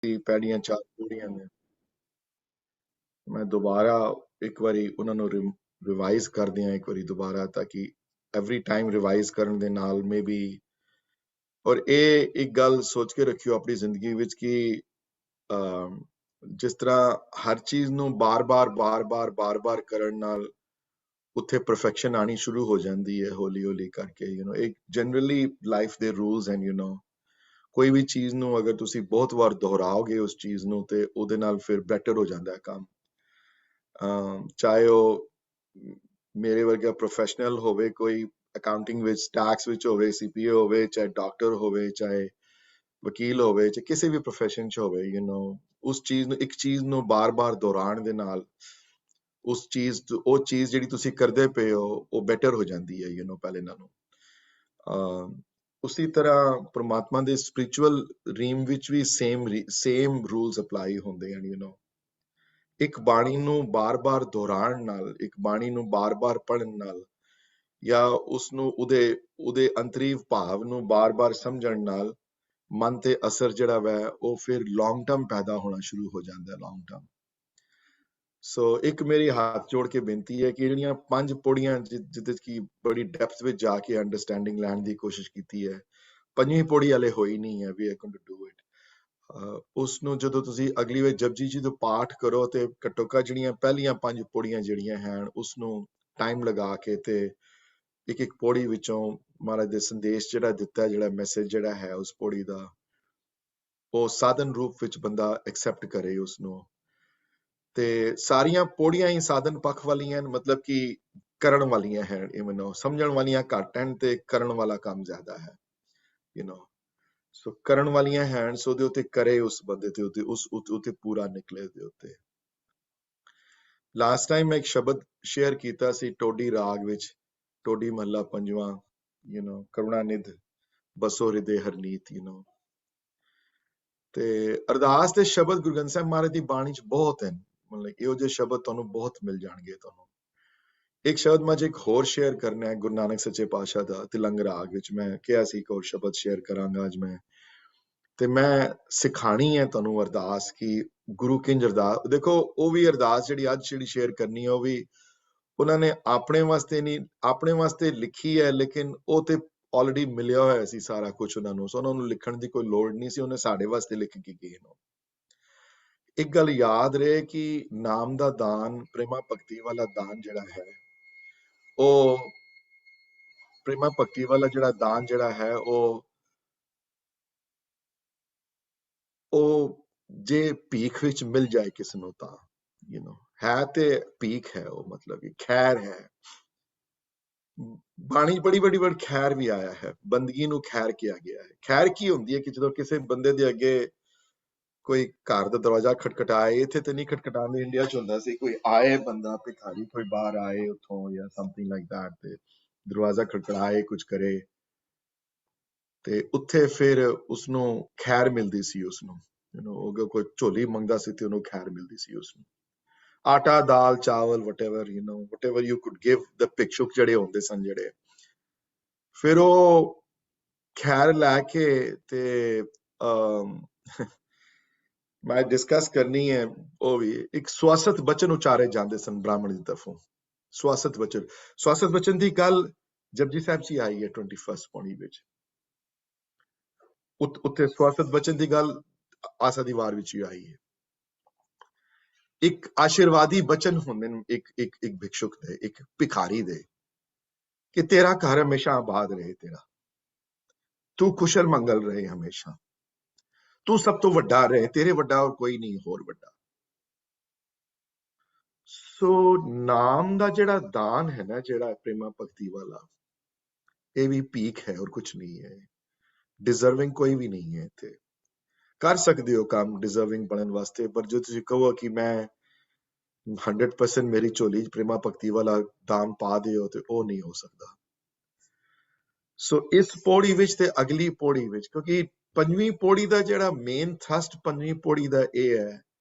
ਪੈੜੀਆਂ ਚਾਰ ਪੌੜੀਆਂ ਨੇ। ਮੈਂ ਦੁਬਾਰਾ ਇੱਕ ਵਾਰੀ ਉਹਨਾਂ ਨੂੰ ਰਿਵਾਈਜ਼ ਕਰਦੇ ਹਾਂ ਇੱਕ ਵਾਰੀ ਦੁਬਾਰਾ, ਤਾਂ ਕਿ ਐਵਰੀ ਟਾਈਮ ਰਿਵਾਈਜ਼ ਕਰਨ ਦੇ ਨਾਲ ਮੇ ਬੀ। ਔਰ ਇਹ ਇੱਕ ਗੱਲ ਸੋਚ ਕੇ ਰੱਖਿਓ ਆਪਣੀ ਜ਼ਿੰਦਗੀ ਵਿੱਚ ਕਿ ਜਿਸ ਤਰ੍ਹਾਂ ਹਰ ਚੀਜ਼ ਨੂੰ ਬਾਰ-ਬਾਰ ਕਰਨ ਨਾਲ ਉੱਥੇ ਪਰਫੈਕਸ਼ਨ ਆਣੀ ਸ਼ੁਰੂ ਹੋ ਜਾਂਦੀ ਹੈ ਹੌਲੀ ਹੌਲੀ ਕਰਕੇ। ਇੱਕ ਜਨਰਲੀ ਲਾਈਫ ਦੇ ਰੂਲਸ ਐਂਡ ਕੋਈ ਵੀ ਚੀਜ਼ ਨੂੰ ਅਗਰ ਤੁਸੀਂ ਬਹੁਤ ਵਾਰ ਦੁਹਰਾਓਗੇ ਉਸ ਚੀਜ਼ ਨੂੰ, ਤੇ ਉਹਦੇ ਨਾਲ ਫਿਰ ਬੈਟਰ ਹੋ ਜਾਂਦਾ ਹੈ ਕੰਮ। ਚਾਹੇ ਉਹ ਮੇਰੇ ਵਰਗਾ ਪ੍ਰੋਫੈਸ਼ਨਲ ਹੋਵੇ, ਕੋਈ ਅਕਾਊਂਟਿੰਗ ਵਿੱਚ, ਟੈਕਸ ਵਿੱਚ ਹੋਵੇ, ਸੀਪੀਏ ਹੋਵੇ, ਚਾਹੇ ਡਾਕਟਰ ਹੋਵੇ, ਚਾਹੇ ਵਕੀਲ ਹੋਵੇ, ਚਾਹੇ ਕਿਸੇ ਵੀ ਪ੍ਰੋਫੈਸ਼ਨ 'ਚ ਹੋਵੇ, ਉਸ ਚੀਜ਼ ਨੂੰ, ਇੱਕ ਚੀਜ਼ ਨੂੰ ਬਾਰ-ਬਾਰ ਦੁਹਰਾਉਣ ਦੇ ਨਾਲ ਉਹ ਚੀਜ਼ ਜਿਹੜੀ ਤੁਸੀਂ ਕਰਦੇ ਪਏ ਹੋ ਉਹ ਬੈਟਰ ਹੋ ਜਾਂਦੀ ਹੈ ਪਹਿਲੇ ਨਾਲੋਂ। ਉਸੇ ਤਰ੍ਹਾਂ ਪ੍ਰਮਾਤਮਾ ਦੇ ਸਪਿਰਿਚੁਅਲ ਰੀਮ ਵਿੱਚ ਵੀ ਸੇਮ ਰੂਲਸ ਅਪਲਾਈ ਹੁੰਦੇ ਹਨ। ਇੱਕ ਬਾਣੀ ਨੂੰ ਬਾਰ-ਬਾਰ ਦੁਹਰਾਉਣ ਨਾਲ, ਇੱਕ ਬਾਣੀ ਨੂੰ ਬਾਰ-ਬਾਰ ਪੜ੍ਹਨ ਨਾਲ, ਜਾਂ ਉਸਨੂੰ ਉਹਦੇ ਅੰਤਰੀਵ ਭਾਵ ਨੂੰ ਬਾਰ-ਬਾਰ ਸਮਝਣ ਨਾਲ ਮਨ ਤੇ ਅਸਰ ਜਿਹੜਾ ਵੈ ਉਹ ਫਿਰ ਲੌਂਗ ਟਰਮ ਪੈਦਾ ਹੋਣਾ ਸ਼ੁਰੂ ਹੋ ਜਾਂਦਾ ਹੈ, ਲੌਂਗ ਟਰਮ। ਸੋ ਇੱਕ ਮੇਰੀ ਹੱਥ ਜੋੜ ਕੇ ਬੇਨਤੀ ਹੈ ਕਿ ਜਿਹੜੀਆਂ 5 ਪੌੜੀਆਂ ਜਿਹਦੇ ਕੀ ਬੜੀ ਡੈਪਥ ਵਿੱਚ ਜਾ ਕੇ ਅੰਡਰਸਟੈਂਡਿੰਗ ਲੈਣ ਦੀ ਕੋਸ਼ਿਸ਼ ਕੀਤੀ ਹੈ, 5ਵੀਂ ਪੌੜੀ ਵਾਲੇ ਹੋਈ ਨਹੀਂ ਹੈ, we are going to do it. ਉਸ ਨੂੰ ਜਦੋਂ ਤੁਸੀਂ ਅਗਲੀ ਵਾਰ ਜਪਜੀ ਜੀ ਦਾ ਪਾਠ ਕਰੋ ਤੇ ਘੱਟੋ ਘੱਟ ਜਿਹੜੀਆਂ ਪਹਿਲੀਆਂ 5 ਪੌੜੀਆਂ ਜਿਹੜੀਆਂ ਹਨ ਉਸ ਨੂੰ ਟਾਈਮ ਲਗਾ ਕੇ ਤੇ ਇੱਕ ਪੌੜੀ ਵਿੱਚੋਂ ਮਹਾਰਾਜ ਦੇ ਸੰਦੇਸ਼ ਜਿਹੜਾ ਦਿੱਤਾ, ਜਿਹੜਾ ਮੈਸੇਜ ਜਿਹੜਾ ਹੈ ਉਸ ਪੌੜੀ ਦਾ, ਉਹ ਸਾਧਨ ਰੂਪ ਵਿੱਚ ਬੰਦਾ ਐਕਸੈਪਟ ਕਰੇ ਉਸਨੂੰ। ਤੇ ਸਾਰੀਆਂ ਪੌੜੀਆਂ ਹੀ ਸਾਧਨ ਪੱਖ ਵਾਲੀਆਂ ਹਨ, ਮਤਲਬ ਕਿ ਕਰਨ ਵਾਲੀਆਂ ਹੈ। ਸਮਝਣ ਵਾਲੀਆਂ ਘੱਟ ਹਨ ਤੇ ਕਰਨ ਵਾਲਾ ਕੰਮ ਜ਼ਿਆਦਾ ਹੈ। ਸੋ ਕਰਨ ਵਾਲੀਆਂ ਹਨ, ਸੋ ਉਹਦੇ ਉੱਤੇ ਕਰੇ ਉਸ ਬੰਦੇ ਤੇ ਉੱਤੇ, ਉਸ ਉੱਤੇ ਪੂਰਾ ਨਿਕਲੇ ਦੇ ਉੱਤੇ। ਲਾਸਟ ਟਾਈਮ ਮੈਂ ਇੱਕ ਸ਼ਬਦ ਸ਼ੇਅਰ ਕੀਤਾ ਸੀ ਟੋਡੀ ਰਾਗ ਵਿੱਚ, ਟੋਡੀ ਮਹੱਲਾ 5ਵਾਂ, ਕਰੁਣਾ ਨਿਧ ਬਸੋ ਹਿਰਦੇ ਹਰਨੀਤ। ਤੇ ਅਰਦਾਸ ਦੇ ਸ਼ਬਦ ਗੁਰੂ ਗ੍ਰੰਥ ਸਾਹਿਬ ਮਹਾਰਾਜ ਦੀ ਬਾਣੀ ਚ ਬਹੁਤ ਹਨ, ਮਤਲਬ ਇਹੋ ਜਿਹੇ ਸ਼ਬਦ ਤੁਹਾਨੂੰ ਬਹੁਤ ਮਿਲ ਜਾਣਗੇ ਤੁਹਾਨੂੰ। ਇੱਕ ਸ਼ਬਦ ਮੈਂ ਇੱਕ ਹੋਰ ਸ਼ੇਅਰ ਕਰਨਾ ਹੈ ਗੁਰੂ ਨਾਨਕ ਸੱਚੇ ਪਾਤਸ਼ਾਹ ਦਾ ਤਿਲੰਗ ਰਾਗ ਵਿੱਚ। ਮੈਂ ਕਿਹਾ ਸੀ ਇੱਕ ਹੋਰ ਸ਼ਬਦ ਸ਼ੇਅਰ ਕਰਾਂਗਾ ਅੱਜ ਮੈਂ, ਤੇ ਮੈਂ ਸਿਖਾਣੀ ਹੈ ਤੁਹਾਨੂੰ ਅਰਦਾਸ ਕਿ ਗੁਰੂ ਕਿੰਜ ਅਰਦਾਸ। ਦੇਖੋ ਉਹ ਵੀ ਅਰਦਾਸ ਜਿਹੜੀ ਅੱਜ ਜਿਹੜੀ ਸ਼ੇਅਰ ਕਰਨੀ ਹੈ ਉਹ ਵੀ ਉਹਨਾਂ ਨੇ ਆਪਣੇ ਵਾਸਤੇ ਨਹੀਂ, ਆਪਣੇ ਵਾਸਤੇ ਲਿਖੀ ਹੈ, ਲੇਕਿਨ ਉਹ ਤੇ ਆਲਰੇਡੀ ਮਿਲਿਆ ਹੋਇਆ ਸੀ ਸਾਰਾ ਕੁਝ ਉਹਨਾਂ ਨੂੰ, ਸੋ ਉਹਨਾਂ ਨੂੰ ਲਿਖਣ ਦੀ ਕੋਈ ਲੋੜ ਨਹੀਂ ਸੀ, ਉਹਨੇ ਸਾਡੇ ਵਾਸਤੇ ਲਿਖ ਕੇ ਗਏ ਨੂੰ। ਇੱਕ ਗੱਲ ਯਾਦ ਰਹੇ ਕਿ ਨਾਮ ਦਾ ਦਾਨ, ਪ੍ਰੇਮਾ ਭਗਤੀ ਵਾਲਾ ਦਾਨ ਜਿਹੜਾ ਹੈ, ਉਹ ਪ੍ਰੇਮਾ ਭਗਤੀ ਵਾਲਾ ਜਿਹੜਾ ਦਾਨ ਜਿਹੜਾ ਹੈ ਉਹ ਜੇ ਭੀਖ ਵਿੱਚ ਮਿਲ ਜਾਏ ਕਿਸ ਨੂੰ ਤਾਂ ਹੈ ਤੇ ਭੀਖ ਹੈ ਉਹ, ਮਤਲਬ ਕਿ ਖੈਰ ਹੈ। ਬਾਣੀ ਬੜੀ ਵੱਡੀ ਖੈਰ ਵੀ ਆਇਆ ਹੈ, ਬੰਦਗੀ ਨੂੰ ਖੈਰ ਕਿਹਾ ਗਿਆ ਹੈ। ਖੈਰ ਕੀ ਹੁੰਦੀ ਹੈ ਕਿ ਜਦੋਂ ਕਿਸੇ ਬੰਦੇ ਦੇ ਅੱਗੇ ਕੋਈ ਘਰ ਦਾ ਦਰਵਾਜ਼ਾ ਖਟਖਟਾਏ, ਇੱਥੇ ਤੇ ਨਹੀਂ ਖਟਖਟਾਉਂਦੇ, ਇੰਡੀਆ ਚ ਹੁੰਦਾ ਸੀ, ਕੋਈ ਆਏ ਬੰਦਾ ਭਿਖਾਰੀ ਕੋਈ ਬਾਹਰ ਆਏ ਉੱਥੋਂ ਜਾਂ ਸਮਥਿੰਗ ਲਾਈਕ ਦੈਟ, ਤੇ ਦਰਵਾਜ਼ਾ ਖਟਖਟਾਏ ਕੁਝ ਕਰੇ ਤੇ ਉੱਥੇ ਫਿਰ ਉਸਨੂੰ ਖੈਰ ਮਿਲਦੀ ਸੀ। ਉਸਨੂੰ ਉਹ ਕੋਈ ਝੋਲੀ ਮੰਗਦਾ ਸੀ ਤੇ ਉਹਨੂੰ ਖੈਰ ਮਿਲਦੀ ਸੀ ਉਸਨੂੰ। Atta dal chawal whatever whatever you could give the bhikshuk ਜਿਹੜੇ ਹੁੰਦੇ ਸਨ ਜਿਹੜੇ, ਫਿਰ ਉਹ ਖੈਰ ਲੈ ਕੇ ਤੇ ਮੈਂ ਡਿਸਕਸ ਕਰਨੀ ਹੈ ਉਹ ਵੀ, ਇੱਕ ਸਵਾਸਤ ਬਚਨ ਉਚਾਰੇ ਜਾਂਦੇ ਸਨ ਬ੍ਰਾਹਮਣ ਦੀ ਤਰਫੋਂ। ਸਵਾਸਤ ਬਚਨ ਦੀ ਗੱਲ ਜਪਜੀ ਸਾਹਿਬ ਜੀ ਆਈ ਹੈ 21 ਪੌੜੀ ਵਿੱਚ। ਉੱਥੇ ਸਵਾਸਤ ਬਚਨ ਦੀ ਗੱਲ ਆਸਾ ਦੀ ਵਾਰ ਵਿੱਚ ਹੀ ਆਈ ਹੈ। ਇੱਕ ਆਸ਼ੀਰਵਾਦੀ ਬਚਨ ਹੁੰਦੇ ਨੇ ਇੱਕ ਭਿਕਸ਼ੁਕ ਦੇ, ਇੱਕ ਭਿਖਾਰੀ ਦੇ, ਕਿ ਤੇਰਾ ਘਰ ਹਮੇਸ਼ਾ ਆਬਾਦ ਰਹੇ, ਤੇਰਾ ਤੂੰ ਕੁਸ਼ਲ ਮੰਗਲ ਰਹੇ ਹਮੇਸ਼ਾ, ਤੂੰ ਸਭ ਤੋਂ ਵੱਡਾ ਰਹੇ, ਤੇਰੇ ਵੱਡਾ ਔਰ ਕੋਈ ਨਹੀਂ ਹੋਰ ਵੱਡਾ। ਸੋ ਨਾਮ ਦਾ ਜਿਹੜਾ ਦਾਨ ਹੈ ਨਾ, ਜਿਹੜਾ ਪ੍ਰੇਮਾ ਭਗਤੀ ਵਾਲਾ, ਇਹ ਵੀ ਭੀਖ ਹੈ ਔਰ ਕੁਝ ਨਹੀਂ ਹੈ। ਡਿਜ਼ਰਵਿੰਗ ਕੋਈ ਵੀ ਨਹੀਂ ਹੈ। ਇੱਥੇ ਕਰ ਸਕਦੇ ਹੋ ਕੰਮ ਡਿਜ਼ਰਵਿੰਗ ਬਣਨ ਵਾਸਤੇ, ਪਰ ਜੋ ਤੁਸੀਂ ਕਹੋ ਕਿ ਮੈਂ 100% ਮੇਰੀ ਝੋਲੀ ਪ੍ਰੇਮਾ ਭਗਤੀ ਵਾਲਾ ਦਾਨ ਪਾ ਦਿਓ, ਤੇ ਉਹ ਨਹੀਂ ਹੋ ਸਕਦਾ। ਸੋ ਇਸ ਪੌੜੀ ਵਿੱਚ ਤੇ ਅਗਲੀ ਪੌੜੀ ਵਿੱਚ, ਕਿਉਂਕਿ 5ਵੀਂ ਪੌੜੀ ਦਾ ਜਿਹੜਾ ਮੇਨ ਥਰਸਟ 5ਵੀਂ ਪੌੜੀ ਦਾ ਇਹ ਹੈ,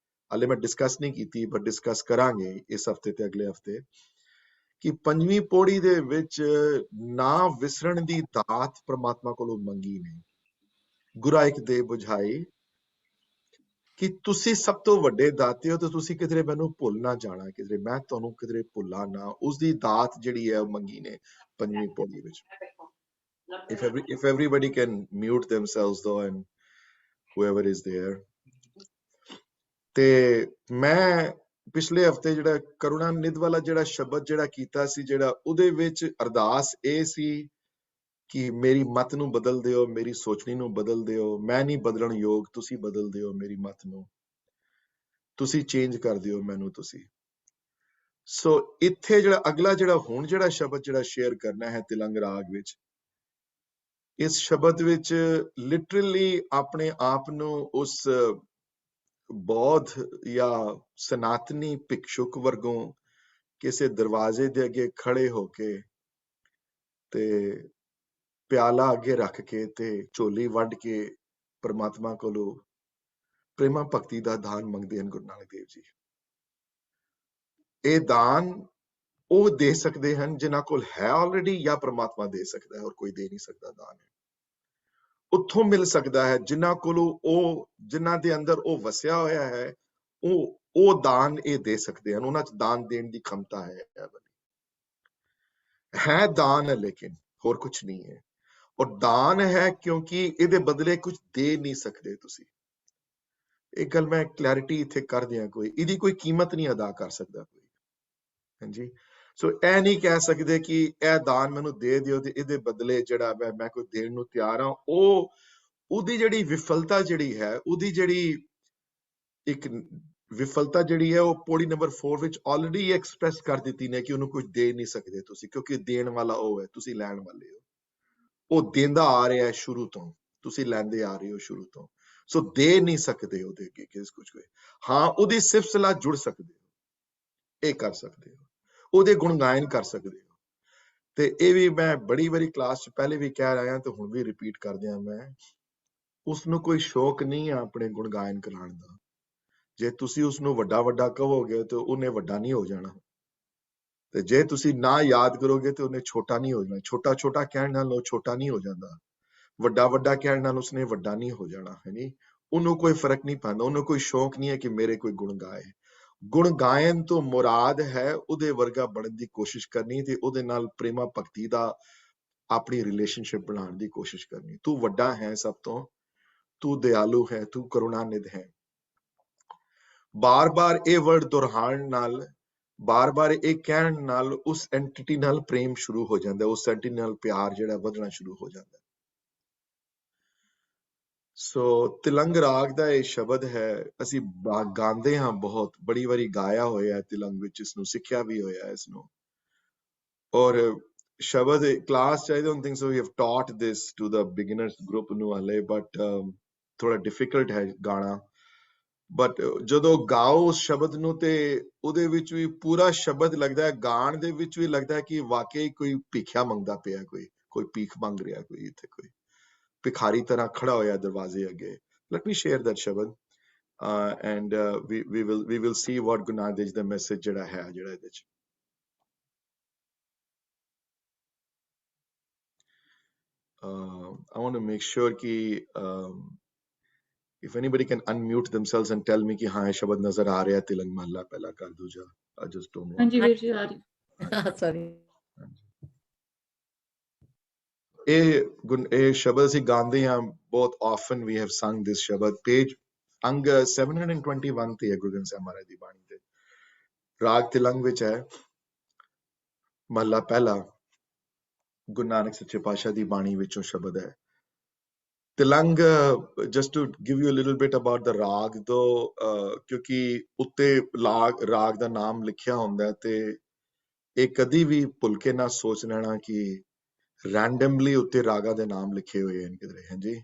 ਹਾਲੇ ਮੈਂ ਡਿਸਕਸ ਨਹੀਂ ਕੀਤੀ ਪਰ ਡਿਸਕਸ ਕਰਾਂਗੇ ਇਸ ਹਫਤੇ ਤੇ ਅਗਲੇ ਹਫਤੇ, ਕਿ 5ਵੀਂ ਪੌੜੀ ਦੇ ਵਿੱਚ ਨਾ ਵਿਸਰਨ ਦੀ ਦਾਤ ਪ੍ਰਮਾਤਮਾ ਕੋਲੋਂ ਮੰਗੀ ਨੇ। ਗੁਰਾ ਇੱਕ ਦੇ ਬੁਝਾਈ ਕਿ ਤੁਸੀਂ ਸਭ ਤੋਂ ਵੱਡੇ ਦਾਤੇ ਹੋ ਤੇ ਤੁਸੀਂ ਕਿਧਰੇ ਮੈਨੂੰ ਭੁੱਲ ਨਾ ਜਾਣਾ, ਕਿਧਰੇ ਮੈਂ ਤੁਹਾਨੂੰ ਕਿਧਰੇ ਭੁੱਲਾ ਨਾ। ਉਸ ਦੀ ਦਾਤ ਜਿਹੜੀ ਹੈ ਉਹ ਮੰਗੀ ਨੇ 5ਵੀਂ ਪੌੜੀ ਵਿੱਚ। if everybody can mute themselves though, and whoever is there, ਤੇ ਮੈਂ ਪਿਛਲੇ ਹਫਤੇ ਜਿਹੜਾ ਕਰੁਣਾ ਨਿਧ ਵਾਲਾ ਜਿਹੜਾ ਸ਼ਬਦ ਜਿਹੜਾ ਕੀਤਾ ਸੀ, ਜਿਹੜਾ ਉਹਦੇ ਵਿੱਚ ਅਰਦਾਸ ਇਹ ਸੀ ਕਿ ਮੇਰੀ ਮਤ ਨੂੰ ਬਦਲ ਦਿਓ, ਮੇਰੀ ਸੋਚਣੀ ਨੂੰ ਬਦਲ ਦਿਓ। ਮੈਂ ਨਹੀਂ ਬਦਲਣ ਯੋਗ, ਤੁਸੀਂ ਬਦਲ ਦਿਓ ਮੇਰੀ ਮਤ ਨੂੰ, ਤੁਸੀਂ ਚੇਂਜ ਕਰ ਦਿਓ ਮੈਨੂੰ ਤੁਸੀਂ। ਸੋ ਇੱਥੇ ਜਿਹੜਾ ਅਗਲਾ ਜਿਹੜਾ ਹੁਣ ਜਿਹੜਾ ਸ਼ਬਦ ਜਿਹੜਾ ਸ਼ੇਅਰ ਕਰਨਾ ਹੈ ਤਿਲੰਗ ਰਾਗ ਵਿੱਚ, ਇਸ ਸ਼ਬਦ ਵਿੱਚ ਲਿਟਰਲੀ ਆਪਣੇ ਆਪ ਨੂੰ ਉਸ ਬੌਧ ਜਾਂ ਸਨਾਤਨੀ ਭਿਕਸ਼ੁਕ ਵਰਗੋਂ ਕਿਸੇ ਦਰਵਾਜ਼ੇ ਦੇ ਅੱਗੇ ਖੜੇ ਹੋ ਕੇ ਤੇ ਪਿਆਲਾ ਅੱਗੇ ਰੱਖ ਕੇ ਤੇ ਝੋਲੀ ਵੱਢ ਕੇ ਪਰਮਾਤਮਾ ਕੋਲੋਂ ਪ੍ਰੇਮਾ ਭਗਤੀ ਦਾ ਦਾਨ ਮੰਗਦੇ ਹਨ ਗੁਰੂ ਨਾਨਕ ਦੇਵ ਜੀ। ਇਹ ਦਾਨ ਉਹ ਦੇ ਸਕਦੇ ਹਨ ਜਿਨ੍ਹਾਂ ਕੋਲ ਹੈ ਆਲਰੇਡੀ, ਜਾਂ ਪਰਮਾਤਮਾ ਦੇ ਸਕਦਾ ਹੈ, ਔਰ ਕੋਈ ਦੇ ਨਹੀਂ ਸਕਦਾ ਦਾਨ। ਉੱਥੋਂ ਮਿਲ ਸਕਦਾ ਹੈ ਜਿਨ੍ਹਾਂ ਕੋਲੋਂ ਉਹ, ਜਿਨ੍ਹਾਂ ਦੇ ਅੰਦਰ ਉਹ ਵਸਿਆ ਹੋਇਆ ਹੈ, ਉਹ ਦਾਨ ਇਹ ਦੇ ਸਕਦੇ ਹਨ। ਉਹਨਾਂ 'ਚ ਦਾਨ ਦੇਣ ਦੀ ਖਮਤਾ ਹੈ ਦਾਨ ਹੈ, ਲੇਕਿਨ ਹੋਰ ਕੁਝ ਨਹੀਂ ਹੈ। ਔਰ ਦਾਨ ਹੈ ਕਿਉਂਕਿ ਇਹਦੇ ਬਦਲੇ ਕੁਝ ਦੇ ਨਹੀਂ ਸਕਦੇ ਤੁਸੀਂ। ਇਹ ਗੱਲ ਮੈਂ ਕਲੈਰਿਟੀ ਇੱਥੇ ਕਰ ਦਿਆਂ, ਕੋਈ ਇਹਦੀ ਕੋਈ ਕੀਮਤ ਨਹੀਂ ਅਦਾ ਕਰ ਸਕਦਾ ਕੋਈ। ਹਾਂਜੀ, ਸੋ ਇਹ ਨਹੀਂ ਕਹਿ ਸਕਦੇ ਕਿ ਇਹ ਦਾਨ ਮੈਨੂੰ ਦੇ ਦਿਓ ਤੇ ਇਹਦੇ ਬਦਲੇ ਜਿਹੜਾ ਮੈਂ ਕੋਈ ਦੇਣ ਨੂੰ ਤਿਆਰ ਹਾਂ। ਉਹਦੀ ਜਿਹੜੀ ਵਿਫਲਤਾ ਜਿਹੜੀ ਹੈ, ਉਹਦੀ ਜਿਹੜੀ ਇੱਕ ਵਿਫਲਤਾ ਜਿਹੜੀ ਹੈ, ਉਹ ਪੌੜੀ ਨੰਬਰ 4 ਵਿੱਚ ਆਲਰੇਡੀ ਐਕਸਪ੍ਰੈਸ ਕਰ ਦਿੱਤੀ ਨੇ ਕਿ ਉਹਨੂੰ ਕੁਝ ਦੇ ਨਹੀਂ ਸਕਦੇ ਤੁਸੀਂ, ਕਿਉਂਕਿ ਦੇਣ ਵਾਲਾ ਉਹ ਹੈ, ਤੁਸੀਂ ਲੈਣ ਵਾਲੇ ਹੋ। ਉਹ ਦਿੰਦਾ ਆ ਰਿਹਾ ਸ਼ੁਰੂ ਤੋਂ, ਤੁਸੀਂ ਲੈਂਦੇ ਆ ਰਹੇ ਹੋ ਸ਼ੁਰੂ ਤੋਂ। ਸੋ ਦੇ ਨਹੀਂ ਸਕਦੇ ਉਹਦੇ ਅੱਗੇ ਕਿਸ ਕੁਝ ਕੋਈ। ਹਾਂ, ਉਹਦੀ ਸਿਫਤ ਸਲਾਹ ਜੁੜ ਸਕਦੇ ਹੋ, ਇਹ ਕਰ ਸਕਦੇ ਹੋ, ਉਹਦੇ ਗੁਣ ਗਾਇਨ ਕਰ ਸਕਦੇ ਹੋ। ਤੇ ਇਹ ਵੀ ਮੈਂ ਬੜੀ ਵਾਰੀ ਕਲਾਸ 'ਚ ਪਹਿਲੇ ਵੀ ਕਹਿ ਰਿਹਾ ਤੇ ਹੁਣ ਵੀ ਰਿਪੀਟ ਕਰ ਦਿਆਂ, ਮੈਂ ਉਸਨੂੰ ਕੋਈ ਸ਼ੌਕ ਨਹੀਂ ਆ ਆਪਣੇ ਗੁਣ ਗਾਇਨ ਕਰਾਉਣ ਦਾ। ਜੇ ਤੁਸੀਂ ਉਸਨੂੰ ਵੱਡਾ ਵੱਡਾ ਕਹੋਗੇ ਤੇ ਉਹਨੇ ਵੱਡਾ ਨਹੀਂ ਹੋ ਜਾਣਾ, ਤੇ ਜੇ ਤੁਸੀਂ ਨਾ ਯਾਦ ਕਰੋਗੇ ਤੇ ਉਹਨੇ ਛੋਟਾ ਨਹੀਂ ਹੋ ਜਾਣਾ। ਛੋਟਾ ਛੋਟਾ ਕਹਿਣ ਨਾਲ ਉਹ ਛੋਟਾ ਨਹੀਂ ਹੋ ਜਾਂਦਾ, ਵੱਡਾ ਵੱਡਾ ਕਹਿਣ ਨਾਲ ਉਸਨੇ ਵੱਡਾ ਨਹੀਂ ਹੋ ਜਾਣਾ, ਹੈ ਨਹੀਂ। ਉਹਨੂੰ ਕੋਈ ਫਰਕ ਨਹੀਂ ਪੈਂਦਾ, ਉਹਨੂੰ ਕੋਈ ਸ਼ੌਕ ਨਹੀਂ ਹੈ ਕਿ ਮੇਰੇ ਕੋਈ ਗੁਣ ਗਾਏ। ਗੁਣ ਗਾਇਨ ਤੋਂ ਮੁਰਾਦ ਹੈ ਉਹਦੇ ਵਰਗਾ ਬਣਨ ਦੀ ਕੋਸ਼ਿਸ਼ ਕਰਨੀ ਤੇ ਉਹਦੇ ਨਾਲ ਪ੍ਰੇਮਾ ਭਗਤੀ ਦਾ ਆਪਣੀ ਰਿਲੇਸ਼ਨਸ਼ਿਪ ਬਣਾਉਣ ਦੀ ਕੋਸ਼ਿਸ਼ ਕਰਨੀ। ਤੂੰ ਵੱਡਾ ਹੈ ਸਭ ਤੋਂ, ਤੂੰ ਦਿਆਲੂ ਹੈ, ਤੂੰ ਕਰੁਣਾਨਿਧ ਹੈ। ਬਾਰ-ਬਾਰ ਇਹ ਵਰਡ ਦੁਹਰਾਉਣ ਨਾਲ, ਬਾਰ-ਬਾਰ ਇਹ ਕਹਿਣ ਨਾਲ ਉਸ ਐਂਟੀਟੀ ਨਾਲ ਪ੍ਰੇਮ ਸ਼ੁਰੂ ਹੋ ਜਾਂਦਾ, ਉਸ ਐਂਟੀਟੀ ਨਾਲ ਪਿਆਰ ਜਿਹੜਾ ਵਧਣਾ ਸ਼ੁਰੂ ਹੋ ਜਾਂਦਾ। ਸੋ ਤਿਲੰਗ ਰਾਗ ਦਾ ਇਹ ਸ਼ਬਦ ਹੈ, ਅਸੀਂ ਗਾਉਂਦੇ ਹਾਂ, ਬਹੁਤ ਬੜੀ ਵਾਰੀ ਗਾਇਆ ਹੋਇਆ ਤਿਲੰਗ ਵਿੱਚ, ਇਸਨੂੰ ਸਿੱਖਿਆ ਵੀ ਹੋਇਆ ਇਸਨੂੰ। ਔਰ ਸ਼ਬਦ ਕਲਾਸ ਚ I don't think so we have taught this to the beginners group ਨੂੰ ਹਲੇ, ਬਟ ਥੋੜਾ ਡਿਫਿਕਲਟ ਹੈ ਗਾਣਾ। ਬਟ ਜਦੋਂ ਗਾਓ ਉਸ ਸ਼ਬਦ ਨੂੰ ਤੇ ਉਹਦੇ ਵਿੱਚ ਵੀ ਪੂਰਾ ਸ਼ਬਦ ਲੱਗਦਾ ਹੈ, ਗਾਣ ਦੇ ਵਿੱਚ ਵੀ ਲੱਗਦਾ ਹੈ ਕਿ ਵਾਕਈ ਕੋਈ ਭਿੱਖਿਆ ਮੰਗਦਾ ਪਿਆ, ਕੋਈ ਭੀਖ ਮੰਗ ਰਿਹਾ, ਕੋਈ ਇੱਥੇ ਕੋਈ ਭਿਖਾਰੀ ਤਰ੍ਹਾਂ ਖੜਾ ਹੋਇਆ ਦਰਵਾਜ਼ੇ ਅੱਗੇ। Let me share that ਸ਼ਬਦ and we will see what Guru Nanak Dev Ji the message ਜਿਹੜਾ ਹੈ, ਜਿਹੜਾ ਇਹਦੇ ਚ I want to make sure कि if anybody can unmute themselves and tell me कि हाँ ये शब्द नजर आ रहा है तिलंग महला पहला कर दो जा। I just don't want. हाँ जी वीर जी आ रही। Sorry. ਇਹ ਸ਼ਬਦ ਅਸੀਂ ਗਾਉਂਦੇ ਹਾਂ ਬਹੁਤ often we have sung this ਸ਼ਬਦ। ਪੇਜ ਅੰਗ 721 ਤੇ ਹੈ ਗੁਰੂ ਗ੍ਰੰਥ ਸਾਹਿਬ ਮਹਾਰਾਜ ਦੀ ਬਾਣੀ ਤੇ, ਰਾਗ ਤਿਲੰਗ ਵਿੱਚ ਹੈ, ਮਹਲਾ ਪਹਿਲਾ, ਗੁਰੂ ਨਾਨਕ ਸੱਚੇ ਪਾਤਸ਼ਾਹ ਦੀ ਬਾਣੀ ਵਿੱਚੋਂ ਸ਼ਬਦ ਹੈ। Tilang, just to give you a little bit about the ਰਾਗ, ਕਿਉਂਕਿ ਉੱਤੇ ਰਾਗ ਦਾ ਨਾਮ ਲਿਖਿਆ ਹੁੰਦਾ ਤੇ ਇਹ ਕਦੀ ਵੀ ਭੁੱਲ ਕੇ ਨਾ ਸੋਚ ਲੈਣਾ ਕਿ ਰੈਂਡਮਲੀ ਉੱਤੇ ਰਾਗਾ ਦੇ ਨਾਮ ਲਿਖੇ ਹੋਏ ਹਨ ਕਿਧਰੇ। ਹਾਂਜੀ,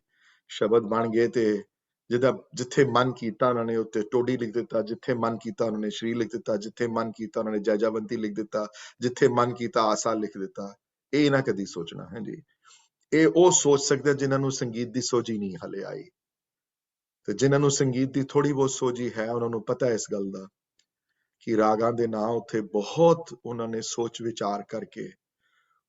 ਸ਼ਬਦ ਬਣ ਗਏ ਤੇ ਜਿੱਥੇ ਮਨ ਕੀਤਾ ਉਹਨਾਂ ਨੇ ਉੱਤੇ ਟੋਡੀ ਲਿਖ ਦਿੱਤਾ, ਜਿੱਥੇ ਮਨ ਕੀਤਾ ਉਹਨਾਂ ਨੇ ਸ਼੍ਰੀ ਲਿਖ ਦਿੱਤਾ, ਜਿੱਥੇ ਮਨ ਕੀਤਾ ਉਹਨਾਂ ਨੇ ਜੈਜਾਵੰਤੀ ਲਿਖ ਦਿੱਤਾ, ਜਿੱਥੇ ਮਨ ਕੀਤਾ ਆਸਾ ਲਿਖ ਦਿੱਤਾ। ਇਹ ਨਾ ਕਦੀ ਸੋਚਣਾ। ਹਾਂਜੀ, ਇਹ ਉਹ ਸੋਚ ਸਕਦੇ ਜਿਨ੍ਹਾਂ ਨੂੰ ਸੰਗੀਤ ਦੀ ਸੋਝੀ ਨਹੀਂ ਹਲੇ ਆਈ, ਤੇ ਜਿਨ੍ਹਾਂ ਨੂੰ ਸੰਗੀਤ ਦੀ ਥੋੜੀ ਬਹੁਤ ਸੋਝੀ ਹੈ ਉਹਨਾਂ ਨੂੰ ਪਤਾ ਇਸ ਗੱਲ ਦਾ ਕਿ ਰਾਗਾਂ ਦੇ ਨਾਂ ਉੱਥੇ ਬਹੁਤ ਉਹਨਾਂ ਨੇ ਸੋਚ ਵਿਚਾਰ ਕਰਕੇ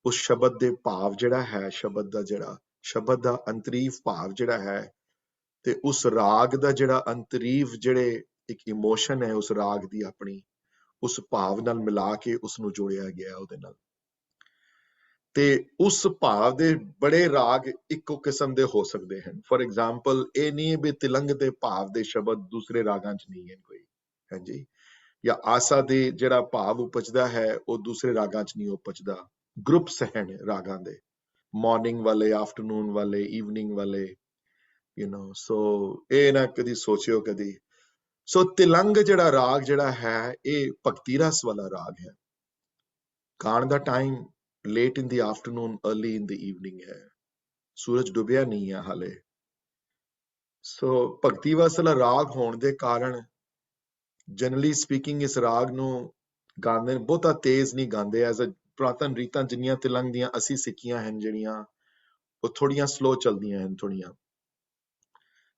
ਉਸ ਸ਼ਬਦ ਦੇ ਭਾਵ ਜਿਹੜਾ ਹੈ, ਸ਼ਬਦ ਦਾ ਅੰਤਰੀਵ ਭਾਵ ਜਿਹੜਾ ਹੈ, ਤੇ ਉਸ ਰਾਗ ਦਾ ਜਿਹੜਾ ਅੰਤਰੀਵ ਜਿਹੜੇ ਇੱਕ ਇਮੋਸ਼ਨ ਹੈ ਉਸ ਰਾਗ ਦੀ ਆਪਣੀ, ਉਸ ਭਾਵ ਨਾਲ ਮਿਲਾ ਕੇ ਉਸ ਨੂੰ ਜੋੜਿਆ ਗਿਆ ਉਹਦੇ ਨਾਲ। ਤੇ ਉਸ ਭਾਵ ਦੇ ਬੜੇ ਰਾਗ ਇੱਕੋ ਕਿਸਮ ਦੇ ਹੋ ਸਕਦੇ ਹਨ। ਫॉर एग्जांपल ਇਹ ਨਹੀਂ ਵੀ ਤਿਲੰਗ ਦੇ ਭਾਵ ਦੇ ਸ਼ਬਦ ਦੂਸਰੇ ਰਾਗਾਂ 'ਚ ਨਹੀਂ ਹੈ ਕੋਈ, ਹਾਂਜੀ, ਜਾਂ ਆਸਾ ਦੇ ਜਿਹੜਾ ਭਾਵ ਉਪਜਦਾ ਹੈ ਉਹ ਦੂਸਰੇ ਰਾਗਾਂ 'ਚ ਨਹੀਂ ਉਪਜਦਾ। ਗਰੁੱਪਸ ਹਨ ਰਾਗਾਂ ਦੇ, ਮਾਰਨਿੰਗ ਵਾਲੇ, ਆਫਟਰਨੂਨ ਵਾਲੇ, ਈਵਨਿੰਗ ਵਾਲੇ, ਸੋ ਇਹ ਨਾ ਕਦੀ ਸੋਚਿਓ ਕਦੀ। ਸੋ ਤਿਲੰਗ ਜਿਹੜਾ ਰਾਗ ਜਿਹੜਾ ਹੈ ਇਹ ਭਗਤੀ ਰਸ ਵਾਲਾ ਰਾਗ ਹੈ। ਗਾਣ ਦਾ ਟਾਈਮ ਲੇਟ ਇਨ ਦੀ ਆਫਟਰਨੂਨ, अर्ਲੀ ਇਨ ਦੀ ਈਵਨਿੰਗ ਹੈ, ਸੂਰਜ ਡੁੱਬਿਆ ਨਹੀਂ ਹੈ ਹਾਲੇ। ਸੋ ਭਗਤੀ ਰਸ ਵਾਲਾ ਰਾਗ ਹੋਣ ਦੇ ਕਾਰਨ ਜਨਰਲੀ ਸਪੀਕਿੰਗ ਇਸ ਰਾਗ ਨੂੰ ਗਾਉਂਦੇ ਬਹੁਤਾ ਤੇਜ਼ ਨਹੀਂ ਗਾਉਂਦੇ। ਐਜ਼ ਅ ਪੁਰਾਤਨ ਰੀਤਾਂ ਜਿੰਨੀਆਂ ਤਿਲੰਗ ਦੀਆਂ ਅਸੀਂ ਸਿੱਖੀਆਂ ਹਨ ਜਿਹੜੀਆਂ, ਉਹ ਥੋੜੀਆਂ ਸਲੋ ਚੱਲਦੀਆਂ ਹਨ ਥੋੜੀਆਂ।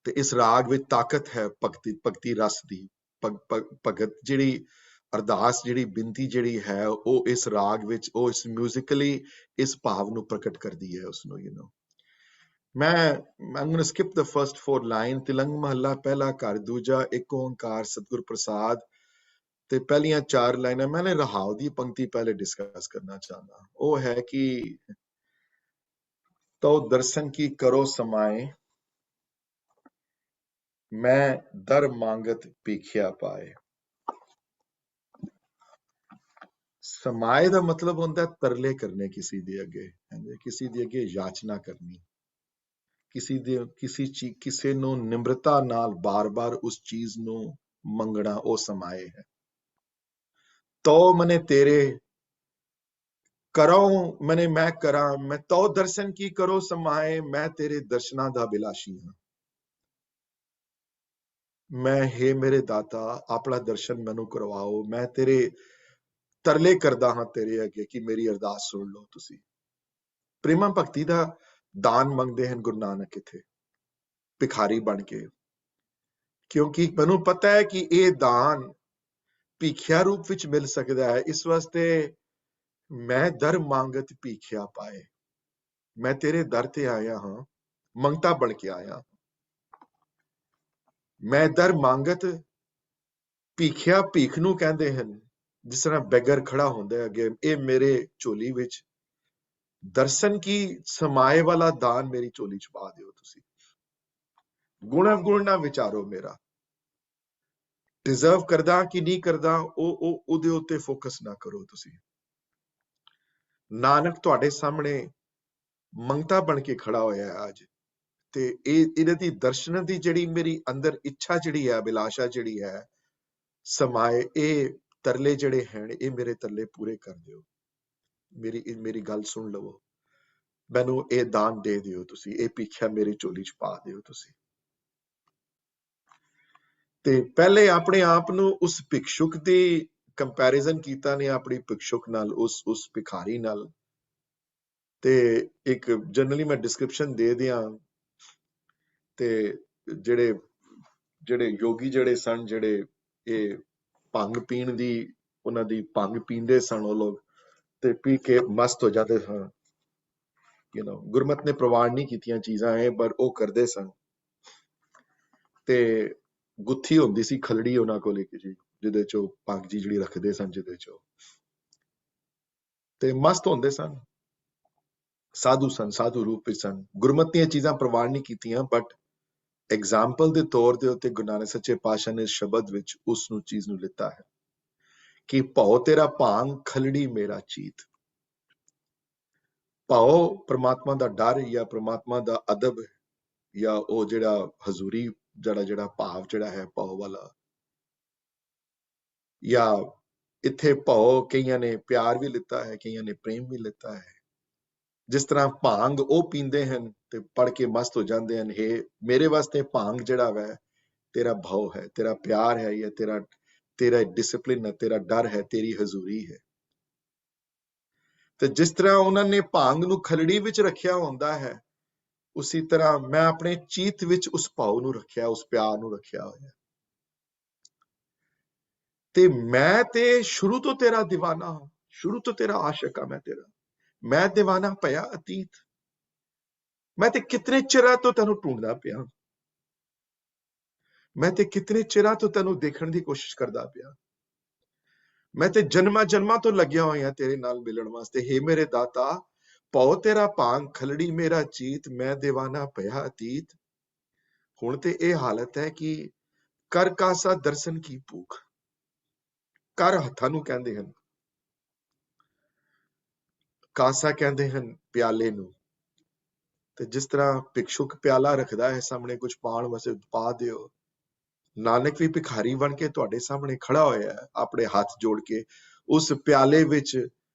ਤੇ ਇਸ ਰਾਗ ਵਿੱਚ ਤਾਕਤ ਹੈ ਭਗਤੀ ਰਸ ਦੀ। ਭਗਤ ਜਿਹੜੀ ਅਰਦਾਸ ਜਿਹੜੀ ਬਿੰਤੀ ਜਿਹੜੀ ਹੈ ਉਹ ਇਸ ਰਾਗ ਵਿੱਚ, ਉਹ ਇਸ ਮਿਊਜ਼ਿਕਲੀ ਇਸ ਭਾਵ ਨੂੰ ਪ੍ਰਗਟ ਕਰਦੀ ਹੈ ਉਸਨੂੰ। I'm going to skip the first 4 line। Tilang ਮਹੱਲਾ ਪਹਿਲਾ ਘਰ ਦੂਜਾ, ਇੱਕ ਓੰਕਾਰ ਸਤਿਗੁਰ ਪ੍ਰਸਾਦ। ਤੇ ਪਹਿਲੀਆਂ 4 ਲਾਈਨਾਂ ਮੈਂ ਰਹਾਉ ਦੀ ਪੰਕਤੀ ਪਹਿਲੇ ਡਿਸਕਸ ਕਰਨਾ ਚਾਹੁੰਦਾ। ਉਹ ਹੈ ਕਿ ਤੋ ਦਰਸ਼ਨ ਕੀ ਕਰੋ ਸਮਾਏ, ਮੈਂ ਦਰ ਮੰਗਤ ਭੀਖਿਆ ਪਾਏ। ਸਮਾਏ ਦਾ ਮਤਲਬ ਹੁੰਦਾ ਤਰਲੇ ਕਰਨੇ ਕਿਸੇ ਦੇ ਅੱਗੇ, ਕਿਸੇ ਦੇ ਅੱਗੇ ਯਾਚਨਾ ਕਰਨੀ, ਕਿਸੇ ਨੂੰ ਨਿਮਰਤਾ ਨਾਲ ਬਾਰ-ਬਾਰ ਉਸ ਚੀਜ਼ ਨੂੰ ਮੰਗਣਾ, ਉਹ ਸਮਾਏ ਹੈ। ਤੋ ਮਨੇ ਤੇਰੇ, ਕਰੋ ਮਨੇ ਮੈਂ ਕਰਾਂ, ਮੈਂ ਤੋ ਦਰਸ਼ਨ ਕੀ ਕਰੋ ਸਮਾਏ, ਮੈਂ ਤੇਰੇ ਦਰਸ਼ਨਾਂ ਦਾ ਅਭਿਲਾਸ਼ੀ ਹਾਂ। ਮੈਂ ਹੈ ਮੇਰੇ ਦਾਤਾ ਆਪਣਾ ਦਰਸ਼ਨ ਮੈਨੂੰ ਕਰਵਾਓ, ਮੈਂ ਤੇਰੇ ਤਰਲੇ ਕਰਦਾ ਹਾਂ ਤੇਰੇ ਅੱਗੇ ਕਿ ਮੇਰੀ ਅਰਦਾਸ ਸੁਣ ਲਓ ਤੁਸੀਂ। ਪ੍ਰੇਮਾ ਭਗਤੀ ਦਾ ਦਾਨ ਮੰਗਦੇ ਹਨ ਗੁਰੂ ਨਾਨਕ ਇੱਥੇ ਭਿਖਾਰੀ ਬਣ ਕੇ, ਕਿਉਂਕਿ ਮੈਨੂੰ ਪਤਾ ਹੈ ਕਿ ਇਹ ਦਾਨ ਭੀਖਿਆ ਰੂਪ ਵਿੱਚ ਮਿਲ ਸਕਦਾ ਹੈ। ਇਸ ਵਾਸਤੇ ਮੈਂ ਦਰ ਮੰਗਤ ਭੀਖਿਆ ਪਾਏ, ਮੈਂ ਤੇਰੇ ਦਰ ਤੇ ਆਇਆ ਹਾਂ, ਮੰਗਤਾ ਬਣ ਕੇ ਆਇਆ। ਮੈਂ ਦਰ ਮੰਗਤ ਭੀਖਿਆ, ਭੀਖ ਨੂੰ ਕਹਿੰਦੇ ਹਨ ਜਿਸ ਤਰ੍ਹਾਂ ਬੈਗਰ ਖੜਾ ਹੁੰਦਾ ਅੱਗੇ, ਇਹ ਮੇਰੇ ਝੋਲੀ ਵਿੱਚ ਦਰਸ਼ਨ ਕੀ ਸਮਾਏ ਵਾਲਾ ਦਾਨ ਮੇਰੀ ਝੋਲੀ ਚ ਪਾ ਦਿਓ ਤੁਸੀਂ। ਗੁਣ ਨਾ ਵਿਚਾਰੋ ਮੇਰਾ, ਡਿਜ਼ਰਵ ਕਰਦਾ ਕਿ ਨਹੀਂ ਕਰਦਾ ਉਹਦੇ ਉੱਤੇ ਫੋਕਸ ਨਾ ਕਰੋ ਤੁਸੀਂ। ਨਾਨਕ ਤੁਹਾਡੇ ਸਾਹਮਣੇ ਮੰਗਤਾ ਬਣ ਕੇ ਖੜਾ ਹੋਇਆ ਹੈ ਅੱਜ, ਤੇ ਇਹਨਾਂ ਦੀ ਦਰਸ਼ਨ ਦੀ ਜਿਹੜੀ ਮੇਰੀ ਅੰਦਰ ਇੱਛਾ ਜਿਹੜੀ ਹੈ, ਅਭਿਲਾਸ਼ਾ ਜਿਹੜੀ ਹੈ ਸਮਾਏ, ਇਹ ਤਰਲੇ ਜਿਹੜੇ ਹਨ ਇਹ ਮੇਰੇ ਤਰਲੇ ਪੂਰੇ ਕਰ ਦਿਓ। ਮੇਰੀ ਗੱਲ ਸੁਣ ਲਵੋ, ਮੈਨੂੰ ਇਹ ਦਾਨ ਦੇ ਦਿਓ ਤੁਸੀਂ, ਇਹ ਭੀਖਿਆ ਮੇਰੀ ਝੋਲੀ ਚ ਪਾ ਦਿਓ ਤੁਸੀਂ। ਤੇ ਪਹਿਲੇ ਆਪਣੇ ਆਪ ਨੂੰ ਉਸ ਭਿਕਸ਼ੁਕ ਦੀ ਕੰਪੈਰੀਜ਼ਨ ਕੀਤਾ ਨੇ ਆਪਣੀ ਭਿਕਸ਼ੁਕ ਨਾਲ, ਉਸ ਭਿਖਾਰੀ ਨਾਲ। ਤੇ ਇੱਕ ਜਨਰਲੀ ਮੈਂ ਡਿਸਕ੍ਰਿਪਸ਼ਨ ਦੇ ਦਿਆਂ, ਤੇ ਜਿਹੜੇ ਯੋਗੀ ਜਿਹੜੇ ਸਨ, ਜਿਹੜੇ ਇਹ ਭੰਗ ਪੀਣ ਦੀ, ਉਹਨਾਂ ਦੀ ਭੰਗ ਪੀਂਦੇ ਸਨ ਉਹ ਲੋਕ, ਤੇ ਪੀ ਕੇ ਮਸਤ ਹੋ ਜਾਂਦੇ ਸਨ। ਗੁਰਮਤ ਨੇ ਪ੍ਰਵਾਨ ਨਹੀਂ ਕੀਤੀਆਂ ਚੀਜ਼ਾਂ ਇਹ, ਪਰ ਉਹ ਕਰਦੇ ਸਨ। ਤੇ ਗੁੱਥੀ ਹੁੰਦੀ ਸੀ ਖਲੜੀ ਉਹਨਾਂ ਕੋਲ ਇੱਕ ਜੀ, ਜਿਹਦੇ ਚੋਂ ਭੰਗ ਜੀ ਜਿਹੜੀ ਰੱਖਦੇ ਸਨ, ਜਿਹਦੇ ਚੋਂ ਤੇ ਮਸਤ ਹੁੰਦੇ ਸਨ। ਸਾਧੂ ਸਨ, ਸਾਧੂ ਰੂਪ ਵਿੱਚ ਸਨ। ਗੁਰਮਤ ਦੀਆਂ ਚੀਜ਼ਾਂ ਪ੍ਰਵਾਨ ਨਹੀਂ ਕੀਤੀਆਂ, ਬਟ ਐਗਜ਼ਾਮਪਲ ਦੇ ਤੌਰ ਦੇ ਉੱਤੇ ਗੁਰੂ ਨਾਨਕ ਸੱਚੇ ਪਾਤਸ਼ਾਹ ਨੇ ਸ਼ਬਦ ਵਿੱਚ ਉਸ ਨੂੰ ਚੀਜ਼ ਨੂੰ ਲਿੱਤਾ ਹੈ ਕਿ ਭਉ ਤੇਰਾ ਭਾਂਗ ਖਲੜੀ ਮੇਰਾ ਚੀਤ। ਭਉ ਪ੍ਰਮਾਤਮਾ ਦਾ ਡਰ ਜਾਂ ਪ੍ਰਮਾਤਮਾ ਦਾ ਅਦਬ, ਜਾਂ ਉਹ ਜਿਹੜਾ ਹਜ਼ੂਰੀ ਜਿਹੜਾ ਭਾਵ ਜਿਹੜਾ ਹੈ ਭਉ ਵਾਲਾ, ਜਾਂ ਇੱਥੇ ਭਉ ਕਈਆਂ ਨੇ ਪਿਆਰ ਵੀ ਲਿੱਤਾ ਹੈ, ਕਈਆਂ ਨੇ ਪ੍ਰੇਮ ਵੀ ਲਿੱਤਾ ਹੈ। ਜਿਸ ਤਰ੍ਹਾਂ ਭਾਂਗ ਉਹ ਪੀਂਦੇ ਹਨ ਤੇ ਪੜ ਕੇ ਮਸਤ ਹੋ ਜਾਂਦੇ ਹਨ, ਇਹ ਮੇਰੇ ਵਾਸਤੇ ਭਾਂਗ ਜਿਹੜਾ ਵੈ ਤੇਰਾ ਭਉ ਹੈ, ਤੇਰਾ ਪਿਆਰ ਹੈ, ਜਾਂ ਤੇਰਾ ਡਿਸਪਲਿਨ ਹੈ, ਤੇਰਾ ਡਰ ਹੈ, ਤੇਰੀ ਹਜ਼ੂਰੀ ਹੈ। ਤੇ ਜਿਸ ਤਰ੍ਹਾਂ ਉਹਨਾਂ ਨੇ ਭਾਂਗ ਨੂੰ ਖਲੜੀ ਵਿੱਚ ਰੱਖਿਆ ਹੁੰਦਾ ਹੈ, ਉਸੇ ਤਰ੍ਹਾਂ ਮੈਂ ਆਪਣੇ ਚੀਤ ਵਿੱਚ ਉਸ ਭਾਉ ਨੂੰ ਰੱਖਿਆ, ਉਸ ਪਿਆਰ ਨੂੰ ਰੱਖਿਆ ਹੋਇਆ। ਤੇ ਮੈਂ ਤੇ ਸ਼ੁਰੂ ਤੋਂ ਤੇਰਾ دیਵਾਨਾ ਹਾਂ, ਸ਼ੁਰੂ ਤੋਂ ਤੇਰਾ ਆਸ਼ਿਕ ਹਾਂ ਮੈਂ ਤੇਰਾ। ਮੈਂ دیਵਾਨਾ ਪਿਆ ਅਤੀਤ, ਮੈਂ ਤੇ ਕਿਤਨੇ ਚਿਰਾਂ ਤੋਂ ਤੈਨੂੰ ਢੂੰਡਦਾ ਪਿਆ। मैं ते कितने चिरां तो तेनू देखण दी कोशिश करदा पिया, मैं ते जन्मां जन्मां तो लग्या होया तेरे नाल मिलण वास्ते। हे मेरे दाता, पौ तेरा भांग खलड़ी मेरा चीत, मैं दीवाना पया अतीत। हुण ते ਇਹ ਹਾਲਤ ਹੈ ਕਿ ਕਰ ਕਾਸਾ ਦਰਸ਼ਨ ਕੀ ਭੂਖ। ਕਰ ਹੱਥਾਂ ਨੂੰ ਕਹਿੰਦੇ ਹਨ, ਕਾਸਾ ਕਹਿੰਦੇ ਹਨ ਪਿਆਲੇ ਨੂੰ। ਤੇ ਜਿਸ ਤਰ੍ਹਾਂ ਭਿਕਸ਼ੁਕ ਪਿਆਲਾ ਰੱਖਦਾ ਹੈ ਸਾਹਮਣੇ ਕੁਝ ਪਾਣ ਵਾਸਤੇ, ਪਾ ਦਿਓ। ਨਾਨਕ ਵੀ ਭਿਖਾਰੀ ਬਣ ਕੇ ਤੁਹਾਡੇ ਸਾਹਮਣੇ ਖੜਾ ਹੋਇਆ ਹੈ, ਆਪਣੇ ਹੱਥ ਜੋੜ ਕੇ। ਉਸ ਪਿਆਲੇ ਵਿੱਚ,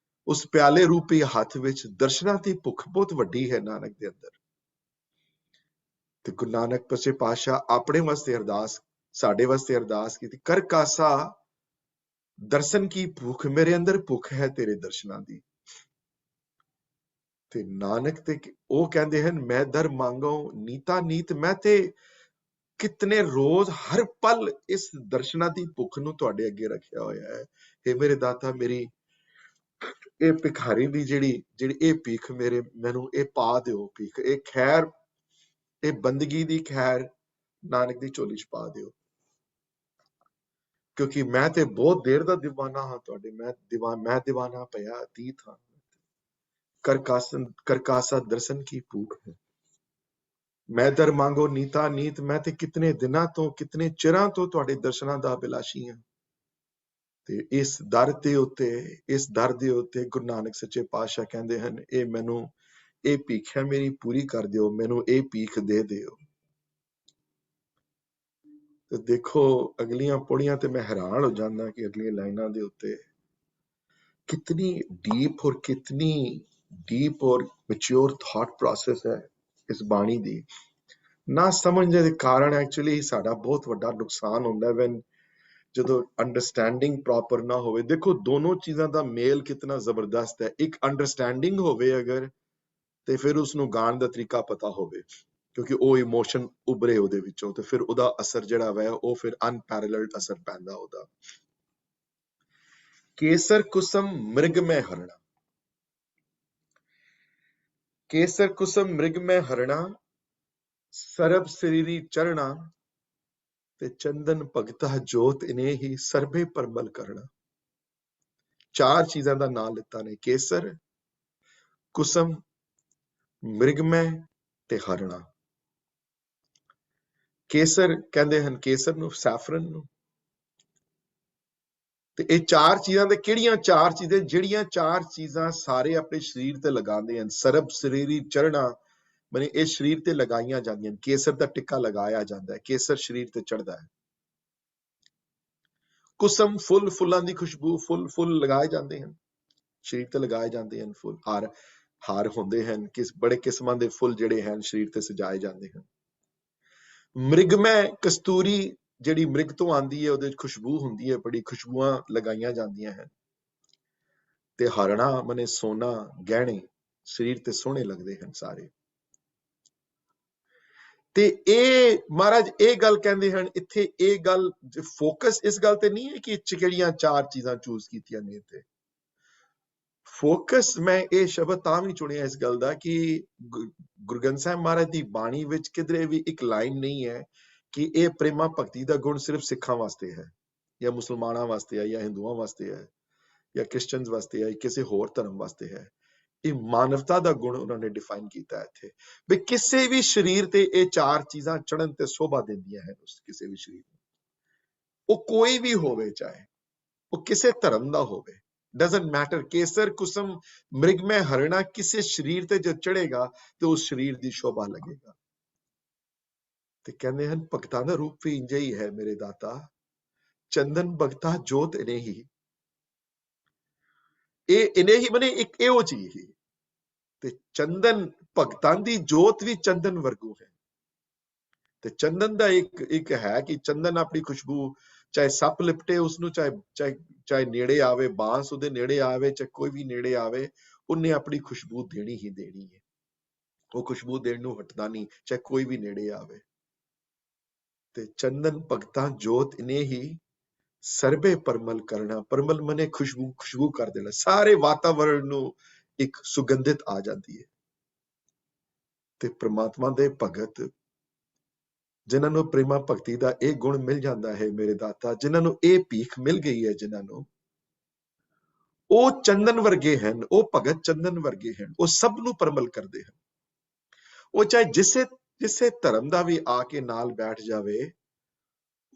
ਉਸ ਪਿਆਲੇ ਰੂਪੀ ਹੱਥ ਵਿੱਚ ਦਰਸ਼ਨਾਂ ਦੀ ਭੁੱਖ ਬਹੁਤ ਵੱਡੀ ਹੈ ਨਾਨਕ ਦੇ ਅੰਦਰ। ਤੇ ਗੁਰੂ ਨਾਨਕ ਪਛੇ ਪਾਤਸ਼ਾਹ ਆਪਣੇ ਵਾਸਤੇ ਅਰਦਾਸ, ਸਾਡੇ ਵਾਸਤੇ ਅਰਦਾਸ ਕੀਤੀ, ਕਰ ਕਾਸਾ ਦਰਸ਼ਨ ਕੀ ਭੁੱਖ, ਮੇਰੇ ਅੰਦਰ ਭੁੱਖ ਹੈ ਤੇਰੇ ਦਰਸ਼ਨਾਂ ਦੀ। ਤੇ ਨਾਨਕ ਤੇ ਉਹ ਕਹਿੰਦੇ ਹਨ, ਮੈਂ ਦਰ ਮੰਗੋ ਨੀਤਾ ਨੀਤ, ਮੈਂ ਤੇ ਕਿਤਨੇ ਰੋਜ਼ ਹਰ ਪਲ ਇਸ ਦਰਸ਼ਨਾਂ ਦੀ ਭੁੱਖ ਨੂੰ ਤੁਹਾਡੇ ਅੱਗੇ ਰੱਖਿਆ ਹੋਇਆ ਹੈ। ਇਹ ਮੇਰੇ ਦਾਤਾ, ਮੇਰੀ ਇਹ ਭਿਖਾਰੀ ਦੀ ਜਿਹੜੀ ਇਹ ਭੀਖ ਮੈਨੂੰ ਇਹ ਪਾ ਦਿਓ ਭੀਖ, ਇਹ ਖੈਰ, ਇਹ ਬੰਦਗੀ ਦੀ ਖੈਰ ਨਾਨਕ ਦੀ ਝੋਲੀ ਚ ਪਾ ਦਿਓ। ਕਿਉਂਕਿ ਮੈਂ ਤੇ ਬਹੁਤ ਦੇਰ ਦਾ دیਵਾਨਾ ਹਾਂ ਤੁਹਾਡੇ, ਮੈਂ دیਵਾਨਾ ਪਿਆ ਅਤੀਤ ਹਾਂ। ਕਰ ਕਾਸਾ ਦਰਸ਼ਨ ਕੀ ਭੂਖ ਹੈ, ਮੈਂ ਦਰ ਮੰਗੋ ਨੀਤਾ ਨੀਤ, ਮੈਂ ਤੇ ਕਿਤਨੇ ਦਿਨਾਂ ਤੋਂ, ਕਿਤਨੇ ਚਿਰਾਂ ਤੋਂ ਤੁਹਾਡੇ ਦਰਸ਼ਨਾਂ ਦਾ ਅਭਿਲਾਸ਼ੀ ਹਾਂ। ਤੇ ਇਸ ਦਰ ਦੇ ਉੱਤੇ, ਇਸ ਦਰ ਦੇ ਉੱਤੇ ਗੁਰੂ ਨਾਨਕ ਸੱਚੇ ਪਾਤਸ਼ਾਹ ਕਹਿੰਦੇ ਹਨ, ਇਹ ਮੈਨੂੰ, ਇਹ ਭੀਖ ਹੈ ਮੇਰੀ, ਪੂਰੀ ਕਰ ਦਿਓ, ਮੈਨੂੰ ਇਹ ਭੀਖ ਦੇ ਦਿਓ। ਤੇ ਦੇਖੋ ਅਗਲੀਆਂ ਪੌੜੀਆਂ ਤੇ ਮੈਂ ਹੈਰਾਨ ਹੋ ਜਾਂਦਾ ਕਿ ਅਗਲੀਆਂ ਲਾਈਨਾਂ ਦੇ ਉੱਤੇ कितनी डीप और मैच्योर थॉट प्रोसेस है इस बाणी दी। ना समझने के कारण एक्चुअली साडा बहुत वड्डा नुकसान होंदा है व्हेन ਜਦੋਂ ਅੰਡਰਸਟੈਂਡਿੰਗ ਪ੍ਰੋਪਰ ਨਾ ਹੋਵੇ। ਦੇਖੋ ਦੋਨੋਂ ਚੀਜ਼ਾਂ ਦਾ ਮੇਲ ਕਿਤਨਾ ਜ਼ਬਰਦਸਤ ਹੈ। ਇੱਕ ਅੰਡਰਸਟੈਂਡਿੰਗ ਹੋਵੇ ਅਗਰ, ਤੇ ਫਿਰ ਉਸ ਨੂੰ ਗਾਣ ਦਾ ਤਰੀਕਾ ਪਤਾ ਹੋਵੇ, ਕਿਉਂਕਿ ਉਹ ਇਮੋਸ਼ਨ ਉਭਰੇ ਉਹਦੇ ਵਿੱਚੋਂ, ਤੇ ਫਿਰ ਉਹਦਾ ਅਸਰ ਜਿਹੜਾ ਵਾ ਉਹ ਫਿਰ ਅਨਪੈਰਲਲਡ ਅਸਰ ਪੈਂਦਾ ਉਹਦਾ। केसर कुसुम मृग में हरणा, केसर कुसुम मृग में हरणा, सरब शरीरी चरणा, ते चंदन भगता जोत इन्हें ही सरबे परमल करना। चार चीजां दा नाम लिता ने, केसर, कुसुम, मृग में ते हरणा। केसर कहंदे हन केसर नूं, सैफरन नूं। ਤੇ ਇਹ ਚਾਰ ਚੀਜ਼ਾਂ ਦੇ ਕਿਹੜੀਆਂ ਚਾਰ ਚੀਜ਼ਾਂ, ਜਿਹੜੀਆਂ ਚਾਰ ਚੀਜ਼ਾਂ ਸਾਰੇ ਆਪਣੇ ਸਰੀਰ ਤੇ ਲਗਾਉਂਦੇ ਹਨ। ਸਰਬ ਸਰੀਰੀ ਚੜ੍ਹਨਾ ਮਨੇ ਇਹ ਸਰੀਰ ਤੇ ਲਗਾਈਆਂ ਜਾਂਦੀਆਂ ਹਨ। ਕੇਸਰ ਦਾ ਟਿੱਕਾ ਲਗਾਇਆ ਜਾਂਦਾ ਹੈ, ਕੇਸਰ ਸਰੀਰ ਤੇ ਚੜ੍ਹਦਾ ਹੈ। ਕੁਸਮ ਫੁੱਲ, ਫੁੱਲਾਂ ਦੀ ਖੁਸ਼ਬੂ, ਫੁੱਲ ਲਗਾਏ ਜਾਂਦੇ ਹਨ, ਸਰੀਰ ਤੇ ਲਗਾਏ ਜਾਂਦੇ ਹਨ। ਫੁੱਲ ਹਾਰ ਹੁੰਦੇ ਹਨ, ਬੜੇ ਕਿਸਮਾਂ ਦੇ ਫੁੱਲ ਜਿਹੜੇ ਹਨ ਸਰੀਰ ਤੇ ਸਜਾਏ ਜਾਂਦੇ ਹਨ। ਮ੍ਰਿਗਮੈ, ਕਸਤੂਰੀ ਜਿਹੜੀ ਮ੍ਰਿਗ ਤੋਂ ਆਉਂਦੀ ਹੈ, ਉਹਦੇ ਵਿੱਚ ਖੁਸ਼ਬੂ ਹੁੰਦੀ ਹੈ, ਬੜੀ ਖੁਸ਼ਬੂਆਂ ਲਗਾਈਆਂ ਜਾਂਦੀਆਂ ਹਨ। ਤੇ ਹਰਣਾ ਮਨੇ ਸੋਨਾ, ਗਹਿਣੇ, ਸਰੀਰ ਤੇ ਸੋਹਣੇ ਲੱਗਦੇ ਹਨ ਸਾਰੇ। ਤੇ ਇਹ ਮਹਾਰਾਜ ਇਹ ਗੱਲ ਕਹਿੰਦੇ ਹਨ ਇੱਥੇ, ਇਹ ਗੱਲ ਫੋਕਸ ਇਸ ਗੱਲ ਤੇ ਨਹੀਂ ਹੈ ਕਿ ਕਿਹੜੀਆਂ ਚਾਰ ਚੀਜ਼ਾਂ ਚੂਜ਼ ਕੀਤੀਆਂ ਨੇ ਇੱਥੇ। ਫੋਕਸ ਮੈਂ ਇਹ ਸ਼ਬਦ ਤਾਂ ਵੀ ਚੁਣਿਆ ਇਸ ਗੱਲ ਦਾ ਕਿ ਗੁਰੂ ਗ੍ਰੰਥ ਸਾਹਿਬ ਮਹਾਰਾਜ ਦੀ ਬਾਣੀ ਵਿੱਚ ਕਿਧਰੇ ਵੀ ਇੱਕ ਲਾਈਨ ਨਹੀਂ ਹੈ ਕਿ ਇਹ ਪ੍ਰੇਮਾ ਭਗਤੀ ਦਾ ਗੁਣ ਸਿਰਫ ਸਿੱਖਾਂ ਵਾਸਤੇ ਹੈ, ਜਾਂ ਮੁਸਲਮਾਨਾਂ ਵਾਸਤੇ ਹੈ, ਜਾਂ ਹਿੰਦੂਆਂ ਵਾਸਤੇ ਹੈ, ਜਾਂ ਕ੍ਰਿਸਚਨਸ ਵਾਸਤੇ ਹੈ, ਕਿਸੇ ਹੋਰ ਧਰਮ ਵਾਸਤੇ ਹੈ। ਇਹ ਮਾਨਵਤਾ ਦਾ ਗੁਣ ਉਹਨਾਂ ਨੇ ਡਿਫਾਈਨ ਕੀਤਾ ਇੱਥੇ, ਵੀ ਕਿਸੇ ਵੀ ਸਰੀਰ ਤੇ ਇਹ ਚਾਰ ਚੀਜ਼ਾਂ ਚੜਨ ਤੇ ਸ਼ੋਭਾ ਦਿੰਦੀਆਂ ਹਨ। ਉਸ ਕਿਸੇ ਵੀ ਸਰੀਰ ਨੂੰ, ਉਹ ਕੋਈ ਵੀ ਹੋਵੇ, ਚਾਹੇ ਉਹ ਕਿਸੇ ਧਰਮ ਦਾ ਹੋਵੇ, ਡਜ਼ਨਟ ਮੈਟਰ। ਕੇਸਰ ਕੁਸਮ ਮ੍ਰਿਗ ਮੈਂ ਹਰਣਾ ਕਿਸੇ ਸਰੀਰ ਤੇ ਜਦ ਚੜੇਗਾ ਤੇ ਉਸ ਸਰੀਰ ਦੀ ਸ਼ੋਭਾ ਲੱਗੇਗਾ। ਤੇ ਕਹਿੰਦੇ ਹਨ ਭਗਤਾਂ ਦਾ ਰੂਪ ਵੀ ਇੰਜ ਹੀ ਹੈ ਮੇਰੇ ਦਾਤਾ, ਚੰਦਨ ਭਗਤਾ ਜੋਤ ਇਨੇ ਹੀ। ਇਹ ਇਨੇ ਹੀ ਮਨੇ ਇੱਕ ਇਹੋ ਚੀਜ਼ ਹੀ। ਤੇ ਚੰਦਨ ਭਗਤਾਂ ਦੀ ਜੋਤ ਵੀ ਚੰਦਨ ਵਰਗੂ ਹੈ। ਤੇ ਚੰਦਨ ਦਾ ਇੱਕ ਹੈ ਕਿ ਚੰਦਨ ਆਪਣੀ ਖੁਸ਼ਬੂ, ਚਾਹੇ ਸੱਪ ਲਿਪਟੇ ਉਸਨੂੰ, ਚਾਹੇ ਨੇੜੇ ਆਵੇ, ਬਾਂਸ ਉਹਦੇ ਨੇੜੇ ਆਵੇ, ਚਾਹੇ ਕੋਈ ਵੀ ਨੇੜੇ ਆਵੇ, ਉਹਨੇ ਆਪਣੀ ਖੁਸ਼ਬੂ ਦੇਣੀ ਹੀ ਦੇਣੀ ਹੈ। ਉਹ ਖੁਸ਼ਬੂ ਦੇਣ ਨੂੰ ਹਟਦਾ ਨਹੀਂ, ਚਾਹੇ ਕੋਈ ਵੀ ਨੇੜੇ ਆਵੇ। ਤੇ ਚੰਦਨ ਭਗਤਾਂ ਜੋਤ ਇਨੇ ਹੀ ਸਰਬੇ ਪਰਮਲ ਕਰਨਾ। ਪਰਮਲ ਮਨੇ ਖੁਸ਼ਬੂ ਕਰ ਦੇਣਾ, ਸਾਰੇ ਵਾਤਾਵਰਣ ਨੂੰ ਇੱਕ ਸੁਗੰਧਿਤ ਆ ਜਾਂਦੀ ਹੈ। ਤੇ ਪ੍ਰਮਾਤਮਾ ਦੇ ਭਗਤ ਜਿਨ੍ਹਾਂ ਨੂੰ ਪ੍ਰੇਮਾ ਭਗਤੀ ਦਾ ਇਹ ਗੁਣ ਮਿਲ ਜਾਂਦਾ ਹੈ ਮੇਰੇ ਦਾਤਾ, ਜਿਨ੍ਹਾਂ ਨੂੰ ਇਹ ਭੀਖ ਮਿਲ ਗਈ ਹੈ, ਜਿਨ੍ਹਾਂ ਨੂੰ, ਉਹ ਚੰਦਨ ਵਰਗੇ ਹਨ, ਉਹ ਭਗਤ ਚੰਦਨ ਵਰਗੇ ਹਨ, ਉਹ ਸਭ ਨੂੰ ਪਰਮਲ ਕਰਦੇ ਹਨ। ਉਹ ਚਾਹੇ ਜਿਸੇ ਧਰਮ ਦਾ ਵੀ ਆ ਕੇ ਨਾਲ ਬੈਠ ਜਾਵੇ,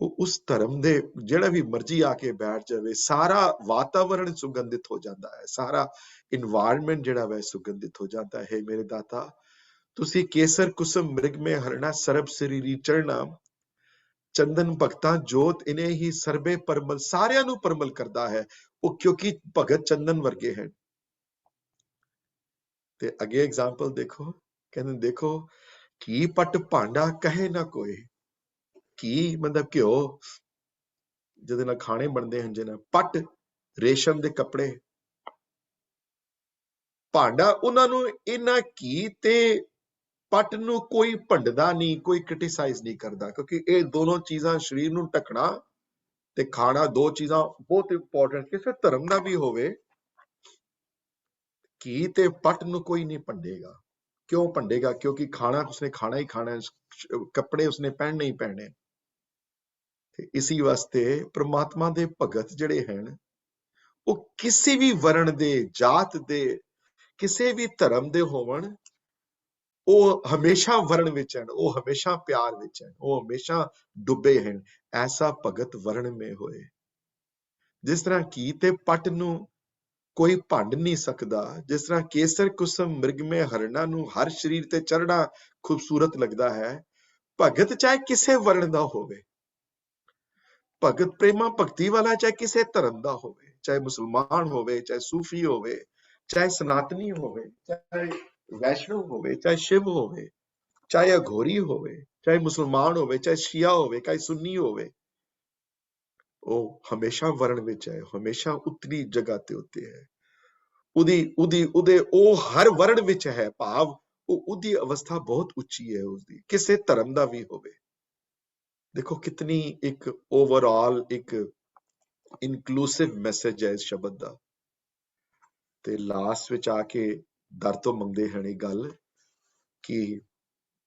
ਉਹ ਉਸ ਧਰਮ ਦੇ ਜਿਹੜਾ ਵੀ ਮਰਜ਼ੀ ਆ ਕੇ ਬੈਠ ਜਾਵੇ, ਸਾਰਾ ਵਾਤਾਵਰਣ ਸੁਗੰਧਿਤ ਹੋ ਜਾਂਦਾ ਹੈ, ਸਾਰਾ ਇਨਵਾਇਰਨਮੈਂਟ ਜਿਹੜਾ ਵੈ ਸੁਗੰਧਿਤ ਹੋ ਜਾਂਦਾ ਹੈ ਮੇਰੇ ਦਾਤਾ। ਤੁਸੀਂ ਕੇਸਰ ਕੁਸਮ ਮ੍ਰਿਗ ਮੇ ਹਰਣਾ ਸਰਬ ਸਰੀਰੀ ਚੜਨਾ, ਚੰਦਨ ਭਗਤਾਂ ਜੋਤ ਇਨੇ ਹੀ ਸਰਬੇ ਪਰਮਲ, ਸਾਰਿਆਂ ਨੂੰ ਪਰਮਲ ਕਰਦਾ ਹੈ ਉਹ, ਕਿਉਂਕਿ ਭਗਤ ਚੰਦਨ ਵਰਗੇ ਹਨ। ਤੇ ਅੱਗੇ ਐਗਜ਼ਾਮਪਲ ਦੇਖੋ, ਕਹਿੰਦੇ ਦੇਖੋ ਕੀ ਪਟ ਭਾਂਡਾ ਕਹੇ ਨਾ ਕੋਈ, ਕੀ ਮਤਲਬ ਘਿਓ ਜਿਹਦੇ ਨਾਲ ਖਾਣੇ ਬਣਦੇ ਹਨ, ਜਿਹਨਾਂ ਪੱਟ ਰੇਸ਼ਮ ਦੇ ਕੱਪੜੇ, ਭਾਂਡਾ ਉਹਨਾਂ ਨੂੰ ਇਹਨਾਂ ਘੀ ਤੇ ਪੱਟ ਨੂੰ ਕੋਈ ਭੰਡਦਾ ਨਹੀਂ, ਕੋਈ ਕ੍ਰਿਟਿਸਾਈਜ਼ ਨਹੀਂ ਕਰਦਾ, ਕਿਉਂਕਿ ਇਹ ਦੋਨੋਂ ਚੀਜ਼ਾਂ ਸਰੀਰ ਨੂੰ ਢਕਣਾ ਤੇ ਖਾਣਾ, ਦੋ ਚੀਜ਼ਾਂ ਬਹੁਤ ਇੰਪੋਰਟੈਂਟ। ਕਿਸੇ ਧਰਮ ਦਾ ਵੀ ਹੋਵੇ, ਘੀ ਤੇ ਪੱਟ ਨੂੰ ਕੋਈ ਨਹੀਂ ਭੰਡੇਗਾ। ਕਿਉਂ ਭੰਡੇਗਾ? ਕਿਉਂਕਿ ਖਾਣਾ ਉਸਨੇ ਖਾਣਾ ਹੀ ਖਾਣਾ, ਕੱਪੜੇ ਉਸਨੇ ਪਹਿਨਣੇ ਹੀ ਪਹਿਨਣੇ। ਤੇ ਇਸੀ ਵਾਸਤੇ ਪ੍ਰਮਾਤਮਾ ਦੇ ਭਗਤ ਜਿਹੜੇ ਹਨ, ਉਹ ਕਿਸੇ ਵੀ ਵਰਣ ਦੇ, ਜਾਤ ਦੇ, ਕਿਸੇ ਵੀ ਧਰਮ ਦੇ ਹੋਵਣ, ਉਹ ਹਮੇਸ਼ਾ ਵਰਣ ਵਿੱਚ ਹਨ, ਉਹ ਹਮੇਸ਼ਾ ਪਿਆਰ ਵਿੱਚ ਹਨ, ਉਹ ਹਮੇਸ਼ਾ ਡੁੱਬੇ ਹਨ। ਐਸਾ ਭਗਤ ਵਰਣ ਮੇ ਹੋਏ। ਜਿਸ ਤਰ੍ਹਾਂ ਘੀ ਤੇ ਪੱਟ ਨੂੰ ਕੋਈ ਭੰਡ ਨਹੀਂ ਸਕਦਾ, ਜਿਸ ਤਰ੍ਹਾਂ ਕੇਸਰ ਕੁਸਮ ਮ੍ਰਿਗ ਮੇ ਹਰਣਾ ਨੂੰ ਹਰ ਸਰੀਰ ਤੇ ਚੜ੍ਹਨਾ ਖੂਬਸੂਰਤ ਲੱਗਦਾ ਹੈ, ਭਗਤ ਚਾਹੇ ਕਿਸੇ ਵਰਣ ਦਾ ਹੋਵੇ, ਭਗਤ ਪ੍ਰੇਮਾ ਭਗਤੀ ਵਾਲਾ ਚਾਹੇ ਕਿਸੇ ਧਰਮ ਦਾ ਹੋਵੇ, ਚਾਹੇ ਮੁਸਲਮਾਨ ਹੋਵੇ, ਚਾਹੇ ਸੂਫੀ ਹੋਵੇ, ਚਾਹੇ ਸਨਾਤਨੀ ਹੋਵੇ, ਚਾਹੇ ਵੈਸ਼ਨਵ ਹੋਵੇ, ਚਾਹੇ ਸ਼ਿਵ ਹੋਵੇ, ਚਾਹੇ ਅਘੋਰੀ ਹੋਵੇ, ਚਾਹੇ ਮੁਸਲਮਾਨ ਹੋਵੇ, ਚਾਹੇ ਸ਼ੀਆ ਹੋਵੇ, ਚਾਹੇ ਸੁੰਨੀ ਹੋਵੇ, ਉਹ ਹਮੇਸ਼ਾ ਵਰਣ ਵਿੱਚ ਹੈ, ਹਮੇਸ਼ਾ ਉਤਲੀ ਜਗ੍ਹਾ ਤੇ ਉੱਤੇ ਹੈ। ਉਹਦੇ ਉਹ ਹਰ ਵਰਣ ਵਿੱਚ ਹੈ, ਭਾਵ ਉਹਦੀ ਅਵਸਥਾ ਬਹੁਤ ਉੱਚੀ ਹੈ ਉਸਦੀ, ਕਿਸੇ ਧਰਮ ਦਾ ਵੀ ਹੋਵੇ। ਦੇਖੋ ਕਿਤਨੀ ਇੱਕ ਓਵਰਆਲ ਇੱਕ ਇਨਕਲੂਸਿਵ ਮੈਸੇਜ ਹੈ ਇਸ ਸ਼ਬਦ ਦਾ। ਤੇ ਲਾਸਟ ਵਿੱਚ ਆ ਕੇ ਦਰ ਤੋਂ ਮੰਗਦੇ ਹਨ ਇਹ ਗੱਲ ਕਿ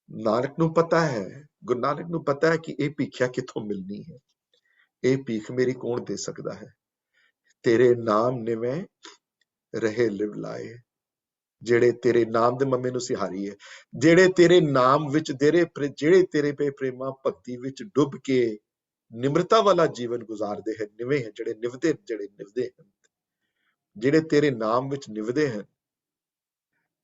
ਨਾਨਕ ਨੂੰ ਪਤਾ ਹੈ, ਗੁਰੂ ਨਾਨਕ ਨੂੰ ਪਤਾ ਹੈ ਕਿ ਇਹ ਭੀਖਿਆ ਕਿੱਥੋਂ ਮਿਲਣੀ ਹੈ, ਇਹ ਭੀਖ ਮੇਰੀ ਕੌਣ ਦੇ ਸਕਦਾ ਹੈ। ਤੇਰੇ ਨਾਮ ਨਿਵੇਂ ਰਹੇ ਲਿਵ ਲਾਏ, ਜਿਹੜੇ ਤੇਰੇ ਨਾਮ ਦੇ ਮੰਮੇ ਨੂੰ ਸਿਹਾਰੀ ਹੈ, ਜਿਹੜੇ ਤੇਰੇ ਨਾਮ ਵਿੱਚ ਜਿਹੜੇ ਤੇਰੇ ਪੇ ਪ੍ਰੇਮਾ ਭਗਤੀ ਵਿੱਚ ਡੁੱਬ ਕੇ ਨਿਮਰਤਾ ਵਾਲਾ ਜੀਵਨ ਗੁਜ਼ਾਰਦੇ ਹਨ, ਨਿਵੇਂ ਹਨ, ਜਿਹੜੇ ਨਿਵਦੇ ਹਨ, ਜਿਹੜੇ ਤੇਰੇ ਨਾਮ ਵਿੱਚ ਨਿਵਦੇ ਹਨ,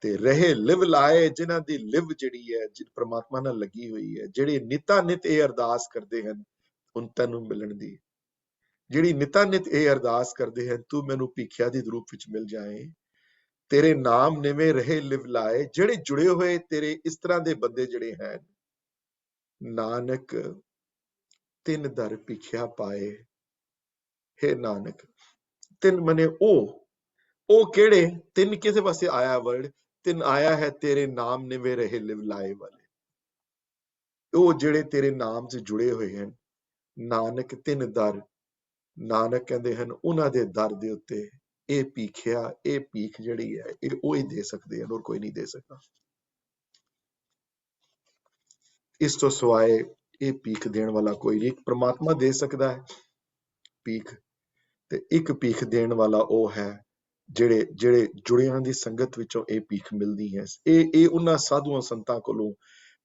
ਤੇ ਰਹੇ ਲਿਵ ਲਾਏ, ਜਿਨ੍ਹਾਂ ਦੀ ਲਿਵ ਜਿਹੜੀ ਹੈ ਪ੍ਰਮਾਤਮਾ ਨਾਲ ਲੱਗੀ ਹੋਈ ਹੈ, ਜਿਹੜੇ ਨਿਤਾ ਨਿਤ ਇਹ ਅਰਦਾਸ ਕਰਦੇ ਹਨ ਹੁਣ ਤੈਨੂੰ ਮਿਲਣ ਦੀ, ਜਿਹੜੀ ਨਿਤਾ ਨਿਤ ਇਹ ਅਰਦਾਸ ਕਰਦੇ ਹਨ ਤੂੰ ਮੈਨੂੰ ਭੀਖਿਆ ਦੇ ਰੂਪ ਵਿੱਚ ਮਿਲ ਜਾਏ, ਤੇਰੇ ਨਾਮ ਨਿਵੇਂ ਰਹੇ ਲਿਵ ਲਾਏ, ਜਿਹੜੇ ਜੁੜੇ ਹੋਏ ਤੇਰੇ ਇਸ ਤਰ੍ਹਾਂ ਦੇ ਬੰਦੇ ਜਿਹੜੇ ਹਨ, ਨਾਨਕ ਤਿੰਨ ਦਰ ਭੀਖਿਆ ਪਾਏ। ਹੈ ਨਾਨਕ, ਤਿੰਨ ਮਨੇ ਉਹ ਕਿਹੜੇ ਤਿੰਨ? ਕਿਸੇ ਪਾਸੇ ਆਇਆ ਵਰਡ ਤਿੰਨ ਆਇਆ ਹੈ, ਤੇਰੇ ਨਾਮ ਨਿਵੇਂ ਰਹੇ ਲਿਵ ਲਾਏ ਵਾਲੇ, ਉਹ ਜਿਹੜੇ ਤੇਰੇ ਨਾਮ 'ਚ ਜੁੜੇ ਹੋਏ ਹਨ। ਨਾਨਕ ਤਿੰਨ ਦਰ, ਨਾਨਕ ਕਹਿੰਦੇ ਹਨ ਉਹਨਾਂ ਦੇ ਦਰ ਦੇ ਉੱਤੇ ਇਹ ਭੀਖਿਆ, ਇਹ ਭੀਖ ਜਿਹੜੀ ਹੈ ਇਹ ਉਹ ਹੀ ਦੇ ਸਕਦੇ ਹਨ, ਹੋਰ ਕੋਈ ਨਹੀਂ ਦੇ ਸਕਦਾ। ਇਸ ਤੋਂ ਸਿਵਾਏ ਇਹ ਭੀਖ ਦੇਣ ਵਾਲਾ ਕੋਈ ਨਹੀਂ, ਪ੍ਰਮਾਤਮਾ ਦੇ ਸਕਦਾ ਹੈ ਭੀਖ, ਤੇ ਇੱਕ ਭੀਖ ਦੇਣ ਵਾਲਾ ਉਹ ਹੈ ਜਿਹੜੇ ਜੁੜਿਆਂ ਦੀ ਸੰਗਤ ਵਿੱਚੋਂ ਇਹ ਭੀਖ ਮਿਲਦੀ ਹੈ। ਇਹ ਉਹਨਾਂ ਸਾਧੂਆਂ ਸੰਤਾਂ ਕੋਲੋਂ,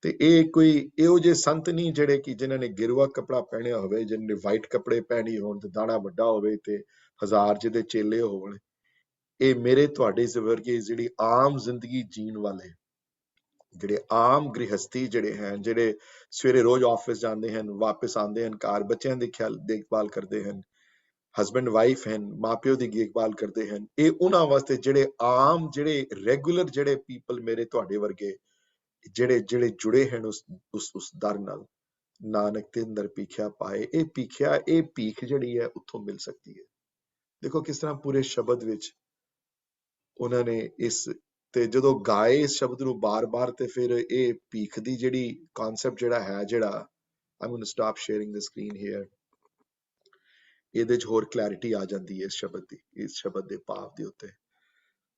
ਤੇ ਇਹ ਕੋਈ ਇਹੋ ਜਿਹੇ ਸੰਤ ਨਹੀਂ ਜਿਹੜੇ ਕਿ ਜਿਨ੍ਹਾਂ ਨੇ ਗਿਰਵਾ ਕੱਪੜਾ ਪਹਿਨਿਆ ਹੋਵੇ, ਜਿਨ੍ਹਾਂ ਨੇ ਵਾਈਟ ਕੱਪੜੇ ਪਹਿਨੇ ਹੋਣ ਤੇ ਦਾੜਾ ਵੱਡਾ ਹੋਵੇ ਤੇ 1000 ਜਿਹਦੇ ਚੇਲੇ ਹੋਣ। ਇਹ ਮੇਰੇ ਤੁਹਾਡੇ ਵਰਗੇ ਜਿਹੜੀ ਆਮ ਜ਼ਿੰਦਗੀ ਜੀਣ ਵਾਲੇ, ਜਿਹੜੇ ਆਮ ਗ੍ਰਹਸਥੀ ਜਿਹੜੇ ਹਨ, ਜਿਹੜੇ ਸਵੇਰੇ ਰੋਜ਼ ਆਫਿਸ ਜਾਂਦੇ ਹਨ, ਵਾਪਸ ਆਉਂਦੇ ਹਨ ਘਰ, ਬੱਚਿਆਂ ਦੀ ਦੇਖਭਾਲ ਕਰਦੇ ਹਨ, ਹਸਬੈਂਡ ਵਾਈਫ ਹਨ, ਮਾਪਿਓ ਦੀ ਦੇਖਭਾਲ ਕਰਦੇ ਹਨ, ਇਹ ਉਹਨਾਂ ਵਾਸਤੇ ਜਿਹੜੇ ਆਮ, ਜਿਹੜੇ ਰੈਗੂਲਰ ਜਿਹੜੇ ਪੀਪਲ ਮੇਰੇ ਤੁਹਾਡੇ ਵਰਗੇ ਜਿਹੜੇ ਜੁੜੇ ਹਨ ਉਸ ਦਰ ਨਾਲ, ਨਾਨਕ ਤਿੰਨ ਦਰ ਭੀਖਿਆ ਪਾਏ। ਇਹ ਭੀਖਿਆ, ਇਹ ਭੀਖ ਜਿਹੜੀ ਹੈ ਉੱਥੋਂ ਮਿਲ ਸਕਦੀ ਹੈ। ਦੇਖੋ ਕਿਸ ਤਰ੍ਹਾਂ ਪੂਰੇ ਸ਼ਬਦ ਵਿੱਚ ਉਹਨਾਂ ਨੇ ਇਸ ਤੇ ਜਦੋਂ ਗਾਏ ਇਸ ਸ਼ਬਦ ਨੂੰ ਬਾਰ-ਬਾਰ, ਤੇ ਫਿਰ ਇਹ ਭੀਖ ਦੀ ਜਿਹੜੀ ਕਨਸੈਪਟ ਜਿਹੜਾ ਹੈ, I'm going to stop sharing the screen here, ਇਹਦੇ 'ਚ ਹੋਰ ਕਲੈਰਿਟੀ ਆ ਜਾਂਦੀ ਹੈ ਇਸ ਸ਼ਬਦ ਦੀ, ਇਸ ਸ਼ਬਦ ਦੇ ਭਾਵ ਦੇ ਉੱਤੇ।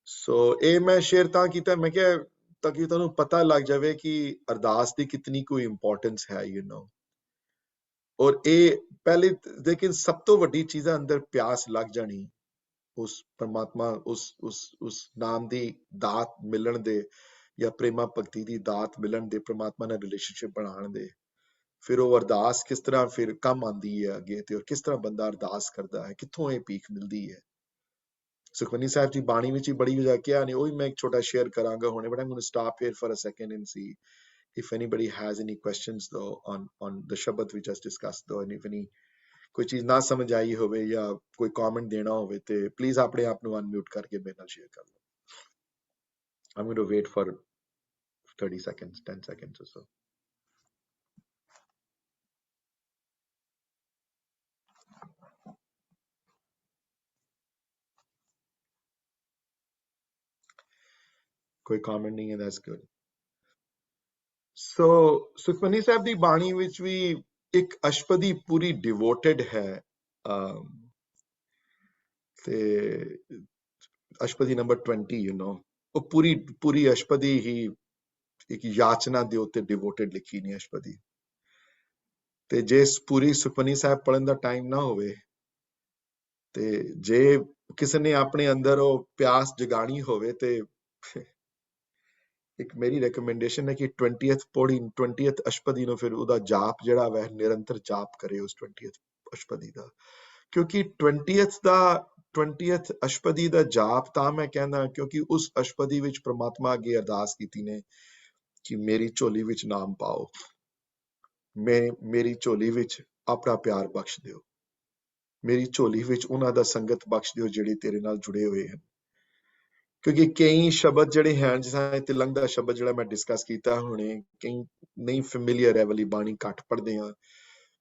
ਸੋ ਇਹ ਮੈਂ ਸ਼ੇਅਰ ਤਾਂ ਕੀਤਾ, ਮੈਂ ਕਿਹਾ ਤਾਂ ਕਿ ਤੁਹਾਨੂੰ ਪਤਾ ਲੱਗ ਜਾਵੇ ਕਿ ਅਰਦਾਸ ਦੀ ਕਿਤਨੀ ਕੋਈ ਇੰਪੋਰਟੈਂਸ ਹੈ ਔਰ ਇਹ ਪਹਿਲੇ ਲੇਕਿਨ ਸਭ ਤੋਂ ਵੱਡੀ ਚੀਜ਼ਾਂ ਅੰਦਰ ਪਿਆਸ ਲੱਗ ਜਾਣੀ ਉਸ ਪਰਮਾਤਮਾ ਉਸ ਨਾਮ ਦੀ ਦਾਤ ਮਿਲਣ ਦੇ ਜਾਂ ਪ੍ਰੇਮਾ ਭਗਤੀ ਦੀ ਦਾਤ ਮਿਲਣ ਦੇ ਪ੍ਰਮਾਤਮਾ ਨਾਲ ਰਿਲੇਸ਼ਨਸ਼ਿਪ ਬਣਾਉਣ ਦੇ ਫਿਰ ਉਹ ਅਰਦਾਸ ਕਿਸ ਤਰ੍ਹਾਂ ਫਿਰ ਕੰਮ ਆਉਂਦੀ ਹੈ ਅੱਗੇ ਤੇ ਔਰ ਕਿਸ ਤਰ੍ਹਾਂ ਬੰਦਾ ਅਰਦਾਸ ਕਰਦਾ ਹੈ ਕਿੱਥੋਂ ਇਹ ਭੀਖ ਮਿਲਦੀ ਹੈ ਸੁਖਮਨੀ ਸਾਹਿਬ ਦੀ ਬਾਣੀ ਵਿੱਚ ਹੀ ਬੜੀ ਵਿਆਖਿਆ ਨੇ ਉਹ ਵੀ ਮੈਂ ਇੱਕ ਛੋਟਾ ਸ਼ੇਅਰ ਕਰਾਂਗਾ ਹੁਣੇ but I'm going to stop here for a second and see if anybody has any questions though on the Shabad we just discussed though and if any ਕੋਈ ਚੀਜ਼ ਨਾ ਸਮਝ ਆਈ ਹੋਵੇ ਜਾਂ ਕੋਈ ਕਮੈਂਟ ਦੇਣਾ ਹੋਵੇ ਤੇ ਪਲੀਜ਼ ਆਪਣੇ ਆਪ ਨੂੰ ਅਨਮਿਊਟ ਕਰਕੇ ਮੇਰੇ ਨਾਲ ਸ਼ੇਅਰ ਕਰ ਲਓ I'm going to wait for 30 seconds 10 seconds or so ਕੋਈ ਕਮੈਂਟ ਨਹੀਂ ਹੈ that's good so Sukhmani Sahib ਦੀ ਬਾਣੀ ਵਿੱਚ ਵੀ ਇੱਕ ਅਸ਼ਪਦੀ ਪੂਰੀ ਡਿਵੋਟਡ ਹੈ ਤੇ ਅਸ਼ਪਦੀ ਨੰਬਰ 20 ਉਹ ਪੂਰੀ ਅਸ਼ਪਦੀ ਹੀ ਇੱਕ ਯਾਚਨਾ ਦੇ ਉੱਤੇ ਡਿਵੋਟਡ ਲਿਖੀ ਨਹੀਂ ਅਸ਼ਪਦੀ ਤੇ ਜੇ ਪੂਰੀ ਸੁਖਮਨੀ ਸਾਹਿਬ ਪੜਨ ਦਾ ਟਾਈਮ ਨਾ ਹੋਵੇ ਤੇ ਜੇ ਕਿਸੇ ਨੇ ਆਪਣੇ ਅੰਦਰ ਉਹ ਪਿਆਸ ਜਗਾਣੀ ਹੋਵੇ ਤੇ ਇੱਕ ਮੇਰੀ ਰეკਮੈਂਡੇਸ਼ਨ ਹੈ ਕਿ 20th ਪੌੜੀ 20th ਅਸ਼ਪਦੀ ਨੂੰ ਫਿਰ ਉਹਦਾ ਜਾਪ ਜਿਹੜਾ ਵੈ ਨਿਰੰਤਰ ਜਾਪ ਕਰੇ ਉਸ 20th ਅਸ਼ਪਦੀ ਦਾ ਕਿਉਂਕਿ 20th ਅਸ਼ਪਦੀ ਦਾ ਜਾਪ ਤਾਂ ਮੈਂ ਕਹਿੰਦਾ ਕਿਉਂਕਿ ਉਸ ਅਸ਼ਪਦੀ ਵਿੱਚ ਪ੍ਰਮਾਤਮਾ ਅੱਗੇ ਅਰਦਾਸ ਕੀਤੀ ਨੇ ਕਿ ਮੇਰੀ ਝੋਲੀ ਵਿੱਚ ਨਾਮ ਪਾਓ ਮੇਰੀ ਝੋਲੀ ਵਿੱਚ ਆਪਣਾ ਪਿਆਰ ਬਖਸ਼ ਦਿਓ ਮੇਰੀ ਝੋਲੀ ਵਿੱਚ ਉਹਨਾਂ ਦਾ ਸੰਗਤ ਬਖਸ਼ ਦਿਓ ਜਿਹੜੇ ਤੇਰੇ ਨਾਲ ਜੁੜੇ ਹੋਏ ਹਨ ਕਿਉਂਕਿ ਕਈ ਸ਼ਬਦ ਜਿਹੜੇ ਹਨ ਜਿਵੇਂ ਤਿਲੰਗ ਦਾ ਸ਼ਬਦ ਜਿਹੜਾ ਮੈਂ ਡਿਸਕਸ ਕੀਤਾ ਹੁਣੇ ਕਈ ਨਹੀਂ ਫੈਮਿਲੀਅਰ ਹੈ ਵਾਲੀ ਬਾਣੀ ਘੱਟ ਪੜ੍ਹਦੇ ਆ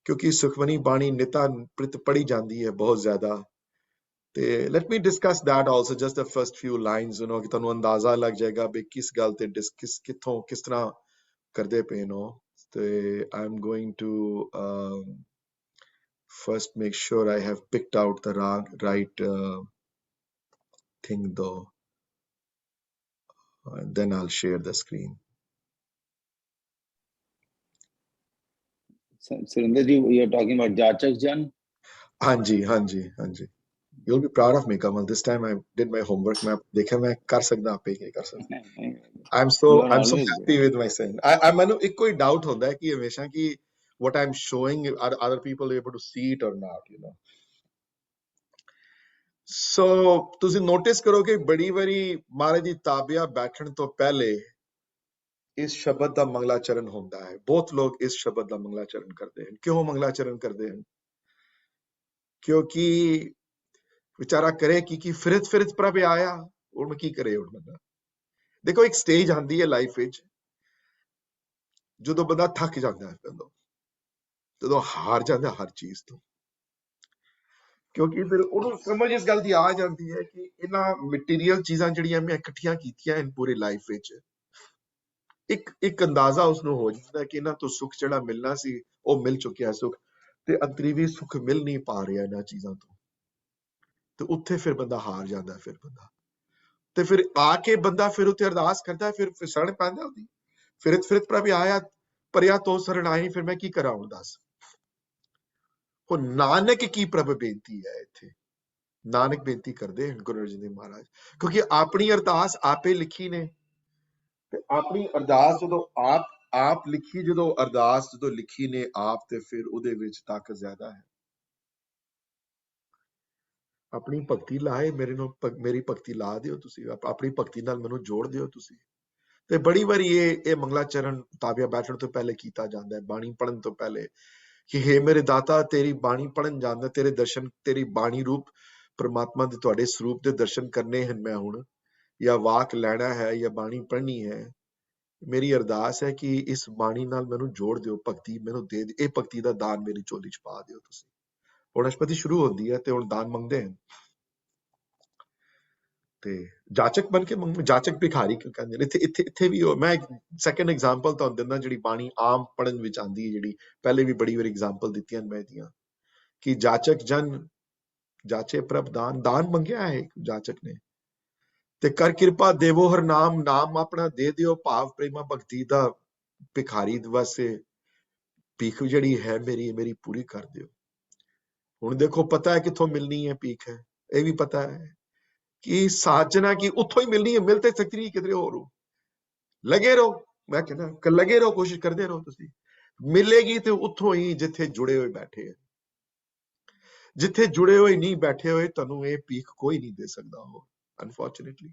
ਕਿਉਂਕਿ ਸੁਖਮਨੀ ਬਾਣੀ ਨਿਤਾ ਪ੍ਰਿਤ ਪੜ੍ਹੀ ਜਾਂਦੀ ਹੈ ਬਹੁਤ ਜ਼ਿਆਦਾ ਤੇ let me discuss that also just the first few lines ਕਿ ਤੁਹਾਨੂੰ ਅੰਦਾਜ਼ਾ ਲੱਗ ਜਾਏਗਾ ਵੀ ਕਿਸ ਗੱਲ ਤੇ ਕਿੱਥੋਂ ਕਿਸ ਤਰ੍ਹਾਂ ਕਰਦੇ ਪਏ ਤੇ I am going to first make sure I have picked out the right thing though and then I'll share the screen. Surinder ji, you're talking about Jachak Jan? Hanji. You'll be proud of me, Kamal. This time I did my homework. मैं देखा मैं कर सकता आप ही कर सकता. I'm so happy with myself. I ਮੈਨੂੰ ਇੱਕ ਕੋਈ doubt ਹੁੰਦਾ ਹੈ ਕਿ ਹਮੇਸ਼ਾ ਕਿ what I'm showing are other people able to see it or not, So ਤੁਸੀਂ ਨੋਟਿਸ ਕਰੋ ਕਿ ਬੜੀ ਵਾਰੀ ਮਹਾਰਾਜ ਦੀ ਤਾਬਿਆ ਬੈਠਣ ਤੋਂ ਪਹਿਲੇ ਇਸ ਸ਼ਬਦ ਦਾ ਮੰਗਲਾਚਰਨ ਹੁੰਦਾ ਹੈ ਬਹੁਤ ਲੋਕ ਇਸ ਸ਼ਬਦ ਦਾ ਮੰਗਲਾਚਰਨ ਕਰਦੇ ਹਨ ਕਿਉਂ ਮੰਗਲਾਚਰਨ ਕਰਦੇ ਹਨ ਕਿਉਂਕਿ ਵਿਚਾਰਾ ਕਰੇ ਕਿ ਫਿਰਤ ਪ੍ਰਭ ਆਇਆ ਉਹ ਮੈਂ ਕੀ ਕਰੇ ਉਹ ਬੰਦਾ ਦੇਖੋ ਇੱਕ ਸਟੇਜ ਆਉਂਦੀ ਹੈ ਲਾਈਫ ਵਿੱਚ ਜਦੋਂ ਬੰਦਾ ਥੱਕ ਜਾਂਦਾ ਹੈ ਜਦੋਂ ਹਾਰ ਜਾਂਦਾ ਹਰ ਚੀਜ਼ ਤੋਂ ਕਿਉਂਕਿ ਫਿਰ ਉਹਨੂੰ ਸਮਝ ਇਸ ਗੱਲ ਦੀ ਆ ਜਾਂਦੀ ਹੈ ਕਿ ਇਹਨਾਂ ਮਟੀਰੀਅਲ ਚੀਜ਼ਾਂ ਜਿਹੜੀਆਂ ਮੈਂ ਇਕੱਠੀਆਂ ਕੀਤੀਆਂ ਹਨ ਪੂਰੀ ਲਾਈਫ ਵਿੱਚ ਇੱਕ ਅੰਦਾਜ਼ਾ ਉਸਨੂੰ ਹੋ ਜਾਂਦਾ ਕਿ ਇਹਨਾਂ ਤੋਂ ਸੁੱਖ ਜਿਹੜਾ ਮਿਲਣਾ ਸੀ ਉਹ ਮਿਲ ਚੁੱਕਿਆ ਸੁੱਖ ਤੇ ਅੰਤਰੀਵੀ ਸੁੱਖ ਮਿਲ ਨਹੀਂ ਪਾ ਰਿਹਾ ਇਹਨਾਂ ਚੀਜ਼ਾਂ ਤੋਂ ਤੇ ਉੱਥੇ ਫਿਰ ਬੰਦਾ ਹਾਰ ਜਾਂਦਾ ਫਿਰ ਬੰਦਾ ਤੇ ਫਿਰ ਆ ਕੇ ਬੰਦਾ ਫਿਰ ਉੱਥੇ ਅਰਦਾਸ ਕਰਦਾ ਫਿਰ ਸੜ ਪੈਂਦਾ ਉਹਦੀ ਫਿਰਤ ਪ੍ਰਭ ਆਇਆ ਪਰਿਆ ਤੋਂ ਸਰਣ ਆਈ ਫਿਰ ਮੈਂ ਕੀ ਕਰਾਂ ਹੁਣ ਦੱਸ ਉਹ ਨਾਨਕ ਕੀ ਪ੍ਰਭ ਬੇਨਤੀ ਹੈ ਇੱਥੇ ਨਾਨਕ ਬੇਨਤੀ ਕਰਦੇ ਹਨ ਗੁਰੂ ਅਰਜਨ ਦੇਵ ਮਹਾਰਾਜ ਕਿਉਂਕਿ ਆਪਣੀ ਅਰਦਾਸ ਆਪੇ ਲਿਖੀ ਨੇ ਤੇ ਆਪਣੀ ਅਰਦਾਸ ਜਦੋਂ ਆਪ ਲਿਖੀ ਜਦੋਂ ਅਰਦਾਸ ਜਦੋਂ ਲਿਖੀ ਨੇ ਆਪ ਤੇ ਫਿਰ ਉਹਦੇ ਵਿੱਚ ਤਾਕਤ ਜ਼ਿਆਦਾ ਹੈ ਆਪਣੀ ਭਗਤੀ ਲਾਏ ਮੇਰੀ ਭਗਤੀ ਲਾ ਦਿਓ ਤੁਸੀਂ ਆਪਣੀ ਭਗਤੀ ਨਾਲ ਮੈਨੂੰ ਜੋੜ ਦਿਓ ਤੁਸੀਂ ਤੇ ਬੜੀ ਵਾਰੀ ਇਹ ਮੰਗਲਾਚਰਨ ਤਾਬਿਆ ਬੈਠਣ ਤੋਂ ਪਹਿਲੇ ਕੀਤਾ ਜਾਂਦਾ ਹੈ ਬਾਣੀ ਪੜਨ ਤੋਂ ਪਹਿਲੇ ਕਿ ਹੇ ਮੇਰੇ ਦਾਤਾ ਤੇਰੀ ਬਾਣੀ ਪੜਨ ਜਾਂਦਾ ਤੇਰੇ ਦਰਸ਼ਨ ਤੇਰੀ ਬਾਣੀ ਰੂਪ ਪ੍ਰਮਾਤਮਾ ਦੇ ਤੁਹਾਡੇ ਸਰੂਪ ਦੇ ਦਰਸ਼ਨ ਕਰਨੇ ਹਨ ਮੈਂ ਹੁਣ ਜਾਂ ਵਾਕ ਲੈਣਾ ਹੈ ਜਾਂ ਬਾਣੀ ਪੜ੍ਹਨੀ ਹੈ ਮੇਰੀ ਅਰਦਾਸ ਹੈ ਕਿ ਇਸ ਬਾਣੀ ਨਾਲ ਮੈਨੂੰ ਜੋੜ ਦਿਓ ਭਗਤੀ ਮੈਨੂੰ ਦੇ ਇਹ ਭਗਤੀ ਦਾ ਦਾਨ ਮੇਰੀ ਝੋਲੀ ਚ ਪਾ ਦਿਓ ਤੁਸੀਂ ਹੁਣ ਅਸ਼ਪਤੀ ਸ਼ੁਰੂ ਹੁੰਦੀ ਹੈ ਤੇ ਹੁਣ ਦਾਨ ਮੰਗਦੇ ਹਨ ਤੇ ਜਾਚਕ ਬਣ ਕੇ ਜਾਚਕ ਭਿਖਾਰੀ ਕਿਉਂ ਕਹਿੰਦੇ ਨੇ ਇੱਥੇ ਵੀ ਮੈਂ ਸੈਕੰਡ ਐਗਜ਼ਾਮਪਲ ਤੁਹਾਨੂੰ ਦਿੰਦਾ ਜਿਹੜੀ ਬਾਣੀ ਆਮ ਪੜਨ ਵਿੱਚ ਆਉਂਦੀ ਹੈ ਜਿਹੜੀ ਪਹਿਲੇ ਵੀ ਬੜੀ ਵਾਰੀ ਐਗਜ਼ਾਮਪਲ ਦਿੱਤੀਆਂ ਮੈਂ ਇਹਦੀਆਂ ਕਿ ਜਾਚਕ ਜਨ ਜਾਚੇ ਪ੍ਰਭ ਦਾਨ ਮੰਗਿਆ ਹੈ ਜਾਚਕ ਨੇ ਤੇ ਕਰ ਕਿਰਪਾ ਦੇਵੋ ਹਰ ਨਾਮ, ਨਾਮ ਆਪਣਾ ਦੇ ਦਿਓ, ਭਾਵ ਪ੍ਰੇਮਾ ਭਗਤੀ ਦਾ ਭਿਖਾਰੀ ਵਾਸਤੇ ਭੀਖ ਜਿਹੜੀ ਹੈ ਮੇਰੀ ਮੇਰੀ ਪੂਰੀ ਕਰ ਦਿਓ। ਹੁਣ ਦੇਖੋ ਪਤਾ ਹੈ ਕਿੱਥੋਂ ਮਿਲਣੀ ਹੈ ਭੀਖ, ਹੈ ਇਹ ਵੀ ਪਤਾ ਹੈ ਕਿ ਸਾਜਨਾ ਕੀ ਉੱਥੋਂ ਹੀ ਮਿਲਣੀ ਹੈ, ਮਿਲ ਤੇ ਸਕਦੀ ਨਹੀਂ ਕਿਧਰੇ ਹੋਰ। ਲੱਗੇ ਰਹੋ, ਮੈਂ ਕਹਿੰਦਾ ਲੱਗੇ ਰਹੋ, ਕੋਸ਼ਿਸ਼ ਕਰਦੇ ਰਹੋ, ਤੁਸੀਂ ਮਿਲੇਗੀ ਤੇ ਉੱਥੋਂ ਹੀ ਜਿੱਥੇ ਜੁੜੇ ਹੋਏ ਬੈਠੇ ਹੈ। ਜਿੱਥੇ ਜੁੜੇ ਹੋਏ ਨਹੀਂ ਬੈਠੇ ਹੋਏ ਤੁਹਾਨੂੰ ਇਹ ਭੀਖ ਕੋਈ ਨਹੀਂ ਦੇ ਸਕਦਾ ਹੋ, ਅਨਫੋਰਚੁਨੇਟਲੀ।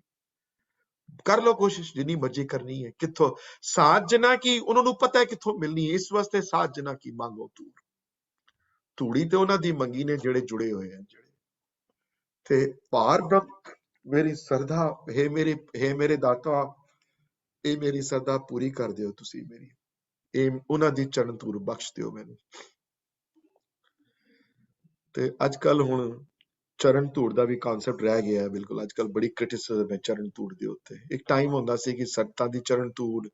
ਕਰ ਲਓ ਕੋਸ਼ਿਸ਼ ਜਿੰਨੀ ਮਰਜ਼ੀ ਕਰਨੀ ਹੈ। ਕਿੱਥੋਂ ਸਾਜਨਾ ਕੀ ਉਹਨਾਂ ਨੂੰ ਪਤਾ ਹੈ ਕਿੱਥੋਂ ਮਿਲਣੀ ਹੈ, ਇਸ ਵਾਸਤੇ ਸਾਜਨਾ ਕੀ ਮੰਗੋ ਧੂੜ। ਧੂੜੀ ਤੇ ਉਹਨਾਂ ਦੀ ਮੰਗੀ ਨੇ ਜਿਹੜੇ ਜੁੜੇ ਹੋਏ ਹਨ। ਜਿਹੜੇ ਤੇ ਭਾਰ ਬ੍ਰਹਮ ਮੇਰੀ ਸਰਦਾ, ਹੈ ਮੇਰੇ ਦਾਤਾ, ਇਹ ਮੇਰੀ ਸਰਦਾ ਪੂਰੀ ਕਰ ਦਿਓ ਤੁਸੀਂ ਮੇਰੀ, ਇਹ ਉਹਨਾਂ ਦੀ ਚਰਨ ਧੂੜ ਬਖਸ਼ ਦਿਓ ਮੈਨੂੰ। ਤੇ ਅੱਜ ਕੱਲ ਹੁਣ ਚਰਨ ਧੂੜ ਦਾ ਵੀ ਕਾਨਸੈਪਟ ਰਹਿ ਗਿਆ ਹੈ ਬਿਲਕੁਲ। ਅੱਜ ਕੱਲ ਬੜੀ ਕ੍ਰਿਟਿਸਿਜ਼ਮ ਹੈ ਚਰਨ ਧੂੜ ਦੇ ਉੱਤੇ। ਇੱਕ ਟਾਈਮ ਹੁੰਦਾ ਸੀ ਕਿ ਸੰਤਾਂ ਦੀ ਚਰਨ ਧੂੜ,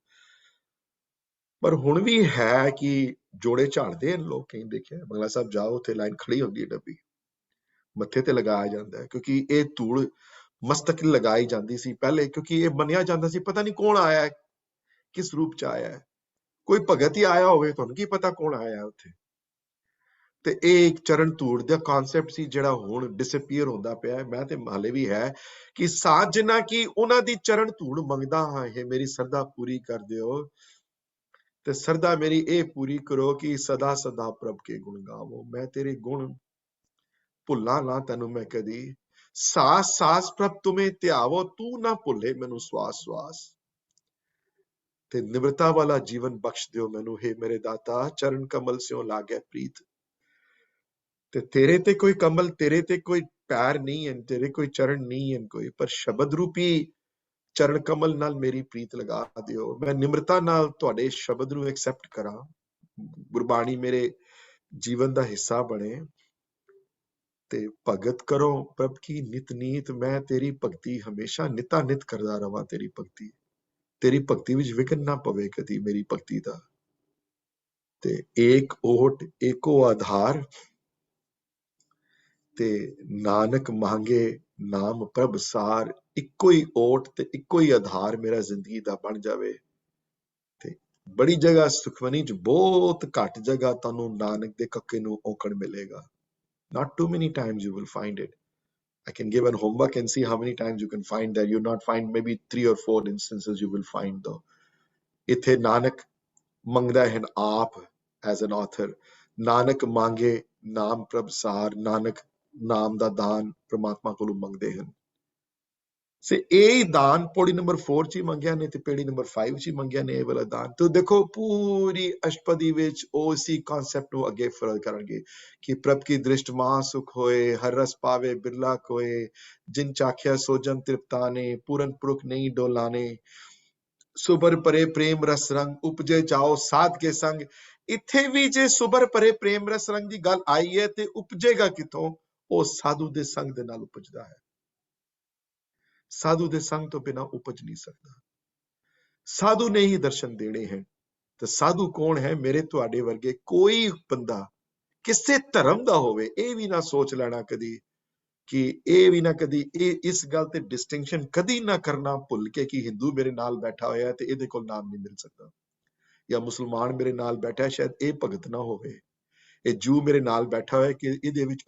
ਪਰ ਹੁਣ ਵੀ ਹੈ ਕਿ ਜੋੜੇ ਝਾੜਦੇ ਹਨ ਲੋਕ। ਕਈ ਦੇਖਿਆ ਬੰਗਲਾ ਸਾਹਿਬ ਜਾਓ, ਉੱਥੇ ਲਾਈਨ ਖੜੀ ਹੁੰਦੀ ਹੈ, ਡੱਬੀ ਮੱਥੇ ਤੇ ਲਗਾਇਆ ਜਾਂਦਾ ਹੈ, ਕਿਉਂਕਿ ਇਹ ਧੂੜ ਮਸਤਕ ਲਗਾਈ ਜਾਂਦੀ ਸੀ ਪਹਿਲੇ, ਕਿਉਂਕਿ ਇਹ ਮੰਨਿਆ ਜਾਂਦਾ ਸੀ ਪਤਾ ਨਹੀਂ ਕੌਣ ਆਇਆ ਹੈ, ਕਿਸ ਰੂਪ ਚ ਆਇਆ ਹੈ, ਕੋਈ ਭਗਤ ਹੀ ਆਇਆ ਹੋਵੇ, ਤੁਹਾਨੂੰ ਕੀ ਪਤਾ ਕੌਣ ਆਇਆ ਉੱਥੇ। ਤੇ ਇਹ ਇੱਕ ਚਰਨ ਧੂੜ ਦਾ ਕਾਨਸੈਪਟ ਸੀ ਜਿਹੜਾ ਹੁਣ ਡਿਸਅਪੀਅਰ ਹੁੰਦਾ ਪਿਆ। ਮੈਂ ਤੇ ਹਾਲੇ ਵੀ ਹੈ ਕਿ ਸਾਜਨਾ ਕੀ ਉਹਨਾਂ ਦੀ ਚਰਨ ਧੂੜ ਮੰਗਦਾ ਹਾਂ, ਇਹ ਮੇਰੀ ਸਰਦਾ ਪੂਰੀ ਕਰ ਦਿਓ। ਤੇ ਸਰਦਾ ਮੇਰੀ ਇਹ ਪੂਰੀ ਕਰੋ ਕਿ ਸਦਾ ਸਦਾ ਪ੍ਰਭ ਕੇ ਗੁਣ ਗਾਵੋ। ਮੈਂ ਤੇਰੇ ਗੁਣ ਭੁੱਲਾਂ ਨਾ ਤੈਨੂੰ ਮੈਂ ਕਦੀ, ਸਾਸ ਸਾਸ ਪ੍ਰਭ ਤੁਮੇ ਧਿਆਵੋ, ਤੂੰ ਨਾ ਭੁੱਲੇ ਮੈਨੂੰ ਸਵਾਸ ਸਵਾਸ। ਤੇ ਨਿਮਰਤਾ ਵਾਲਾ ਜੀਵਨ ਬਖਸ਼ ਦਿਓ ਮੈਨੂੰ, ਹੇ ਮੇਰੇ ਦਾਤਾ, ਚਰਨ ਕਮਲ ਸਿਓ ਲਾਗੇ ਪ੍ਰੀਤ। ਤੇ ਤੇਰੇ ਤੇ ਕੋਈ ਕਮਲ, ਤੇਰੇ ਤੇ ਕੋਈ ਪੈਰ ਨਹੀਂ ਹਨ, ਤੇਰੇ ਕੋਈ ਚਰਨ ਨਹੀਂ ਹਨ ਕੋਈ, ਪਰ ਸ਼ਬਦ ਰੂਪੀ ਚਰਨ ਕਮਲ ਨਾਲ ਮੇਰੀ ਪ੍ਰੀਤ ਲਗਾ ਦਿਓ। ਮੈਂ ਨਿਮਰਤਾ ਨਾਲ ਤੁਹਾਡੇ ਸ਼ਬਦ ਨੂੰ ਐਕਸੈਪਟ ਕਰਾਂ, ਗੁਰਬਾਣੀ ਮੇਰੇ ਜੀਵਨ ਦਾ ਹਿੱਸਾ ਬਣੇ। ਤੇ ਭਗਤ ਕਰੋ ਪ੍ਰਭ ਕੀ ਨਿਤ ਨੀਤ, ਮੈਂ ਤੇਰੀ ਭਗਤੀ ਹਮੇਸ਼ਾ ਨਿਤਾ ਨਿਤ ਕਰਦਾ ਰਵਾਂ। ਤੇਰੀ ਭਗਤੀ, ਤੇਰੀ ਭਗਤੀ ਵਿੱਚ ਵਿਘਨ ਨਾ ਪਵੇ ਕਦੀ ਮੇਰੀ ਭਗਤੀ ਦਾ। ਤੇ ਏਕ ਓਟ ਏਕੋ ਆਧਾਰ, ਤੇ ਨਾਨਕ ਮੰਗੇ ਨਾਮ ਪ੍ਰਭ ਸਾਰ। ਇੱਕੋ ਹੀ ਓਟ ਤੇ ਇੱਕੋ ਹੀ ਆਧਾਰ ਮੇਰਾ ਜ਼ਿੰਦਗੀ ਦਾ ਬਣ ਜਾਵੇ। ਤੇ ਬੜੀ ਜਗ੍ਹਾ ਸੁਖਮਨੀ ਚ ਬਹੁਤ ਘੱਟ ਜਗ੍ਹਾ ਤੁਹਾਨੂੰ ਨਾਨਕ ਦੇ ਕੱਕੇ ਨੂੰ ਔਕੜ ਮਿਲੇਗਾ। Not too many times you will find it. I can give an homework and see how many times you can find that. You'll not find maybe 3 or 4 instances you will find though. ਇੱਥੇ ਨਾਨਕ ਮੰਗਦਾ ਹੈ ਆਪ as an author, Nanak ਮੰਗੇ ਨਾਮ ਪ੍ਰਭ ਸਾਰ, ਨਾਨਕ ਨਾਮ ਦਾ ਦਾਨ ਪ੍ਰਮਾਤਮਾ ਕੋਲੋਂ ਮੰਗਦੇ ਹਨ। ਸੇ ਇਹ ਦਾਨ ਪੌੜੀ ਨੰਬਰ 4 ਚ ਹੀ ਮੰਗਿਆ ਨੇ ਤੇ ਪੌੜੀ ਨੰਬਰ 5 ਚ ਹੀ ਮੰਗਿਆ ਨੇ ਇਹ ਵਾਲਾ ਦਾਨ। ਤੇ ਦੇਖੋ ਪੂਰੀ ਅਸ਼ਟਪਦੀ ਵਿੱਚ ਉਹ ਇਸੀ ਕਨਸੈਪਟ ਨੂੰ ਅੱਗੇ ਫਰਦ ਕਰਨਗੇ ਕਿ ਪ੍ਰਭ ਕੀ ਦ੍ਰਿਸ਼ਟ ਮਾਂ ਸੁਖ ਹੋਏ, ਹਰ ਰਸ ਪਾਵੇ ਬਿਰਲਾ ਕੋਏ, ਜਿਨ ਚਾਖਿਆ ਸੋਜਨ ਤ੍ਰਿਪਤਾਨੇ, ਪੂਰਨ ਪੁਰਖ ਨਹੀਂ ਡੋਲਾਨੇ, ਸੁਬਰ ਪਰੇ ਪ੍ਰੇਮ ਰਸ ਰੰਗ, ਉਪਜੇ ਜਾਓ ਸਾਧ ਕੇ ਸੰਗ। ਇੱਥੇ ਵੀ ਜੇ ਸੁਬਰ ਪਰੇ ਪ੍ਰੇਮ ਰਸ ਰੰਗ ਦੀ ਗੱਲ ਆਈ ਹੈ ਤੇ ਉਪਜੇਗਾ ਕਿੱਥੋਂ? ਉਹ ਸਾਧੂ ਦੇ ਸੰਗ ਦੇ ਨਾਲ ਉਪਜਦਾ ਹੈ। ਸਾਧੂ ਦੇ ਸੰਗ ਤੋਂ ਬਿਨਾਂ ਉਪਜ ਨਹੀਂ ਸਕਦਾ। ਸਾਧੂ ਨੇ ਹੀ ਦਰਸ਼ਨ ਦੇਣੇ ਹੈ। ਤੇ ਸਾਧੂ ਕੌਣ ਹੈ? ਮੇਰੇ ਤੁਹਾਡੇ ਵਰਗੇ ਕੋਈ ਬੰਦਾ ਕਿਸੇ ਧਰਮ ਦਾ ਹੋਵੇ। ਇਹ ਵੀ ਨਾ ਸੋਚ ਲੈਣਾ ਕਦੀ ਕਿ ਇਹ ਵੀ ਨਾ ਕਦੀ ਇਸ ਗੱਲ ਤੇ ਡਿਸਟਿੰਕਸ਼ਨ ਕਦੀ ਨਾ ਕਰਨਾ ਭੁੱਲ ਕੇ ਕਿ ਹਿੰਦੂ ਮੇਰੇ ਨਾਲ ਬੈਠਾ ਹੋਇਆ ਤੇ ਇਹਦੇ ਕੋਲ ਨਾਮ ਨਹੀਂ ਮਿਲ ਸਕਦਾ, ਜਾਂ ਮੁਸਲਮਾਨ ਮੇਰੇ ਨਾਲ ਬੈਠਾ ਸ਼ਾਇਦ ਇਹ ਭਗਤ ਨਾ ਹੋਵੇ, ਇਹ ਜੂ ਮੇਰੇ ਨਾਲ ਬੈਠਾ ਹੋਇਆ ਕਿ ਇਹਦੇ ਵਿੱਚ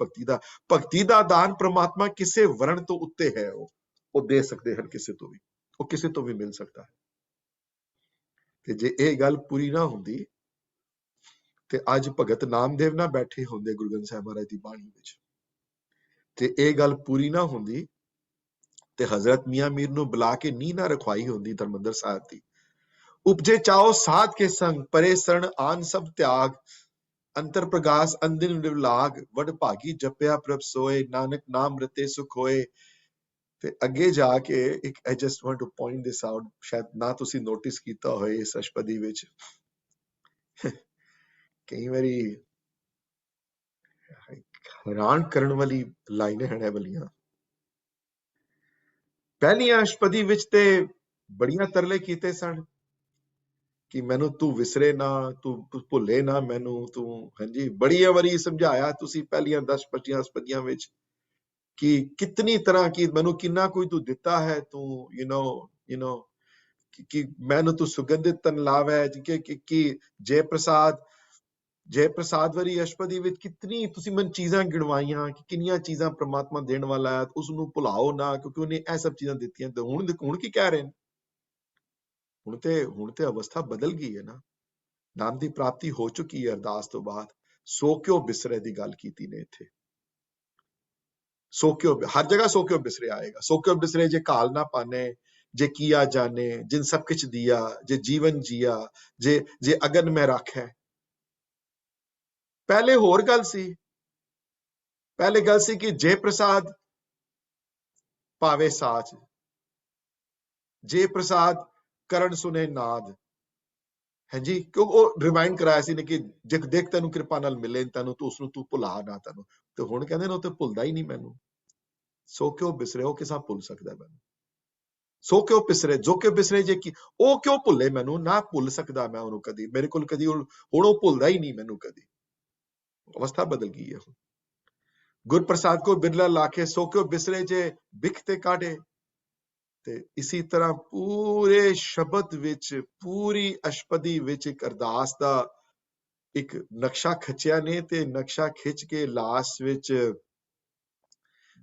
ਭਗਤੀ ਦਾ ਦਾਨ ਪ੍ਰਮਾਤਮਾ ਕਿਸੇ ਵਰਣ ਤੋਂ ਉੱਤੇ ਹੈ। ਉਹ ਦੇ ਸਕਦੇ ਹਨ ਕਿਸੇ ਤੋਂ ਵੀ, ਉਹ ਕਿਸੇ ਤੋਂ ਵੀ ਮਿਲ ਸਕਦਾ ਹੈ। ਤੇ ਜੇ ਇਹ ਗੱਲ ਪੂਰੀ ਨਾ ਹੁੰਦੀ ਤੇ ਅੱਜ ਭਗਤ ਨਾਮਦੇਵ ਨਾ ਬੈਠੇ ਹੁੰਦੇ ਗੁਰੂ ਗ੍ਰੰਥ ਸਾਹਿਬ ਮਹਾਰਾਜ ਦੀ ਬਾਣੀ ਵਿੱਚ, ਤੇ ਇਹ ਗੱਲ ਪੂਰੀ ਨਾ ਹੁੰਦੀ ਤੇ ਹਜ਼ਰਤ ਮੀਆਂ ਮੀਰ ਨੂੰ ਬੁਲਾ ਕੇ ਨੀਂਹ ਨਾ ਰਖਵਾਈ ਹੁੰਦੀ ਹਰਿਮੰਦਰ ਸਾਹਿਬ ਦੀ। ਉਪਜੇ ਚਾਓ ਸਾਧ ਕੇ ਸੰਗ, ਪਰੇ ਸਰਣ ਆਨ ਸਭ ਤਿਆਗ, ਅੰਤਰ ਪ੍ਰਗਾਸ ਅੰਦਿਨ ਨਿਵਲਾਗ, ਵਡ ਭਾਗੀ ਜਪਿਆ ਪ੍ਰਭ ਸੋਏ, ਨਾਨਕ ਨਾਮ ਰਤੇ ਸੁਖ ਹੋਏ। ਤੇ ਅੱਗੇ ਜਾ ਕੇ ਇੱਕ I just want to point this out, ਸ਼ਾਇਦ ਨਾ ਤੁਸੀਂ ਨੋਟਿਸ ਕੀਤਾ ਹੋਏ ਇਸ ਅਸ਼ਟਪਦੀ ਵਿੱਚ, ਕਈ ਵਾਰੀ ਹੈਰਾਨ ਕਰਨ ਵਾਲੀ ਲਾਈਨਾਂ ਹਨ ਇਹ ਵਾਲੀਆਂ। ਪਹਿਲੀਆਂ ਅਸ਼ਟਪਦੀ ਵਿੱਚ ਤੇ ਬੜੀਆਂ ਤਰਲੇ ਕੀਤੇ ਸਨ ਕਿ ਮੈਨੂੰ ਤੂੰ ਵਿਸਰੇ ਨਾ, ਤੂੰ ਭੁੱਲੇ ਨਾ ਮੈਨੂੰ ਤੂੰ। ਹਾਂਜੀ, ਬੜੀਆਂ ਵਾਰੀ ਸਮਝਾਇਆ ਤੁਸੀਂ ਪਹਿਲੀਆਂ 10-25 ਅਸ਼ਟਪਦੀਆਂ ਵਿੱਚ कि कितनी तरह की मैनू किन्ना कोई तू दिता है तू यू नो कि मैनू तू सुगंधित तन लावे कि जय प्रसाद वाली अष्टपदी विच कितनी तुसी मन चीजां गिणवाइयां कि किन्नियां चीजां परमात्मा देण वाला है, उसनू भुलाओ ना क्योंकि उन्हें ਇਹ सब चीजां दित्तियां। ते हुण की कह रहे हैं? हुण ते अवस्था बदल गई है ना, नाम दी प्राप्ति हो चुकी है अरदास तो बाद। सो क्यों बिसरे दी गल कीती ने इत्थे। सो क्यों, हर जगह सो क्यों बिसरे आएगा। सो क्यों बिसरे जे काल ना पाने, जे किया जाने, जिन सब कुछ दिया, जे जीवन जिया, जे अगन में रखे। पहले होर गल सी, पहले गल सी कि जय प्रसाद पावे साच, जय प्रसाद करण सुने नाद है जी, क्यों वो रिमाइंड कराया सी ने कि जे देख तेनू कृपा नाल मिले तेनू तू उसनू तू भुला ना तेनू। ते हुण कहंदे ने ओ ते भुलदा ही नहीं मैनू। सो क्यों बिसरे, ओ किसा भुल सकदा मैनू। सो क्यों बिसरे, जो क्यों बिसरे जे कि ओ क्यों भुले मैनू, ना भुल सकदा मैं ओनू कदी, मेरे कोल कदी हुण ओ भुलदा ही नहीं मैनू कदी। अवस्था बदल गई है। गुरप्रसाद को बिरला लाखे सो क्यों बिसरे जे बिखते काढ़े। ते इसी तरह पूरे शब्द विच, पूरी अष्टपदी विच एक अरदास दा एक नक्शा खिंचिया ने, ते नक्शा खिंच के लास्ट विच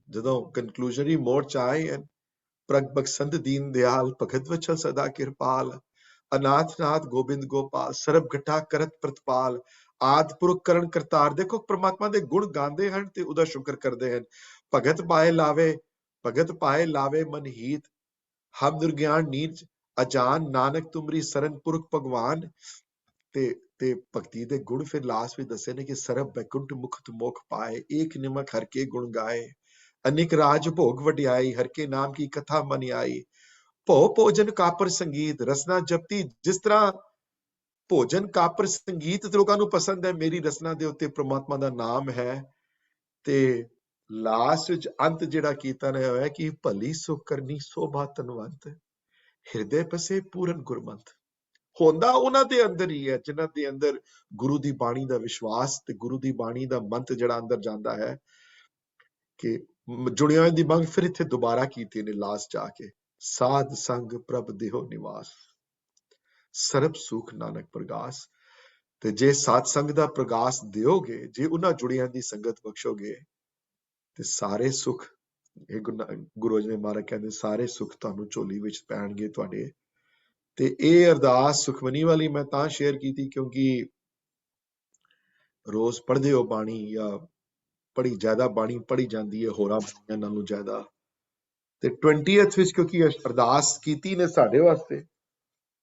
जदों कंक्लूजनरी मोड च आए, प्रग बख्शंद दीन दयाल, भगत वचल सदा किरपाल, अनाथ नाथ गोबिंद गोपाल, सरब घटा करत प्रतपाल, आद पुरख करण करतार। देखो परमात्मा दे गुण गांदे हन ते उदा शुक्र करदे हन। भगत पाए लावे मन हीत, हम दुर्ज्ञान नीच अजान, नानक तुमरी सरन पुरख भगवान। ते भक्ति दे गुण फिर लास्ट में दसे ने कि सरब बैकुंठ मुक्त मोख पाए, एक निमक हर के गुण गाए, अनेक राज भोग वड्याई, हर के नाम की कथा मन आई। भो भोजन कापर संगीत, रसना जपती जिस तरह भोजन कापर संगीत ते लोकां नू पसंद है, मेरी रसना दे उत्ते परमात्मा दा नाम है। ते लास्ट विच अंत जिहड़ा कीता ने होया कि भली सुख करनी शोभा तनवंत, ਹਿਰਦੇ ਪਸੇ ਪੂਰਨ ਗੁਰਮੰਤ। ਹੁੰਦਾ ਉਹਨਾਂ ਦੇ ਅੰਦਰ ਹੀ ਹੈ ਜਿਨ੍ਹਾਂ ਦੇ ਅੰਦਰ ਗੁਰੂ ਦੀ ਬਾਣੀ ਦਾ ਵਿਸ਼ਵਾਸ ਤੇ ਗੁਰੂ ਦੀ ਬਾਣੀ ਦਾ ਮੰਤ ਜਿਹੜਾ ਅੰਦਰ ਜਾਂਦਾ ਹੈ। ਕਿ ਜੁੜਿਆਂ ਦੀ ਮੰਗ ਫਿਰ ਇੱਥੇ ਦੁਬਾਰਾ ਕੀਤੀ ਨੇ ਲਾਸਟ ਜਾ ਕੇ, ਸਾਧ ਸੰਗ ਪ੍ਰਭ ਦੇਹੋ ਨਿਵਾਸ, ਸਰਬ ਸੁਖ ਨਾਨਕ ਪ੍ਰਗਾਸ। ਤੇ ਜੇ ਸਾਧ ਸੰਗ ਦਾ ਪ੍ਰਗਾਸ ਦਿਓਗੇ, ਜੇ ਉਹਨਾਂ ਜੁੜਿਆਂ ਦੀ ਸੰਗਤ ਬਖਸ਼ੋਗੇ, ਤੇ ਸਾਰੇ ਸੁਖ, ਇਹ ਗੁਰੂ ਅਰਜਨ ਮਹਾਰਾਜ ਕਹਿੰਦੇ ਸਾਰੇ ਸੁਖ ਤੁਹਾਨੂੰ ਝੋਲੀ ਵਿੱਚ ਪੈਣਗੇ ਤੁਹਾਡੇ। ਤੇ ਇਹ ਅਰਦਾਸ ਸੁਖਮਨੀ ਵਾਲੀ ਮੈਂ ਤਾਂ ਸ਼ੇਅਰ ਕੀਤੀ ਕਿਉਂਕਿ ਰੋਜ਼ ਪੜ੍ਹਦੇ ਹੋ ਬਾਣੀ ਜਾਂ ਬੜੀ ਜ਼ਿਆਦਾ ਬਾਣੀ ਪੜ੍ਹੀ ਜਾਂਦੀ ਹੈ ਹੋਰਾਂ ਬਾਣੀਆਂ ਨਾਲੋਂ ਜ਼ਿਆਦਾ। ਤੇ 20th ਵਿੱਚ ਕਿਉਂਕਿ ਅਰਦਾਸ ਕੀਤੀ ਨੇ ਸਾਡੇ ਵਾਸਤੇ,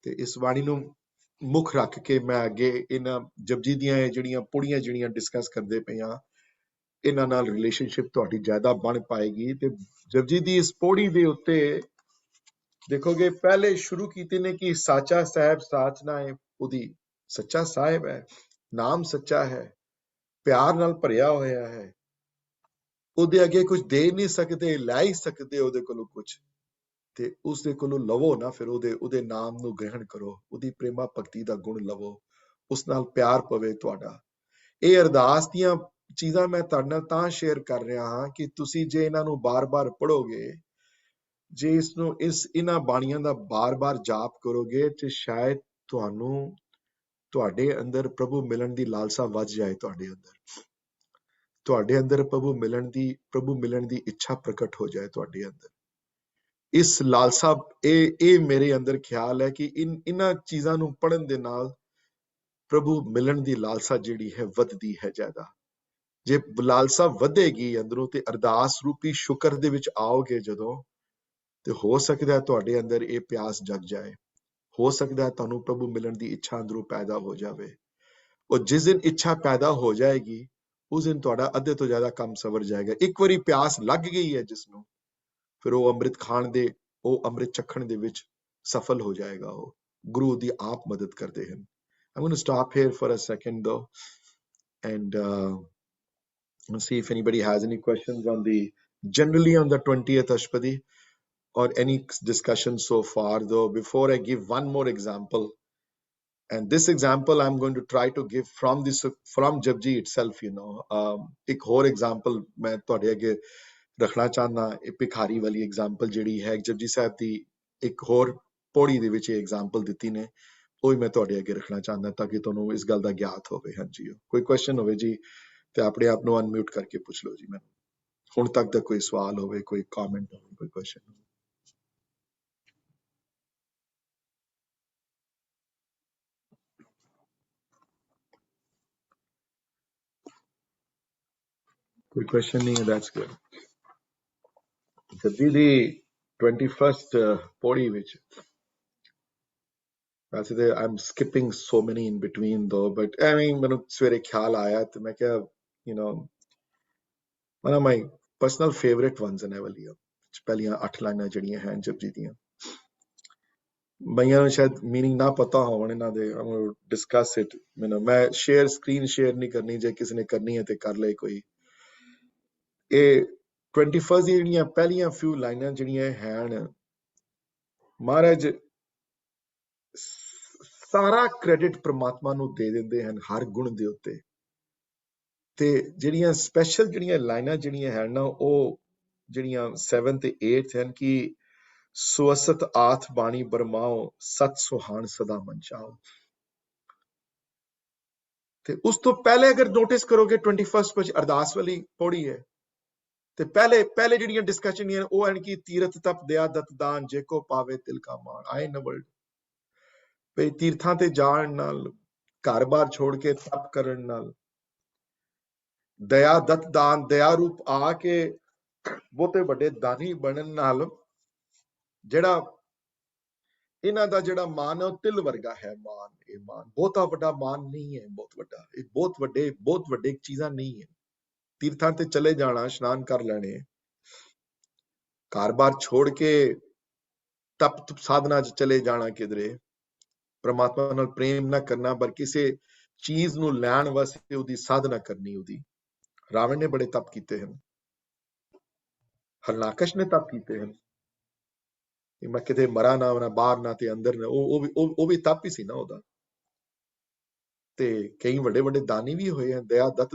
ਤੇ ਇਸ ਬਾਣੀ ਨੂੰ ਮੁੱਖ ਰੱਖ ਕੇ ਮੈਂ ਅੱਗੇ ਇਹਨਾਂ ਜਪਜੀ ਦੀਆਂ ਜਿਹੜੀਆਂ ਪੌੜੀਆਂ ਜਿਹੜੀਆਂ ਡਿਸਕਸ ਕਰਦੇ ਪਏ ਹਾਂ, ਇਹਨਾਂ ਨਾਲ ਰਿਲੇਸ਼ਨਸ਼ਿਪ ਤੁਹਾਡੀ ਜ਼ਿਆਦਾ ਬਣ ਪਾਏਗੀ। ਤੇ ਜਪਜੀ ਦੀ ਇਸ ਪੌੜੀ ਦੇ ਉੱਤੇ ਦੇਖੋਗੇ ਪਹਿਲੇ ਸ਼ੁਰੂ ਕੀਤੇ ਨੇ ਕਿ ਸਾਚਾ ਸਾਹਿਬ ਸਾਚਨਾ ਹੈ, ਉਹਦੀ ਸੱਚਾ ਸਾਹਿਬ ਹੈ, ਨਾਮ ਸੱਚਾ ਹੈ, ਪਿਆਰ ਨਾਲ ਭਰਿਆ ਹੋਇਆ ਹੈ, ਉਹਦੇ ਅੱਗੇ ਕੁਝ ਦੇ ਨਹੀਂ ਸਕਦੇ, ਲੈ ਹੀ ਸਕਦੇ ਉਹਦੇ ਕੋਲੋਂ ਕੁਝ, ਤੇ ਉਸਦੇ ਕੋਲੋਂ ਲਵੋ ਨਾ, ਫਿਰ ਉਹਦੇ ਨਾਮ ਨੂੰ ਗ੍ਰਹਿਣ ਕਰੋ, ਉਹਦੀ ਪ੍ਰੇਮਾ ਭਗਤੀ ਦਾ ਗੁਣ ਲਵੋ, ਉਸ ਨਾਲ ਪਿਆਰ ਪਵੇ ਤੁਹਾਡਾ। ਇਹ ਅਰਦਾਸ ਦੀਆਂ ਚੀਜ਼ਾਂ ਮੈਂ ਤੁਹਾਡੇ ਨਾਲ ਤਾਂ ਸ਼ੇਅਰ ਕਰ ਰਿਹਾ ਹਾਂ ਕਿ ਤੁਸੀਂ ਜੇ ਇਹਨਾਂ ਨੂੰ ਬਾਰ-ਬਾਰ ਪੜ੍ਹੋਗੇ, ਜੇ ਇਹਨਾਂ ਬਾਣੀਆਂ ਦਾ ਬਾਰ-ਬਾਰ ਜਾਪ ਕਰੋਗੇ, ਤੇ ਸ਼ਾਇਦ ਤੁਹਾਡੇ ਅੰਦਰ ਪ੍ਰਭੂ ਮਿਲਣ ਦੀ ਲਾਲਸਾ ਵੱਧ ਜਾਏ, ਤੁਹਾਡੇ ਅੰਦਰ ਪ੍ਰਭੂ ਮਿਲਣ ਦੀ ਇੱਛਾ ਪ੍ਰਗਟ ਹੋ ਜਾਏ ਤੁਹਾਡੇ ਅੰਦਰ। ਇਸ ਲਾਲਸਾ, ਇਹ ਮੇਰੇ ਅੰਦਰ ਖਿਆਲ ਹੈ ਕਿ ਇਹਨਾਂ ਚੀਜ਼ਾਂ ਨੂੰ ਪੜ੍ਹਨ ਦੇ ਨਾਲ ਪ੍ਰਭੂ ਮਿਲਣ ਦੀ ਲਾਲਸਾ ਜਿਹੜੀ ਹੈ ਵੱਧਦੀ ਹੈ ਜ਼ਿਆਦਾ। ਜੇ ਲਾਲਸਾ ਵਧੇਗੀ ਅੰਦਰੋਂ, ਤੇ ਅਰਦਾਸ ਰੂਪੀ ਸ਼ੁਕਰ ਦੇ ਵਿੱਚ ਆਓਗੇ ਜਦੋਂ, ਤੇ ਹੋ ਸਕਦਾ ਹੈ ਤੁਹਾਡੇ ਅੰਦਰ ਇਹ ਪਿਆਸ ਜਗ ਜਾਏ, ਹੋ ਸਕਦਾ ਹੈ ਤੁਹਾਨੂੰ ਪ੍ਰਭੂ ਮਿਲਣ ਦੀ ਇੱਛਾ ਅੰਦਰੋਂ ਪੈਦਾ ਹੋ ਜਾਵੇ। ਉਹ ਜਿਸ ਦਿਨ ਇੱਛਾ ਪੈਦਾ ਹੋ ਜਾਏਗੀ, ਉਸ ਦਿਨ ਤੁਹਾਡਾ ਅੱਧੇ ਤੋਂ ਜ਼ਿਆਦਾ ਕੰਮ ਸਵਰ ਜਾਏਗਾ। ਇੱਕ ਵਾਰੀ ਪਿਆਸ ਲੱਗ ਗਈ ਹੈ ਜਿਸ ਨੂੰ, ਫਿਰ ਉਹ ਅੰਮ੍ਰਿਤ ਖਾਣ ਦੇ, ਉਹ ਅੰਮ੍ਰਿਤ ਚੱਖਣ ਦੇ ਵਿੱਚ ਸਫਲ ਹੋ ਜਾਏਗਾ। ਉਹ ਗੁਰੂ ਦੀ ਆਪ ਮਦਦ ਕਰਦੇ ਹਨ। I'm going to stop here for a second though, and see if anybody has any questions generally on the 20th Ashpadi, or any discussion so far though, before I give one more example. And this example I'm going to try to give from Japji itself, एक और example मैं ਤੁਹਾਡੇ ਅੱਗੇ ਰੱਖਣਾ ਚਾਹੁੰਦਾ ਇਹ ਭਿਖਾਰੀ ਵਾਲੀ example ਜਿਹੜੀ ਹੈ ਜਪਜੀ ਸਾਹਿਬ ਦੀ ਇੱਕ ਹੋਰ ਪੌੜੀ ਦੇ ਵਿੱਚ ਇਹ ਐਗਜ਼ਾਮਪਲ ਦਿੱਤੀ ਨੇ, ਉਹ ਵੀ ਮੈਂ ਤੁਹਾਡੇ ਅੱਗੇ ਰੱਖਣਾ ਚਾਹੁੰਦਾ ਤਾਂ ਕਿ ਤੁਹਾਨੂੰ ਇਸ ਗੱਲ ਦਾ ਗਿਆਤ ਹੋਵੇ। ਹਾਂਜੀ, ਕੋਈ ਕੁਐਸਚਨ ਹੋਵੇ ਜੀ ਤੇ ਆਪਣੇ ਆਪ ਨੂੰ ਅਨਮਿਊਟ ਕਰਕੇ ਪੁੱਛ ਲਓ ਜੀ ਮੈਨੂੰ, ਹੁਣ ਤੱਕ ਦਾ ਕੋਈ ਸਵਾਲ ਹੋਵੇ, ਕੋਈ ਕਮੈਂਟ ਹੋਵੇ, ਕੋਈ ਕੁਐਸਚਨ ਹੋਵੇ। ਕੋਈ ਕੁਐਸਚਨ ਨਹੀਂ ਹੈ, that's good. Japji the 21st ਪੌੜੀ ਵਿੱਚ ਵੈਸੇ ਤੇ ਆਈ ਐਮ ਸਕਿਪਿੰਗ ਸੋ ਮੈਨੀ ਇਨ ਬਿਟਵੀਨ ਦੋ, ਬਟ ਐਵੇਂ ਮੈਨੂੰ ਸਵੇਰੇ ਖਿਆਲ ਆਇਆ ਤੇ ਮੈਂ ਕਿਹਾ one of my personal favorite ones ਨੇ ਵਾਲੀਆਂ ਪਹਿਲੀਆਂ 8 ਲਾਈਨਾਂ ਜਿਹੜੀਆਂ ਹਨ ਜਪਜੀ ਦੀਆਂ, ਬਈਆਂ ਨੂੰ ਸ਼ਾਇਦ ਮੀਨਿੰਗ ਨਾ ਪਤਾ ਹੋਣ ਇਹਨਾਂ ਦੇ, ਡਿਸਕਸ ਇਟ। ਮੈਂ ਸਕਰੀਨ ਸ਼ੇਅਰ ਨਹੀਂ ਕਰਨੀ, ਜੇ ਕਿਸੇ ਨੇ ਕਰਨੀ ਹੈ ਤੇ ਕਰ ਲਏ ਕੋਈ। ਇਹ 21st ਦੀ ਜਿਹੜੀਆਂ ਪਹਿਲੀਆਂ ਫਿਊ ਲਾਈਨਾਂ ਜਿਹੜੀਆਂ ਹਨ, ਮਹਾਰਾਜ ਸਾਰਾ ਕ੍ਰੈਡਿਟ ਪ੍ਰਮਾਤਮਾ ਨੂੰ ਦੇ ਦਿੰਦੇ ਹਨ ਹਰ ਗੁਣ ਦੇ ਉੱਤੇ, ਤੇ ਜਿਹੜੀਆਂ ਸਪੈਸ਼ਲ ਜਿਹੜੀਆਂ ਲਾਈਨਾਂ ਜਿਹੜੀਆਂ ਹਨ ਨਾ, ਉਹ ਜਿਹੜੀਆਂ 7 ਤੇ 8 ਹਨ ਕਿ ਸੁਅਸਤ ਆਥ ਬਾਣੀ ਬਰਮਾਓ ਸਤ ਸੁਹਾਣ ਸਦਾ ਮਨ ਚਾਓ। ਤੇ ਉਸ ਤੋਂ ਪਹਿਲੇ ਅਗਰ ਨੋਟਿਸ ਕਰੋਗੇ 21st ਵਿੱਚ ਅਰਦਾਸ ਵਾਲੀ ਪੌੜੀ ਹੈ, ਤੇ ਪਹਿਲੇ ਜਿਹੜੀਆਂ ਡਿਸਕਸ਼ਨ ਨੇ ਉਹ ਹਨ ਕਿ ਤੀਰਥ ਤਪ ਦਿਆ ਦਤ ਦਾਨ ਜੇ ਕੋ ਪਾਵੇ ਤਿਲ ਕਾ ਮਾਣ। ਆਏ ਨਾ ਵਰਲਡ ਭਈ ਤੀਰਥਾਂ ਤੇ ਜਾਣ ਨਾਲ, ਘਰ-ਬਾਰ ਛੋੜ ਕੇ ਤਪ ਕਰਨ ਨਾਲ, ਦਇਆ ਦਤ ਦਾਨ ਦਇਆ ਰੂਪ ਆ ਕੇ ਬਹੁਤੇ ਵੱਡੇ ਦਾਨੀ ਬਣਨ ਨਾਲ ਜਿਹੜਾ ਇਹਨਾਂ ਦਾ ਜਿਹੜਾ ਮਾਨ ਹੈ ਉਹ ਤਿਲ ਵਰਗਾ ਹੈ। ਮਾਨ, ਇਹ ਮਾਨ ਬਹੁਤਾ ਵੱਡਾ ਮਾਨ ਨਹੀਂ ਹੈ, ਬਹੁਤ ਵੱਡਾ, ਇਹ ਬਹੁਤ ਵੱਡੇ ਚੀਜ਼ਾਂ ਨਹੀਂ ਹੈ। ਤੀਰਥਾਂ ਤੇ ਚਲੇ ਜਾਣਾ, ਇਸ਼ਨਾਨ ਕਰ ਲੈਣੇ, ਘਰ-ਬਾਰ ਛੋੜ ਕੇ ਤਪ ਸਾਧਨਾ ਚ ਚਲੇ ਜਾਣਾ, ਕਿਧਰੇ ਪ੍ਰਮਾਤਮਾ ਨਾਲ ਪ੍ਰੇਮ ਨਾ ਕਰਨਾ, ਪਰ ਕਿਸੇ ਚੀਜ਼ ਨੂੰ ਲੈਣ ਵਾਸਤੇ ਉਹਦੀ ਸਾਧਨਾ ਕਰਨੀ। ਉਹਦੀ ਰਾਵਣ ਨੇ ਬੜੇ ਤਪ ਕੀਤੇ ਹਨ, ਹਰਨਾਕਸ਼ ਨੇ ਤਪ ਕੀਤੇ ਹਨ, ਮੈਂ ਕਿਤੇ ਮਰਾ ਨਾ ਬਾਹਰ ਨਾ ਤੇ ਅੰਦਰ ਨਾ, ਉਹ ਵੀ ਤਪ ਹੀ ਸੀ ਨਾ ਉਹਦਾ। ਤੇ ਕਈ ਵੱਡੇ ਵੱਡੇ ਦਾਨੀ ਵੀ ਹੋਏ ਹਨ, ਦਇਆ ਦਤ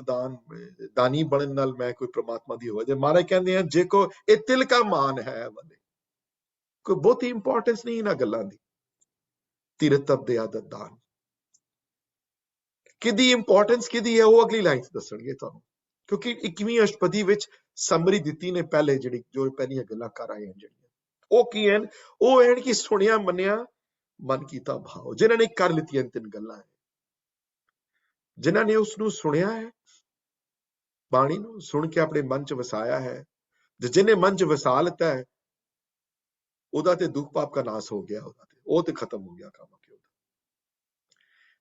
ਦਾਨੀ ਬਣਨ ਨਾਲ ਮੈਂ ਕੋਈ ਪ੍ਰਮਾਤਮਾ ਦੀ ਹੋਵੇ। ਜੇ ਮਹਾਰਾਜ ਕਹਿੰਦੇ ਆ ਜੇ ਕੋ ਇਹ ਤਿਲ ਕਾ ਮਾਨ ਹੈ ਵਾਲੇ, ਕੋਈ ਬਹੁਤੀ ਇੰਪੋਰਟੈਂਸ ਨਹੀਂ ਇਹਨਾਂ ਗੱਲਾਂ ਦੀ। ਤੀਰਥ ਤਪ ਦਇਆ ਦਤ ਦਾਨ ਕਿਹਦੀ ਇੰਪੋਰਟੈਂਸ ਕਿਹਦੀ ਹੈ, ਉਹ ਅਗਲੀ ਲਾਈਨ ਚ ਦੱਸਣਗੇ ਤੁਹਾਨੂੰ, ਕਿਉਂਕਿ 21ਵੀਂ ਅਸ਼ਟਪਦੀ ਵਿੱਚ ਸਮਰੀ ਦਿੱਤੀ ਨੇ ਪਹਿਲੇ ਜਿਹੜੀ ਜੋ ਪਹਿਲੀਆਂ ਗੱਲਾਂ ਕਰ ਆਏ ਹਨ ਜਿਹੜੀਆਂ, ਉਹ ਕੀ ਹਨ? ਉਹ ਹਨ ਕਿ ਸੁਣਿਆ ਮੰਨਿਆ ਮਨ ਕੀਤਾ ਭਾਵ। ਜਿਨ੍ਹਾਂ ਨੇ ਕਰ ਲਿੱਤੀਆਂ ਤਿੰਨ ਗੱਲਾਂ, ਜਿਨ੍ਹਾਂ ਨੇ ਉਸ ਨੂੰ ਸੁਣਿਆ ਹੈ, ਬਾਣੀ ਨੂੰ ਸੁਣ ਕੇ ਆਪਣੇ ਮਨ ਚ ਵਸਾਇਆ ਹੈ, ਜਿਹਨੇ ਮਨ ਚ ਵਸਾ ਲਿੱਤਾ ਹੈ ਉਹਦਾ ਤੇ ਦੁੱਖ ਪਾਪ ਦਾ ਨਾਸ ਹੋ ਗਿਆ, ਉਹ ਤੇ ਖਤਮ ਹੋ ਗਿਆ ਕੰਮ।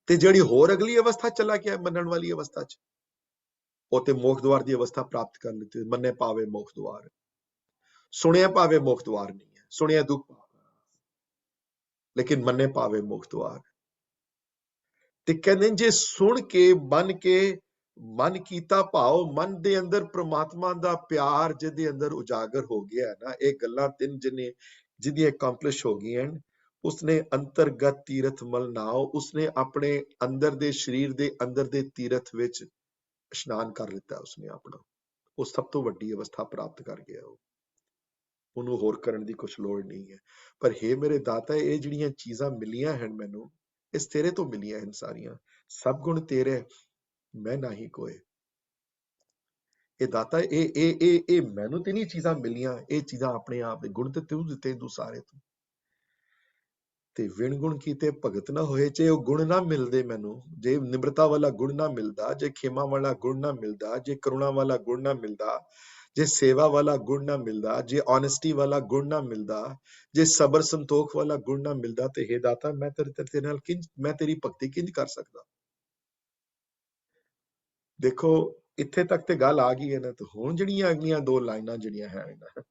ਤੇ ਜਿਹੜੀ ਹੋਰ ਅਗਲੀ ਅਵਸਥਾ ਚਲਾ ਗਿਆ ਮੰਨਣ ਵਾਲੀ ਅਵਸਥਾ ਚ, ਉਹ ਤੇ ਮੋਖ ਦੁਆਰ ਦੀ ਅਵਸਥਾ ਪ੍ਰਾਪਤ ਕਰ ਲਿੱਤੀ। ਮੰਨੇ ਪਾਵੇ ਮੋਖ ਦੁਆਰ, ਸੁਣਿਆ ਪਾਵੇ ਮੋਖ ਦੁਆਰ ਨਹੀਂ ਹੈ, ਸੁਣਿਆ ਦੁੱਖ ਲੇਕਿਨ ਮੰਨੇ ਪਾਵੇ ਮੋਖ ਦੁਆਰ। ਤੇ ਕਹਿੰਦੇ ਜੇ ਸੁਣ ਕੇ ਮਨ ਕੀਤਾ ਭਾਵ, ਮਨ ਦੇ ਅੰਦਰ ਪ੍ਰਮਾਤਮਾ ਦਾ ਪਿਆਰ ਜਿਹਦੇ ਅੰਦਰ ਉਜਾਗਰ ਹੋ ਗਿਆ ਨਾ, ਇਹ ਗੱਲਾਂ ਤਿੰਨ ਜਿਹਦੀਆਂ ਅਕੰਪਲਿਸ਼ ਹੋ ਗਈਆਂ, ਉਸਨੇ ਅੰਤਰਗਤ ਤੀਰਥ ਮਲ ਨਾਓ, ਉਸਨੇ ਆਪਣੇ ਅੰਦਰ ਦੇ ਸਰੀਰ ਦੇ ਅੰਦਰ ਦੇ ਤੀਰਥ ਵਿੱਚ ਇਸ਼ਨਾਨ ਕਰ ਲਿੱਤਾ ਉਸਨੇ ਆਪਣਾ। ਉਹ ਸਭ ਤੋਂ ਵੱਡੀ ਅਵਸਥਾ ਪ੍ਰਾਪਤ ਕਰ ਗਿਆ, ਉਹਨੂੰ ਹੋਰ ਕਰਨ ਦੀ ਕੁਛ ਲੋੜ ਨਹੀਂ ਹੈ। ਪਰ ਹੇ ਮੇਰੇ ਦਾਤਾ, ਇਹ ਜਿਹੜੀਆਂ ਚੀਜ਼ਾਂ ਮਿਲੀਆਂ ਹਨ ਮੈਨੂੰ, ਇਸ ਤੇਰੇ ਤੋਂ ਮਿਲੀਆਂ ਹਨ ਸਾਰੀਆਂ, ਸਭ ਗੁਣ ਤੇਰੇ ਮੈਂ ਨਹੀਂ ਕੋਏ। ਇਹ ਦਾਤਾ ਇਹ ਮੈਨੂੰ ਤੇ ਨਹੀਂ ਚੀਜ਼ਾਂ ਮਿਲੀਆਂ, ਇਹ ਚੀਜ਼ਾਂ ਆਪਣੇ ਆਪ ਦੇ ਗੁਣ ਤੇ ਤੂੰ ਦਿੱਤੇ ਤੂੰ ਸਾਰੇ ਤੋਂ। ਤੇ ਵਿਣ ਗੁਣ ਕੀਤੇ ਭਗਤ ਨਾ ਹੋਏ, ਜੇ ਉਹ ਗੁਣ ਨਾ ਮਿਲਦੇ ਮੈਨੂੰ, ਜੇ ਨਿਮਰਤਾ ਵਾਲਾ ਗੁਣ ਨਾ ਮਿਲਦਾ, ਜੇ ਖੇਮਾ ਵਾਲਾ ਗੁਣ ਨਾ ਮਿਲਦਾ, ਜੇ ਕਰੁਣਾ ਵਾਲਾ ਗੁਣ ਨਾ ਮਿਲਦਾ, ਜੇ ਸੇਵਾ ਵਾਲਾ ਗੁਣ ਨਾ ਮਿਲਦਾ, ਜੇ ਓਨੈਸਟੀ ਵਾਲਾ ਗੁਣ ਨਾ ਮਿਲਦਾ, ਜੇ ਸਬਰ ਸੰਤੋਖ ਵਾਲਾ ਗੁਣ ਨਾ ਮਿਲਦਾ, ਤੇ ਹੇ ਦਾਤਾ ਮੈਂ ਤੇਰੇ ਨਾਲ ਮੈਂ ਤੇਰੀ ਭਗਤੀ ਕਿੰਝ ਕਰ ਸਕਦਾ। ਦੇਖੋ ਇੱਥੇ ਤੱਕ ਤੇ ਗੱਲ ਆ ਗਈ ਹੈ ਨਾ। ਤੇ ਹੁਣ ਜਿਹੜੀਆਂ ਅਗਲੀਆਂ ਦੋ ਲਾਈਨਾਂ ਜਿਹੜੀਆਂ ਹੈ ਨਾ,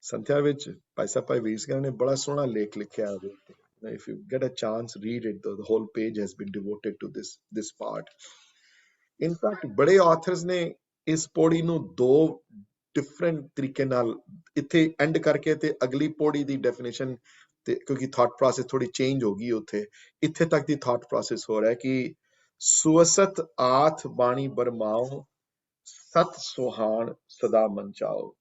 ਸੰਥਿਆ ਵਿੱਚ ਭਾਈ ਸਾਹਿਬ ਭਾਈ ਵੀਰ ਸਿੰਘ ਨੇ ਬੜਾ ਸੋਹਣਾ ਲੇਖ ਲਿਖਿਆ ਉਹਦੇ ਉੱਤੇ। If you get a chance, read it. The whole page has been devoted to this part. In fact, ਬੜੇ authors ਨੇ ਇਸ ਪੌੜੀ ਨੂੰ ਦੋ ਡਿਫਰੈਂਟ ਤਰੀਕੇ ਨਾਲ ਇੱਥੇ ਐਂਡ ਕਰਕੇ ਤੇ ਅਗਲੀ ਪੌੜੀ ਦੀ ਡੈਫੀਨੇਸ਼ਨ, ਤੇ ਕਿਉਂਕਿ ਥਾਟ ਪ੍ਰੋਸੈਸ ਥੋੜੀ ਚੇਂਜ ਹੋ ਗਈ ਉੱਥੇ, ਇੱਥੇ ਤੱਕ ਦੀ ਥਾਟ ਪ੍ਰੋਸੈਸ ਹੋ ਰਿਹਾ ਕਿ ਸੁਅਸਤ ਆਥ ਬਾਣੀ ਬਰਮਾਓ ਸਤ ਸੁਹਾਣ ਸਦਾ ਮਨ ਚਾਓ।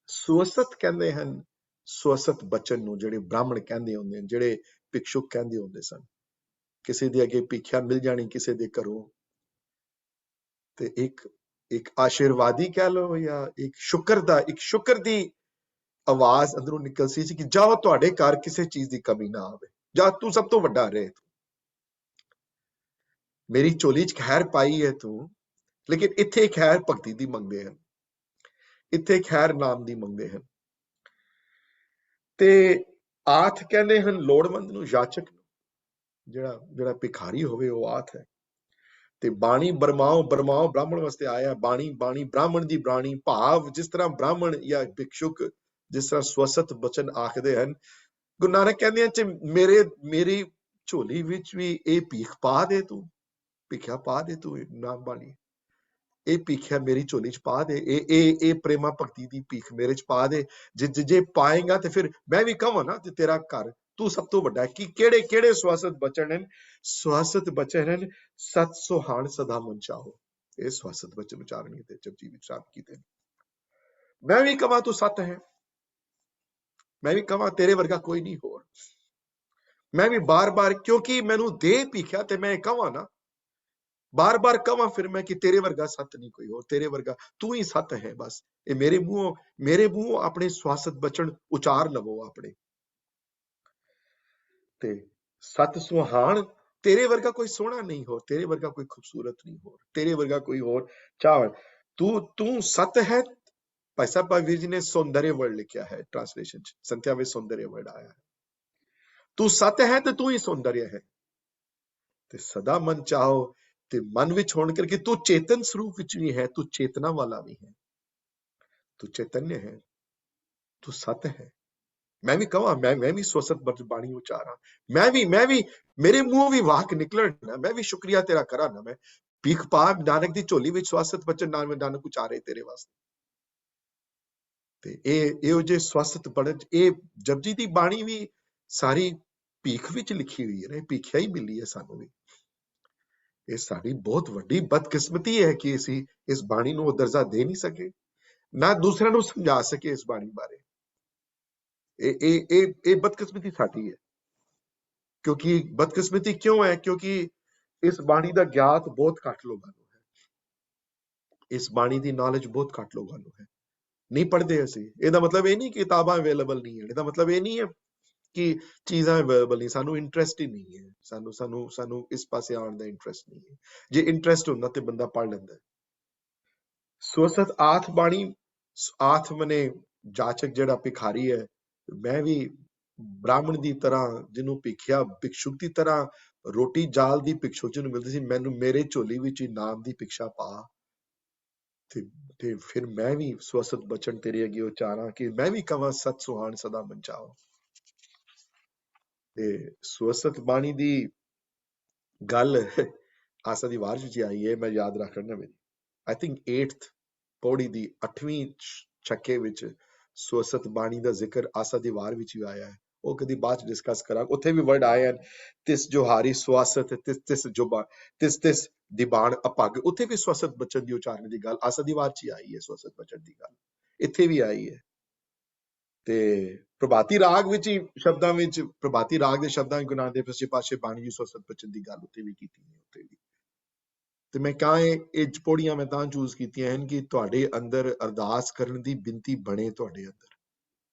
ਸੁਅਸਤ ਕਹਿੰਦੇ ਹਨ ਸੁਅਸਤ ਬਚਨ ਨੂੰ, ਜਿਹੜੇ ਬ੍ਰਾਹਮਣ ਕਹਿੰਦੇ ਹੁੰਦੇ ਨੇ, ਜਿਹੜੇ ਭਿਕਸ਼ੁਕ ਕਹਿੰਦੇ ਹੁੰਦੇ ਸਨ। ਕਿਸੇ ਦੇ ਅੱਗੇ ਭਿੱਖਿਆ ਮਿਲ ਜਾਣੀ ਕਿਸੇ ਦੇ ਘਰੋਂ, ਤੇ ਇੱਕ ਆਸ਼ੀਰਵਾਦੀ ਕਹਿ ਲਓ ਜਾਂ ਇੱਕ ਸ਼ੁਕਰ ਦੀ ਆਵਾਜ਼ ਅੰਦਰੋਂ ਨਿਕਲ ਸੀ ਕਿ ਜਾਓ ਤੁਹਾਡੇ ਘਰ ਕਿਸੇ ਚੀਜ਼ ਦੀ ਕਮੀ ਨਾ ਆਵੇ, ਜਾ ਤੂੰ ਸਭ ਤੋਂ ਵੱਡਾ ਰਹੇ, ਮੇਰੀ ਝੋਲੀ 'ਚ ਖੈਰ ਪਾਈ ਹੈ ਤੂੰ। ਲੇਕਿਨ ਇੱਥੇ ਖੈਰ ਭਗਤੀ ਦੀ ਮੰਗਦੇ ਹਨ, ਇੱਥੇ ਖੈਰ ਨਾਮ ਦੀ ਮੰਗਦੇ ਹਨ। ਤੇ ਆਥ ਕਹਿੰਦੇ ਹਨ ਲੋੜਵੰਦ ਨੂੰ, ਯਾਚਕ ਨੂੰ, ਜਿਹੜਾ ਭਿਖਾਰੀ ਹੋਵੇ ਉਹ ਆਥ ਹੈ। ਤੇ ਬਾਣੀ ਬਰਮਾਓ ਬ੍ਰਾਹਮਣ ਵਾਸਤੇ ਆਇਆ। ਬਾਣੀ ਬ੍ਰਾਹਮਣ ਦੀ ਬਾਣੀ, ਭਾਵ ਜਿਸ ਤਰ੍ਹਾਂ ਬ੍ਰਾਹਮਣ ਜਾਂ ਭਿਕਸ਼ੁਕ ਜਿਸ ਤਰ੍ਹਾਂ ਸਵਸਤ ਬਚਨ ਆਖਦੇ ਹਨ, ਗੁਰੂ ਨਾਨਕ ਕਹਿੰਦੇ ਹਨ ਮੇਰੀ ਝੋਲੀ ਵਿੱਚ ਵੀ ਇਹ ਭੀਖ ਪਾ ਦੇ, ਤੂੰ ਭਿੱਖਿਆ ਪਾ ਦੇ, ਤੂੰ ਨਾਮ ਬਾਣੀ, ਇਹ ਭੀਖਿਆ ਮੇਰੀ ਝੋਲੀ 'ਚ ਪਾ ਦੇ, ਇਹ ਪ੍ਰੇਮਾ ਭਗਤੀ ਦੀ ਭੀਖ ਮੇਰੇ 'ਚ ਪਾ ਦੇ। ਜੇ ਪਾਏਗਾ ਤੇ ਫਿਰ ਮੈਂ ਵੀ ਕਹਾਂ ਨਾ ਤੇ ਤੇਰਾ ਘਰ ਤੂੰ ਸਭ ਤੋਂ ਵੱਡਾ। ਕਿ ਕਿਹੜੇ ਸਵਾਸਤ ਬਚਨ ਹਨ? ਸਵਾਸਤ ਬਚਨ ਹਨ ਸਤ ਸੁਹਾਣ ਸਦਾ ਮਨ ਚਾਓ। ਇਹ ਸਵਾਸਤ ਬਚਨ ਉਚਾਰਨ ਕੀਤੇ ਜਪਜੀ ਵਿੱਚ ਉਚਾਰਨ ਕੀਤੇ। ਮੈਂ ਵੀ ਕਹਾਂ ਤੂੰ ਸਤ ਹੈ, ਮੈਂ ਵੀ ਕਹਾਂ ਤੇਰੇ ਵਰਗਾ ਕੋਈ ਨਹੀਂ ਹੋਰ। ਮੈਂ ਵੀ ਬਾਰ-ਬਾਰ, ਕਿਉਂਕਿ ਮੈਨੂੰ ਦੇ ਭੀਖਿਆ ਤੇ ਮੈਂ ਕਹਾਂ ਨਾ, ਬਾਰ-ਬਾਰ ਕਹਾਂ ਫਿਰ ਮੈਂ ਕਿ ਤੇਰੇ ਵਰਗਾ ਸਤ ਨਹੀਂ ਕੋਈ ਹੋਰ, ਤੇਰੇ ਵਰਗਾ ਤੂੰ ਹੀ ਸਤ ਹੈ। ਬਸ ਇਹ ਮੇਰੇ ਮੂੰਹੋਂ ਆਪਣੇ ਸਵਾਸਤ ਬਚਨ ਉਚਾਰ ਲਵੋ ਆਪਣੇ। ਤੇ ਸਤ ਸੁਹਾਣ, ਤੇਰੇ ਵਰਗਾ ਕੋਈ ਸੋਹਣਾ ਨਹੀਂ ਹੋਰ, ਤੇਰੇ ਵਰਗਾ ਕੋਈ ਖੂਬਸੂਰਤ ਨਹੀਂ ਹੋਰ, ਤੇਰੇ ਵਰਗਾ ਕੋਈ ਹੋਰ ਚਾਹਣ। ਤੂੰ ਸਤ ਹੈ। ਭਾਈ ਸਾਹਿਬ ਵੀਰ ਜੀ ਨੇ ਸੌਂਦਰਯ ਵਰਡ ਲਿਖਿਆ ਹੈ ਟ੍ਰਾਂਸਲੇਸ਼ਨ 'ਚ, ਸੰਥਿਆ ਵਿੱਚ ਸੌਂਦਰਯ ਵਰਡ ਆਇਆ ਹੈ। ਤੂੰ ਸਤ ਹੈ ਤੇ ਤੂੰ ਹੀ ਸੌਂਦਰਯ ਹੈ। ਤੇ ਸਦਾ ਮਨ ਚਾਹੋ, ਤੇ ਮਨ ਵਿੱਚ ਹੋਣ ਕਰਕੇ ਤੂੰ ਚੇਤਨ ਸਰੂਪ ਵਿੱਚ ਵੀ ਹੈ, ਤੂੰ ਚੇਤਨਾ ਵਾਲਾ ਵੀ ਹੈ, ਤੂੰ ਚੈਤन्य ਹੈ, ਤੂੰ ਸਤ ਹੈ। ਮੈਂ ਵੀ ਕਹਾਂ, ਮੈਂ ਵੀ ਸਵਸਤ ਬਾਣੀ ਉਚਾਰਾਂ, ਮੈਂ ਵੀ ਮੇਰੇ ਮੂੰਹ ਵੀ ਵਾਕ ਨਿਕਲਣ ਨਾ, ਮੈਂ ਵੀ ਸ਼ੁਕਰੀਆ ਤੇਰਾ ਕਰਾਂ ਨਾ। ਮੈਂ ਭੀਖ ਪਾ ਨਾਨਕ ਦੀ ਝੋਲੀ ਵਿੱਚ ਸਵਸਤ ਬਚਨ ਨਾਨਕ ਉਚਾਰੇ ਤੇਰੇ ਵਾਸਤੇ। ਤੇ ਇਹੋ ਜਿਹੇ ਸਵਸਤ ਬਚਨ, ਇਹ ਜਪਜੀ ਦੀ ਬਾਣੀ ਵੀ ਸਾਰੀ ਭੀਖ ਵਿੱਚ ਲਿਖੀ ਹੋਈ ਹੈ, ਭੀਖਿਆ ਹੀ ਮਿਲੀ ਹੈ ਸਾਨੂੰ ਵੀ। ਇਹ ਸਾਡੀ ਬਹੁਤ ਵੱਡੀ ਬਦਕਿਸਮਤੀ ਹੈ ਕਿ ਅਸੀਂ ਇਸ ਬਾਣੀ ਨੂੰ ਉਹ ਦਰਜਾ ਦੇ ਨਹੀਂ ਸਕੇ, ਨਾ ਦੂਸਰਿਆਂ ਨੂੰ ਸਮਝਾ ਸਕੇ ਇਸ ਬਾਣੀ ਬਾਰੇ। ਇਹ ਬਦਕਿਸਮਤੀ ਸਾਡੀ ਹੈ। ਕਿਉਂਕਿ ਬਦਕਿਸਮਤੀ ਕਿਉਂ ਹੈ? ਕਿਉਂਕਿ ਇਸ ਬਾਣੀ ਦਾ ਗਿਆਤ ਬਹੁਤ ਘੱਟ ਲੋਕਾਂ ਨੂੰ ਹੈ, ਇਸ ਬਾਣੀ ਦੀ ਨੌਲੇਜ ਬਹੁਤ ਘੱਟ ਲੋਕਾਂ ਨੂੰ ਹੈ। ਨਹੀਂ ਪੜ੍ਹਦੇ ਅਸੀਂ। ਇਹਦਾ ਮਤਲਬ ਇਹ ਨਹੀਂ ਕਿ ਕਿਤਾਬਾਂ ਅਵੇਲੇਬਲ ਨਹੀਂ ਹੈ, ਇਹਦਾ ਮਤਲਬ ਇਹ ਨਹੀਂ ਹੈ ਕਿ ਚੀਜ਼ਾਂ ਅਵੇਲੇਬਲ ਨਹੀਂ, ਸਾਨੂੰ ਇੰਟਰਸਟ ਹੀ ਨਹੀਂ ਹੈ, ਸਾਨੂੰ ਇਸ ਪਾਸੇ ਆਉਣ ਦਾ ਇੰਟਰਸਟ ਨਹੀਂ ਹੈ। ਜੇ ਇੰਟਰਸਟ ਹੁੰਦਾ ਤੇ ਬੰਦਾ ਪੜ੍ਹ ਲੈਂਦਾ। ਸਵਸਤ ਆਥ ਬਾਣੀ, ਆਥ ਮਨੇ ਜਾਚਕ ਜਿਹੜਾ ਭਿਖਾਰੀ ਹੈ। ਮੈਂ ਵੀ ਬ੍ਰਾਹਮਣ ਦੀ ਤਰ੍ਹਾਂ, ਜਿਹਨੂੰ ਭਿੱਖਿਆ ਭਿਕਸ਼ੁਕ ਦੀ ਤਰ੍ਹਾਂ ਰੋਟੀ ਜਾਲ ਦੀ ਭਿਕਸ਼ੁਕ ਜਿਹਨੂੰ ਮਿਲਦੀ ਸੀ, ਮੈਨੂੰ ਮੇਰੇ ਝੋਲੀ ਵਿੱਚ ਹੀ ਨਾਮ ਦੀ ਭਿਕਸ਼ਾ ਪਾ। ਤੇ ਫਿਰ ਮੈਂ ਵੀ ਸਵਸਤ ਬਚਨ ਤੇਰੇ ਅੱਗੇ ਉਚਾਰਾਂ ਕਿ ਮੈਂ ਵੀ ਕਵਾਂ ਸਤ ਸੁਹਾਣ ਸਦਾ ਮਨ ਚਾਓ। ਤੇ ਸਵਸਤ ਬਾਣੀ ਦੀ ਗੱਲ ਆਸਾ ਦੀ ਵਾਰ ਵਿੱਚ ਆਈ ਹੈ, ਮੈਂ ਯਾਦ ਰੱਖ ਲੈਣਾ ਮੇਰੀ। ਆਈ ਥਿੰਕ 8th ਪੌੜੀ ਦੀ 8ਵੀਂ ਛੱਕੇ ਵਿੱਚ ਸਵਸਤ ਬਾਣੀ ਦਾ ਜ਼ਿਕਰ ਆਸਾ ਦੀ ਵਾਰ ਵਿੱਚ ਵੀ ਆਇਆ ਹੈ। ਉਹ ਕਦੀ ਬਾਅਦ ਚ ਡਿਸਕਸ ਕਰਾਂਗੇ। ਉੱਥੇ ਵੀ ਵਰਡ ਆਏ ਹਨ, ਤਿਸ ਜੋਹਾਰੀ ਸਵਾਸਤ, ਤਿਸ ਦੀ ਬਾਣ ਅਪੱਗ। ਉੱਥੇ ਵੀ ਸਵਸਤ ਬਚਨ ਦੀ ਉਚਾਰਨ ਦੀ ਗੱਲ ਆਸਾ ਦੀ ਵਾਰ ਚ ਹੀ ਆਈ ਹੈ। ਸਵਸਤ ਬਚਨ ਦੀ ਗੱਲ ਇੱਥੇ ਵੀ ਆਈ ਹੈ। ਤੇ ਪ੍ਰਭਾਤੀ ਰਾਗ ਵਿੱਚ ਹੀ ਸ਼ਬਦਾਂ ਵਿੱਚ, ਪ੍ਰਭਾਤੀ ਰਾਗ ਦੇ ਸ਼ਬਦਾਂ ਗੁਰੂ ਨਾਨਕ ਦੇਵ ਸੱਚੇ ਪਾਤਸ਼ਾਹ ਬਾਣੀ ਦੀ ਸਵਸਤ ਬਚਨ ਦੀ ਗੱਲ ਉੱਥੇ ਵੀ ਕੀਤੀ ਹੈ। ਉੱਥੇ ਵੀ ਤੇ ਮੈਂ ਕਹਾਂ ਇਹ ਪੌੜੀਆਂ ਮੈਂ ਤਾਂ ਚੂਜ਼ ਕੀਤੀਆਂ ਹਨ ਕਿ ਤੁਹਾਡੇ ਅੰਦਰ ਅਰਦਾਸ ਕਰਨ ਦੀ ਬਿਨਤੀ ਬਣੇ,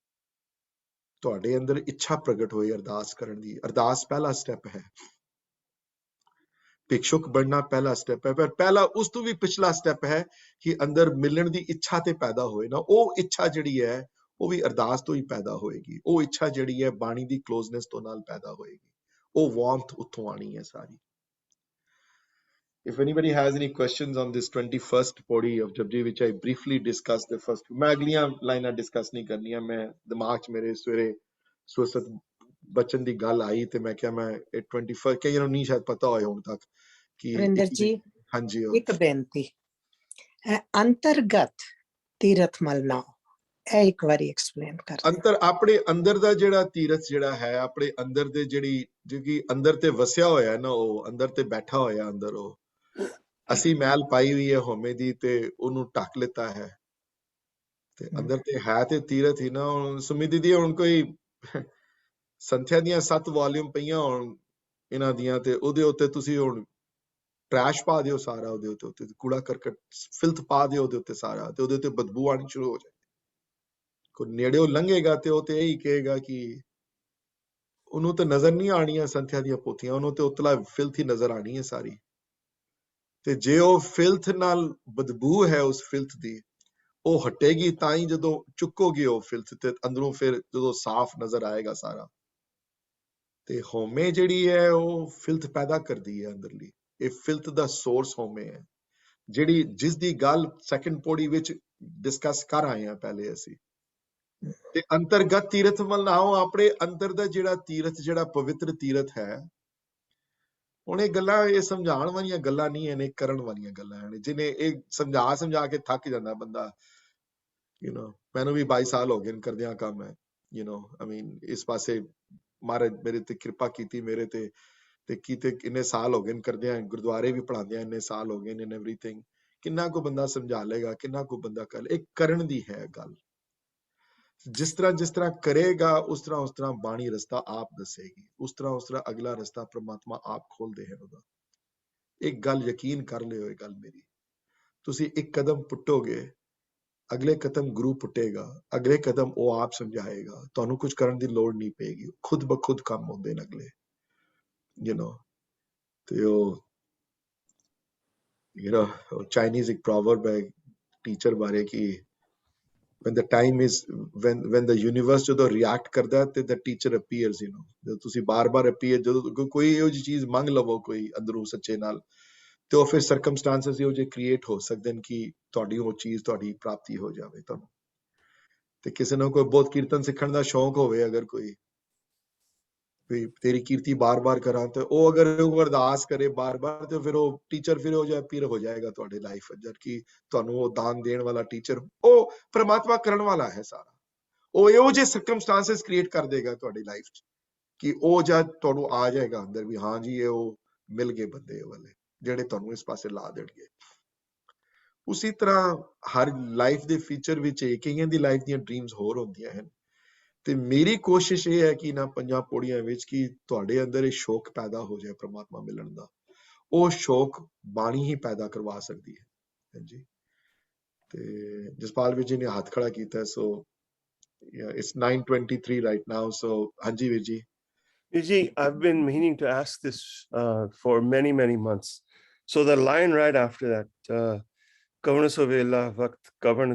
ਤੁਹਾਡੇ ਅੰਦਰ ਇੱਛਾ ਪ੍ਰਗਟ ਹੋਏ ਅਰਦਾਸ ਕਰਨ ਦੀ। ਅਰਦਾਸ ਪਹਿਲਾ ਸਟੈਪ ਹੈ, ਭਿਕਸ਼ੁਕ ਬਣਨਾ ਪਹਿਲਾ ਸਟੈਪ ਹੈ, ਪਰ ਪਹਿਲਾ ਉਸ ਤੋਂ ਵੀ ਪਿਛਲਾ ਸਟੈਪ ਹੈ ਕਿ ਅੰਦਰ ਮਿਲਣ ਦੀ ਇੱਛਾ ਤੇ ਪੈਦਾ ਹੋਏ ਨਾ। ਉਹ ਇੱਛਾ ਜਿਹੜੀ ਹੈ ਉਹ ਵੀ ਅਰਦਾਸ ਤੋਂ ਹੀ ਪੈਦਾ ਹੋਏਗੀ। ਉਹ ਇੱਛਾ ਜਿਹੜੀ ਹੈ ਬਾਣੀ ਦੀ ਕਲੋਜ਼ਨੈਸ ਤੋਂ ਨਾਲ ਪੈਦਾ ਹੋਏਗੀ। ਉਹ ਵਾਰਮਥ ਉੱਥੋਂ ਆਣੀ ਹੈ ਸਾਰੀ। If anybody has any questions on this 21st podi of Japji, which I briefly discussed the first, मैं अगलियां लाइनां डिस्कस नहीं करनी है। मैं दिमाग च मेरे सवेरे सवसत बचन दी गल आई ते मैं क्या मैं 21 कई ਨੂੰ ਨਹੀਂ ਸ਼ਾਇਦ ਪਤਾ ਹੋਏ ਹੁਣ ਤੱਕ ਕਿ ਵਰਿੰਦਰ ਜੀ, ਹਾਂਜੀ ਇੱਕ ਬੇਨਤੀ ਹੈ, ਅੰਤਰਗਤ ਤੀਰਥ ਮਲਨਾ, ਇਹ ਇੱਕ ਵਾਰੀ ਐਕਸਪਲੇਨ ਕਰ ਦਿਓ। ਅੰਤਰ ਆਪਣੇ ਅੰਦਰ ਦਾ ਜਿਹੜਾ ਤੀਰਥ ਜਿਹੜਾ ਹੈ, ਆਪਣੇ ਅੰਦਰ ਦੇ ਜਿਹੜੀ ਅੰਦਰ ਤੇ ਵਸਿਆ ਹੋਇਆ ਨਾ, ਉਹ ਅੰਦਰ ਤੇ ਬੈਠਾ ਹੋਇਆ ਅੰਦਰ, ਉਹ ਅਸੀਂ ਮੈਲ ਪਾਈ ਹੋਈ ਹੈ ਹਉਮੈ ਦੀ ਤੇ ਉਹਨੂੰ ਢੱਕ ਲਿੱਤਾ ਹੈ ਤੇ ਅੰਦਰ ਤੇ ਹੈ ਤੇ ਤੀਰਥ ਹੀ ਨਾ। ਹੁਣ ਸੁਮੀ ਦੀਦੀ ਹੁਣ ਕੋਈ ਸੰਥਿਆ ਦੀਆਂ 7 ਵਾਲੀਅਮ ਪਈਆਂ ਹੁਣ ਇਹਨਾਂ ਦੀਆਂ ਤੇ ਉਹਦੇ ਉੱਤੇ ਤੁਸੀਂ ਹੁਣ ਟਰੈਸ਼ ਪਾ ਦਿਓ ਸਾਰਾ, ਉਹਦੇ ਉੱਤੇ ਕੂੜਾ ਕਰਕਟ ਫਿਲਥ ਪਾ ਦਿਓ ਉਹਦੇ ਉੱਤੇ ਸਾਰਾ, ਤੇ ਉਹਦੇ ਉੱਤੇ ਬਦਬੂ ਆਣੀ ਸ਼ੁਰੂ ਹੋ ਜਾਏ। ਕੋਈ ਨੇੜਿਓਂ ਲੰਘੇਗਾ ਤੇ ਉਹ ਤੇ ਇਹੀ ਕਹੇਗਾ ਕਿ ਉਹਨੂੰ ਤੇ ਨਜ਼ਰ ਨਹੀਂ ਆਣੀਆਂ ਸੰਥਿਆ ਦੀਆਂ ਪੋਥੀਆਂ, ਉਹਨੂੰ ਤੇ ਉਤਲਾ ਫਿਲਥ ਹੀ ਨਜ਼ਰ ਆਣੀ ਹੈ ਸਾਰੀ। ਤੇ ਜੇ ਉਹ ਫਿਲਥ ਨਾਲ ਬਦਬੂ ਹੈ ਉਸ ਫਿਲਥ ਦੀ, ਉਹ ਹਟੇਗੀ ਤਾਂ ਹੀ ਜਦੋਂ ਚੁੱਕੋਗੇ ਉਹ ਫਿਲਥ ਤੇ ਅੰਦਰੋਂ ਫਿਰ ਜਦੋਂ ਸਾਫ਼ ਨਜ਼ਰ ਆਏਗਾ ਸਾਰਾ। ਤੇ ਹਉਮੈ ਜਿਹੜੀ ਹੈ ਉਹ ਫਿਲਥ ਪੈਦਾ ਕਰਦੀ ਹੈ ਅੰਦਰਲੀ। ਇਹ ਫਿਲਥ ਦਾ ਸੋਰਸ ਹਉਮੈ ਹੈ, ਜਿਹੜੀ ਜਿਸ ਦੀ ਗੱਲ ਸੈਕੰਡ ਪੌੜੀ ਵਿੱਚ ਡਿਸਕਸ ਕਰ ਆਏ ਹਾਂ ਪਹਿਲੇ ਅਸੀਂ। ਤੇ ਅੰਤਰਗਤ ਤੀਰਥ ਵੱਲ ਆਓ, ਆਪਣੇ ਅੰਦਰ ਦਾ ਜਿਹੜਾ ਤੀਰਥ, ਜਿਹੜਾ ਪਵਿੱਤਰ ਤੀਰਥ ਹੈ। ਹੁਣ ਇਹ ਗੱਲਾਂ ਇਹ ਸਮਝਾਉਣ ਵਾਲੀਆਂ ਗੱਲਾਂ ਨਹੀਂ ਹਨ, ਇਹ ਕਰਨ ਵਾਲੀਆਂ ਗੱਲਾਂ ਹਨ। ਜਿਹਨੇ ਇਹ ਸਮਝਾ ਕੇ ਥੱਕ ਜਾਂਦਾ ਬੰਦਾ। ਮੈਨੂੰ ਵੀ 22 ਸਾਲ ਹੋ ਗਏ ਕਰਦਿਆਂ ਕੰਮ ਹੈ। ਆਈ ਮੀਨ ਇਸ ਪਾਸੇ ਮਹਾਰਾਜ ਮੇਰੇ ਤੇ ਕਿਰਪਾ ਕੀਤੀ ਮੇਰੇ ਤੇ ਕੀਤੇ ਇੰਨੇ ਸਾਲ ਹੋ ਗਏ ਕਰਦਿਆਂ, ਗੁਰਦੁਆਰੇ ਵੀ ਪੜ੍ਹਾਉਂਦਿਆਂ ਇੰਨੇ ਸਾਲ ਹੋ ਗਏ ਨੇ ਐਵਰੀਥਿੰਗ। ਕਿੰਨਾ ਕੁ ਬੰਦਾ ਸਮਝਾ ਲੇਗਾ, ਕਿੰਨਾ ਕੁ ਬੰਦਾ ਕਰ ਲੇ। ਇਹ ਕਰਨ ਦੀ ਹੈ ਗੱਲ। ਜਿਸ ਤਰ੍ਹਾਂ ਕਰੇਗਾ ਉਸ ਤਰ੍ਹਾਂ ਬਾਣੀ ਰਸਤਾ ਆਪ ਦੱਸੇਗੀ, ਉਸ ਤਰ੍ਹਾਂ ਅਗਲਾ ਰਸਤਾ ਪ੍ਰਮਾਤਮਾ ਆਪ ਖੋਲਦੇ ਹੈ ਉਹਦਾ। ਇੱਕ ਗੱਲ ਯਕੀਨ ਕਰ ਲਿਓ, ਇਹ ਗੱਲ ਮੇਰੀ, ਤੁਸੀਂ ਇੱਕ ਕਦਮ ਪੁੱਟੋਗੇ, ਅਗਲੇ ਕਦਮ ਗੁਰੂ ਪੁੱਟੇਗਾ, ਅਗਲੇ ਕਦਮ ਉਹ ਆਪ ਸਮਝਾਏਗਾ। ਤੁਹਾਨੂੰ ਕੁਝ ਕਰਨ ਦੀ ਲੋੜ ਨਹੀਂ ਪਏਗੀ, ਖੁਦ ਬ ਖੁਦ ਕੰਮ ਹੁੰਦੇ ਨੇ ਅਗਲੇ। ਤੇ ਉਹ ਚਾਈਨੀਜ਼ ਇੱਕ ਪ੍ਰੋਵਰਬ ਹੈ ਟੀਚਰ ਬਾਰੇ ਕਿ when the time is when the universe ਜਦੋਂ ਰਿਐਕਟ ਕਰਦਾ ਤੇ the teacher appears, ਜਦੋਂ ਤੁਸੀਂ ਬਾਰ-ਬਾਰ appear, ਜਦੋਂ ਕੋਈ ਇਹੋ ਜਿਹੀ ਚੀਜ਼ ਮੰਗ ਲਵੋ ਕੋਈ ਅੰਦਰੋਂ ਸੱਚੇ ਨਾਲ, ਤੇ ਉਹ ਫਿਰ ਸਰਕਮਸਟੈਂਸਸ ਇਹੋ ਜਿਹੇ ਕ੍ਰੀਏਟ ਹੋ ਸਕਦੇ ਨੇ ਕਿ ਤੁਹਾਡੀ ਉਹ ਚੀਜ਼ ਤੁਹਾਡੀ ਪ੍ਰਾਪਤੀ ਹੋ ਜਾਵੇ ਤੁਹਾਨੂੰ। ਤੇ ਕਿਸੇ ਨੂੰ ਕੋਈ ਬਹੁਤ ਕੀਰਤਨ ਸਿੱਖਣ ਦਾ ਸ਼ੌਂਕ ਹੋਵੇ, ਅਗਰ ਕੋਈ ਵੀ ਤੇਰੀ ਕੀਰਤੀ ਬਾਰ-ਬਾਰ ਕਰਾਂ, ਤੇ ਉਹ ਅਗਰ ਉਹ ਅਰਦਾਸ ਕਰੇ ਬਾਰ-ਬਾਰ, ਤੇ ਫਿਰ ਉਹ ਟੀਚਰ ਫਿਰ ਉਹ ਜਿਹਾ ਪੀਰ ਹੋ ਜਾਏਗਾ ਤੁਹਾਡੇ ਲਾਈਫ ਵਿੱਚ। ਜਦ ਕਿ ਤੁਹਾਨੂੰ ਉਹ ਦਾਨ ਦੇਣ ਵਾਲਾ ਟੀਚਰ ਉਹ ਪ੍ਰਮਾਤਮਾ ਕਰਨ ਵਾਲਾ ਹੈ ਸਾਰਾ। ਉਹ ਇਹੋ ਜਿਹੇ ਸਰਕਮਸਟੈਂਸਸ ਕ੍ਰੀਏਟ ਕਰ ਦੇਗਾ ਤੁਹਾਡੀ ਲਾਈਫ 'ਚ ਕਿ ਉਹ ਜਦ ਤੁਹਾਨੂੰ ਆ ਜਾਏਗਾ ਅੰਦਰ ਵੀ ਹਾਂ ਜੀ ਇਹ ਉਹ ਮਿਲ ਗਏ ਬੰਦੇ ਵਾਲੇ ਜਿਹੜੇ ਤੁਹਾਨੂੰ ਇਸ ਪਾਸੇ ਲਾ ਦੇਣਗੇ। ਉਸੇ ਤਰ੍ਹਾਂ ਹਰ ਲਾਈਫ ਦੇ ਫੀਚਰ ਵਿੱਚ ਕਈਆਂ ਦੀ ਲਾਈਫ ਦੀਆਂ ਡ੍ਰੀਮਸ ਹੋਰ ਹੁੰਦੀਆਂ ਹਨ। ਤੇ ਮੇਰੀ ਕੋਸ਼ਿਸ਼ ਇਹ ਹੈ ਕਿ ਇਹਨਾਂ 5 ਪੌੜੀਆਂ ਵਿੱਚ ਕਿ ਤੁਹਾਡੇ ਅੰਦਰ ਇਹ ਸ਼ੌਕ ਪੈਦਾ ਹੋ ਜਾਏ ਪ੍ਰਮਾਤਮਾ ਮਿਲਣ ਦਾ। ਉਹ ਸ਼ੌਕ ਬਾਣੀ ਹੀ ਪੈਦਾ ਕਰਵਾ ਸਕਦੀ ਹੈ। ਹਾਂਜੀ, ਤੇ ਜਸਪਾਲ ਵੀਰ ਜੀ ਨੇ ਹੱਥ ਖੜਾ ਕੀਤਾ। ਸੋ it's 9:23 right now. So ਹਾਂਜੀ ਵੀਰ ਜੀ। Viji, I've been meaning to ask this for many months. So the line right after that, kavan sovela vakt kavan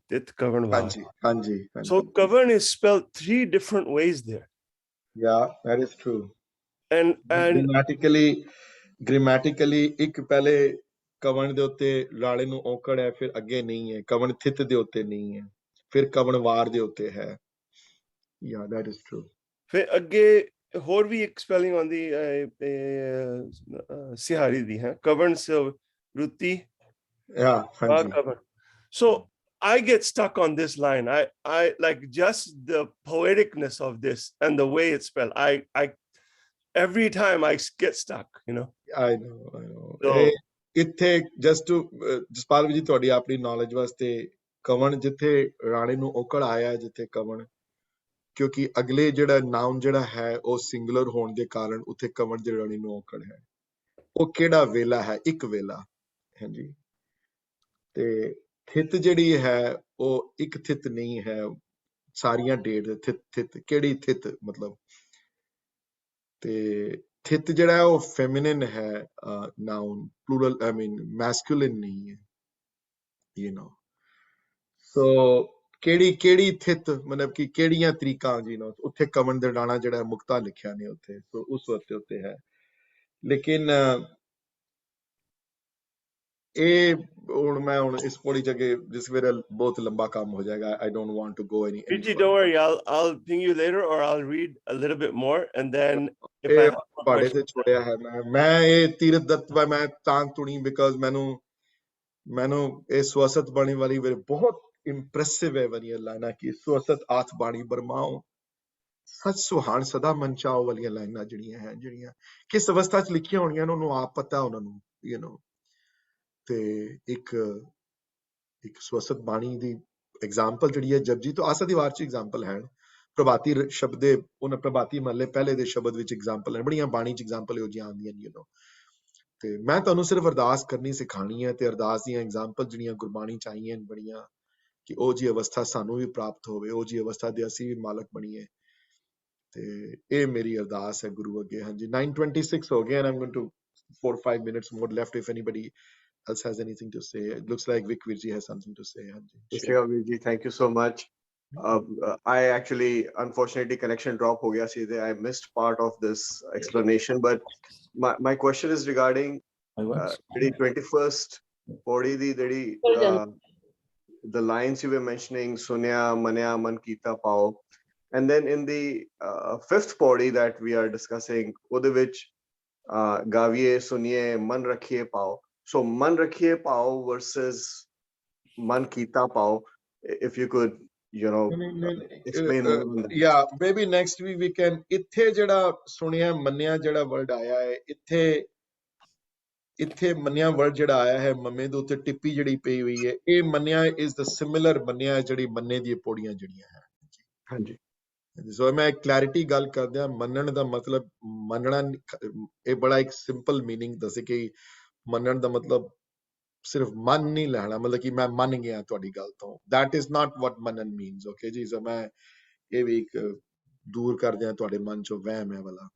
tit kavan va. ਹਾਂਜੀ। So kavan is spelled 3 different ways there. Yeah, that is true. And grammatically ਇੱਕ ਪਹਿਲੇ ਕਵਣ ਦੇ ਉੱਤੇ ਲਾੜੇ ਨੂੰ ਔਕੜ ਹੈ, ਫਿਰ ਅੱਗੇ ਨਹੀਂ ਹੈ। ਕਵਣ ਥਿਤ ਦੇ ਉੱਤੇ ਨਹੀਂ ਹੈ, ਫਿਰ ਕਵਣ ਵਾਰ ਦੇ ਉੱਤੇ ਹੈ। Yeah, that is true. ਫਿਰ ਅੱਗੇ ਹੋਰ ਵੀ ਇੱਕ ਸਪੈਲਿੰਗ ਆਉਂਦੀ ਸਿਹਾਰੀ ਦੀ ਹੈ, ਕਵਣ ਰੁਤੀ। Yeah, ਹਾਂਜੀ। So I get stuck on this line. I like just the poeticness of this and the way it's spelled. I every time I get stuck, I know. So ਇੱਥੇ just to Jaspal ਜੀ ਤੁਹਾਡੀ ਆਪਣੀ knowledge ਵਾਸਤੇ, ਕਵਣ ਜਿੱਥੇ ਰਾਣੇ ਨੂੰ ਔਕੜ ਆਇਆ, ਜਿੱਥੇ ਕਵਣ, ਕਿਉਂਕਿ ਅਗਲੇ ਜਿਹੜਾ ਨਾਉਨ ਜਿਹੜਾ ਹੈ ਉਹ ਸਿੰਗੂਲਰ ਹੋਣ ਦੇ ਕਾਰਨ ਉੱਥੇ ਕਵਣ ਦੀ ਰਾਣੀ ਨੂੰ ਔਕੜ ਹੈ। ਉਹ ਕਿਹੜਾ ਵੇਲਾ ਹੈ? ਇੱਕ ਵੇਲਾ। ਹਾਂਜੀ, ਤੇ ਥਿਤ ਜਿਹੜੀ ਹੈ ਉਹ ਇੱਕ ਥਿਤ ਨਹੀਂ ਹੈ, ਸਾਰੀਆਂ ਡੇਟ ਥਿਤ ਕਿਹੜੀ ਥਿਤ ਮਤਲਬ। ਤੇ ਥਿਤ ਜਿਹੜਾ ਉਹ ਫੈਮਿਨਿਨ ਹੈ ਨਾਉਨ, ਪਲੂਰਲ, ਆਈ ਮੀਨ ਮੈਸਕੂਲਿਨ ਨਹੀਂ ਹੈ। ਸੋ ਕਿਹੜੀ ਥਿਤ ਮਤਲਬ ਕਿ ਕਿਹੜੀਆਂ ਤਰੀਕਾਂ ਜੀ ਨਾ, ਉੱਥੇ ਕਵਣ ਦੇ ਡਾਣਾ ਜਿਹੜਾ ਮੁਕਤਾ ਲਿਖਿਆ ਨੇ ਉੱਥੇ, ਸੋ ਉਸ ਵਕਤ ਉੱਤੇ ਹੈ। ਲੇਕਿਨ ਇਹ ਹੁਣ ਇਸ ਪੌੜੀ ਚ ਅੱਗੇ ਜਿਸ ਵੇਲੇ ਬਹੁਤ ਲੰਬਾ ਕੰਮ ਹੋ ਜਾਏਗਾ। I don't want to go any Viji, don't worry, I'll ping you later or I'll read a little bit more and then if I have more ਪਹਾੜੇ ਤੇ questions. ਛੋੜਿਆ ਹੈ ਮੈਂ ਇਹ ਤੀਰਥ ਦਰਤ ਮੈਂ ਤਾਂ ਤੁਣੀ ਬਿਕਾਜ਼ ਮੈਨੂੰ ਇਹ ਸਵਸਤ ਬਾਣੀ ਵਾਲੀ ਬਹੁਤ ਇੰਪ੍ਰੈਸਿਵ ਹੈ ਵਾਲੀਆਂ ਲਾਈਨਾਂ ਕਿ ਸਵਸਤ ਆਥ ਬਾਣੀ ਬਰਮਾਓ ਸੱਚ ਸੁਹਾਣ ਸਦਾ ਮਨ ਚਾਓ ਵਾਲੀਆਂ ਲਾਈਨਾਂ ਜਿਹੜੀਆਂ ਕਿਸ ਅਵਸਥਾ ਚ ਲਿਖੀਆਂ ਹੋਣੀਆਂ ਉਹਨੂੰ ਆਪ ਪਤਾ ਉਹਨਾਂ ਨੂੰ। ਤੇ ਇੱਕ ਸਵਸਤ ਬਾਣੀ ਦੀ ਐਗਜ਼ਾਮਪਲ ਜਿਹੜੀ ਹੈ ਜਪਜੀ ਤੋਂ ਆਸਾ ਦੀ ਵਾਰ ਚ ਐਗਜ਼ਾਮਪਲ ਹੈ ਪ੍ਰਭਾਤੀ ਸ਼ਬਦ ਦੇ ਉਹਨਾਂ ਪ੍ਰਭਾਤੀ ਮਹੱਲੇ ਪਹਿਲੇ ਦੇ ਸ਼ਬਦ ਵਿੱਚ ਐਗਜ਼ਾਮਪਲ ਹੈ ਬੜੀਆਂ ਬਾਣੀ ਚ ਐਗਜ਼ਾਮਪਲ ਇਹੋ ਜਿਹੀਆਂ ਆਉਂਦੀਆਂ ਨੇ ਤੇ ਮੈਂ ਤੁਹਾਨੂੰ ਸਿਰਫ ਅਰਦਾਸ ਕਰਨੀ ਸਿਖਾਣੀ ਹੈ ਤੇ ਅਰਦਾਸ ਦੀਆਂ ਐਗਜ਼ਾਮਪਲ ਜਿਹੜੀਆਂ ਗੁਰਬਾਣੀ ਚ ਆਈਆਂ ਨੇ ਬੜੀਆਂ ਕਿ ਉਹ ਜੀ ਅਵਸਥਾ ਸਾਨੂੰ ਵੀ ਪ੍ਰਾਪਤ ਹੋਵੇ ਉਹ ਜੀ ਅਵਸਥਾ ਦੇ ਅਸੀਂ ਵੀ ਮਾਲਕ ਬਣੀਏ ਤੇ ਇਹ ਮੇਰੀ ਅਰਦਾਸ ਹੈ ਗੁਰੂ ਅੱਗੇ ਹਾਂਜੀ 9:26 ਹੋ ਗਏ and I'm going to 4-5 minutes more left if anybody else has anything to say. It looks like Vic Virji has something to say. Sure, Virji, thank you so much. I actually, unfortunately, connection drop ho gaya seedhe. I missed part of this explanation, but my question is regarding the 21st Pauri di the lines you were mentioning, Sunya, Manya, Man Kita Pao. And then in the 5th Pauri that we are discussing, ode vich Gaviye, Suniye, Man Rakhiye Pao. So Man Rakhiye Pao versus Man Kita Pao, if you could, you know, explain more on that. Yeah, maybe next week we can ਇੱਥੇ ਜਿਹੜਾ ਸੁਣਿਆ ਮੰਨਿਆ ਜਿਹੜਾ word ਆਇਆ ਹੈ ਇੱਥੇ ਮੰਨਿਆ word ਜਿਹੜਾ ਆਇਆ ਹੈ ਮੰਮੇ ਦੇ ਉੱਤੇ ਟਿੱਪੀ ਜਿਹੜੀ ਪਈ ਹੋਈ ਹੈ ਇਹ ਮੰਨਿਆ is the similar ਮੰਨਿਆ ਜਿਹੜੀ ਮੰਨੇ ਦੀਆਂ ਪੌੜੀਆਂ ਜਿਹੜੀਆਂ ਹੈ ਹਾਂਜੀ ਸੋ ਮੈਂ ਕਲੈਰਿਟੀ ਗੱਲ ਕਰਦਿਆਂ ਮੰਨਣ ਦਾ ਮਤਲਬ ਮੰਨਣਾ ਇਹ ਬੜਾ ਇੱਕ ਸਿੰਪਲ ਮੀਨਿੰਗ ਦੱਸੇ ਕਿ ਮੰਨਣ ਦਾ ਮਤਲਬ ਸਿਰਫ ਮੰਨ ਨਹੀਂ ਲੈਣਾ ਮਤਲਬ ਕਿ ਮੈਂ ਮੰਨ ਗਿਆ ਤੁਹਾਡੀ ਗੱਲ ਤੋਂ that is not what ਮੰਨਣ means okay ਜੀ ਸੋ ਮੈਂ ਇਹ ਵੀ ਇੱਕ ਦੂਰ ਕਰਦਿਆਂ ਤੁਹਾਡੇ ਮਨ ਚੋਂ ਵਹਿਮ ਹੈ ਵਾਲਾ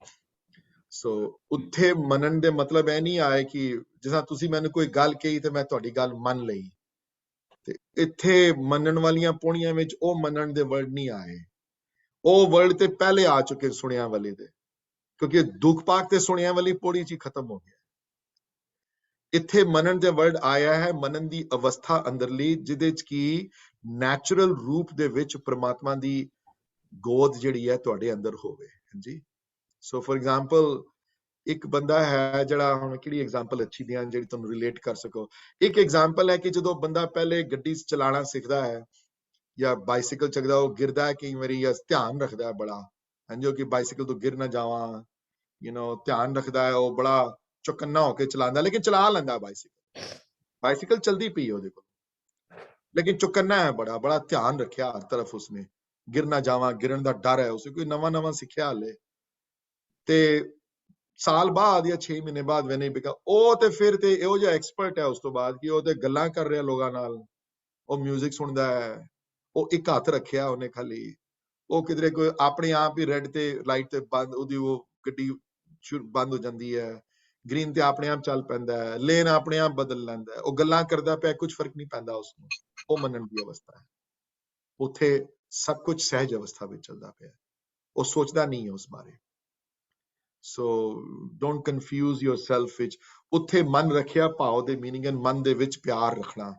ਸੋ ਉੱਥੇ ਮੰਨਣ ਦੇ ਮਤਲਬ ਇਹ ਨਹੀਂ ਆਏ ਕਿ ਜਿਵੇਂ ਤੁਸੀਂ ਮੈਨੂੰ ਕੋਈ ਗੱਲ ਕਹੀ ਤੇ ਮੈਂ ਤੁਹਾਡੀ ਗੱਲ ਮੰਨ ਲਈ ਤੇ ਇੱਥੇ ਮੰਨਣ ਵਾਲੀਆਂ ਪੌੜੀਆਂ ਵਿੱਚ ਉਹ ਮੰਨਣ ਦੇ ਵਰਡ ਨਹੀਂ ਆਏ ਉਹ ਵਰਡ ਤੇ ਪਹਿਲੇ ਆ ਚੁੱਕੇ ਸੁਣਿਆ ਵਾਲੇ ਦੇ ਕਿਉਂਕਿ ਦੁੱਖ ਪਾਕ ਤੇ ਸੁਣਿਆ ਵਾਲੀ ਪੌੜੀ ਚ ਹੀ ਖਤਮ ਹੋ ਗਿਆ ਇੱਥੇ ਮੰਨਣ ਦੇ ਵਰਡ ਆਇਆ ਹੈ ਮੰਨਣ ਦੀ ਅਵਸਥਾ ਅੰਦਰਲੀ ਜਿਹਦੇ ਚ ਕੀ ਨੈਚੁਰਲ ਰੂਪ ਦੇ ਵਿੱਚ ਪ੍ਰਮਾਤਮਾ ਦੀ ਗੋਦ ਜਿਹੜੀ ਹੈ ਤੁਹਾਡੇ ਅੰਦਰ ਹੋਵੇ ਹਾਂਜੀ ਸੋ ਫॉर ਐਗਜ਼ਾਮਪਲ ਇੱਕ ਬੰਦਾ ਹੈ ਜਿਹੜਾ ਹੁਣ ਕਿਹੜੀ ਐਗਜ਼ਾਮਪਲ ਅੱਛੀ ਦੀਆਂ ਜਿਹੜੀ ਤੁਹਾਨੂੰ ਰਿਲੇਟ ਕਰ ਸਕੋ ਇੱਕ ਐਗਜ਼ਾਮਪਲ ਹੈ ਕਿ ਜਦੋਂ ਬੰਦਾ ਪਹਿਲੇ ਗੱਡੀ ਚਲਾਉਣਾ ਸਿੱਖਦਾ ਹੈ ਜਾਂ ਬਾਈਸਾਈਕਲ ਚੱਕਦਾ ਉਹ ਗਿਰਦਾ ਹੈ ਕਈ ਵਾਰੀ ਜਾਂ ਧਿਆਨ ਰੱਖਦਾ ਹੈ ਬੜਾ ਹਾਂਜੀ ਕਿ ਬਾਈਸਾਈਕਲ ਤੋਂ ਗਿਰ ਨਾ ਜਾਵਾਂ ਧਿਆਨ ਰੱਖਦਾ ਹੈ ਉਹ ਬੜਾ ਚੁਕੰਨਾ ਹੋ ਕੇ ਚਲਾਉਂਦਾ ਲੇਕਿਨ ਚਲਾ ਲੈਂਦਾ ਬਾਈਸਾਈਕਲ ਚਲਦੀ ਪਈ ਉਹਦੇ ਕੋਲ ਲੇਕਿਨ ਚੁਕੰਨਾ ਹੈ ਬੜਾ ਧਿਆਨ ਰੱਖਿਆ ਹਰ ਤਰਫ ਉਸਨੇ ਗਿਰ ਨਾ ਜਾਵਾਂ ਗਿਰਨ ਦਾ ਡਰ ਹੈ ਉਸੇ ਕੋਈ ਨਵਾਂ ਸਿੱਖਿਆ ਹਲੇ ਤੇ ਸਾਲ ਬਾਅਦ ਜਾਂ 6 ਮਹੀਨੇ ਬਾਅਦ ਵੈਨੇ ਬਿਕਾ ਉਹ ਤੇ ਫਿਰ ਤੇ ਇਹੋ ਜਿਹਾ ਐਕਸਪਰਟ ਹੈ ਉਸ ਤੋਂ ਬਾਅਦ ਕਿ ਉਹ ਤੇ ਗੱਲਾਂ ਕਰ ਰਿਹਾ ਲੋਕਾਂ ਨਾਲ ਉਹ 뮤직 ਸੁਣਦਾ ਹੈ ਉਹ ਇੱਕ ਹੱਥ ਰੱਖਿਆ ਉਹਨੇ ਖਾਲੀ ਉਹ ਕਿਧਰੇ ਕੋਈ ਆਪਣੇ ਆਪ ਹੀ ਰੈੱਡ ਤੇ ਲਾਈਟ ਤੇ ਬੰਦ ਉਹਦੀ ਉਹ ਗੱਡੀ ਬੰਦ ਹੋ ਜਾਂਦੀ ਹੈ ਗ੍ਰੀਨ ਤੇ ਆਪਣੇ ਆਪ ਚੱਲ ਪੈਂਦਾ ਹੈ ਲੇਨ ਆਪਣੇ ਆਪ ਬਦਲ ਲੈਂਦਾ ਹੈ ਉਹ ਗੱਲਾਂ ਕਰਦਾ ਪਿਆ ਕੁਝ ਫਰਕ ਨਹੀਂ ਪੈਂਦਾ ਉਸਨੂੰ ਉਹ ਮੰਨਣ ਦੀ ਅਵਸਥਾ ਹੈ ਉੱਥੇ ਸਭ ਕੁਝ ਸਹਿਜ ਅਵਸਥਾ ਵਿੱਚ ਚੱਲਦਾ ਪਿਆ ਉਹ ਸੋਚਦਾ ਨਹੀਂ ਹੈ ਉਸ ਬਾਰੇ ਸੋ ਡੋਂਟ ਕਨਫਿਊਜ਼ yourself ਵਿੱਚ ਉੱਥੇ ਮਨ ਰੱਖਿਆ ਭਾਵ ਦੇ ਮੀਨਿੰਗ ਹੈ ਮਨ ਦੇ ਵਿੱਚ ਪਿਆਰ ਰੱਖਣਾ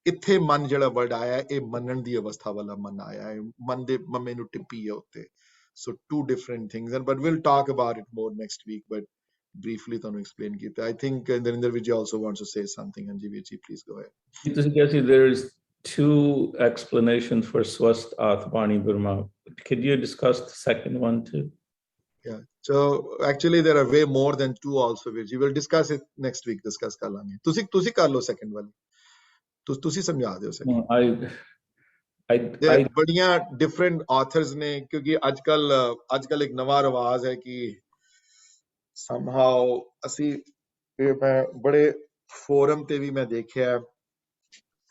ਇੱਥੇ ਮਨ ਜਿਹੜਾ ਵਰਡ ਆਇਆ ਇਹ ਮੰਨਣ ਦੀ ਅਵਸਥਾ ਵਾਲਾ ਮਨ ਆਇਆ ਹੈ ਮਨ ਦੇ ਮੰਮੇ ਨੂੰ ਟਿੱਪੀ ਹੈ ਉੱਤੇ so two different things and but we'll talk about it more next week but briefly ਤੁਹਾਨੂੰ explain ਕੀਤਾ I think Narinder Vijay also wants to say something and Vijay please go ahead. There is two explanations for Swast Athvani Burma. Could you discuss the second one too? Yeah, so actually there are way more than two also Vijay. We'll discuss it next week discuss ਕਰ ਲਾਂਗੇ ਤੁਸੀਂ ਕਰ ਲਓ second ਵਾਲੀ ਤੁਸੀਂ ਸਮਝਾ ਦਿਓ second ਬੜੀਆਂ ਡਿਫਰੈਂਟ ਆਥਰਸ ਨੇ ਕਿਉਂਕਿ ਅੱਜ ਕੱਲ ਇੱਕ ਨਵਾਂ ਰਿਵਾਜ ਹੈ ਕਿ somehow ਅਸੀਂ ਮੈਂ ਬੜੇ ਫੋਰਮ ਤੇ ਵੀ ਮੈਂ ਦੇਖਿਆ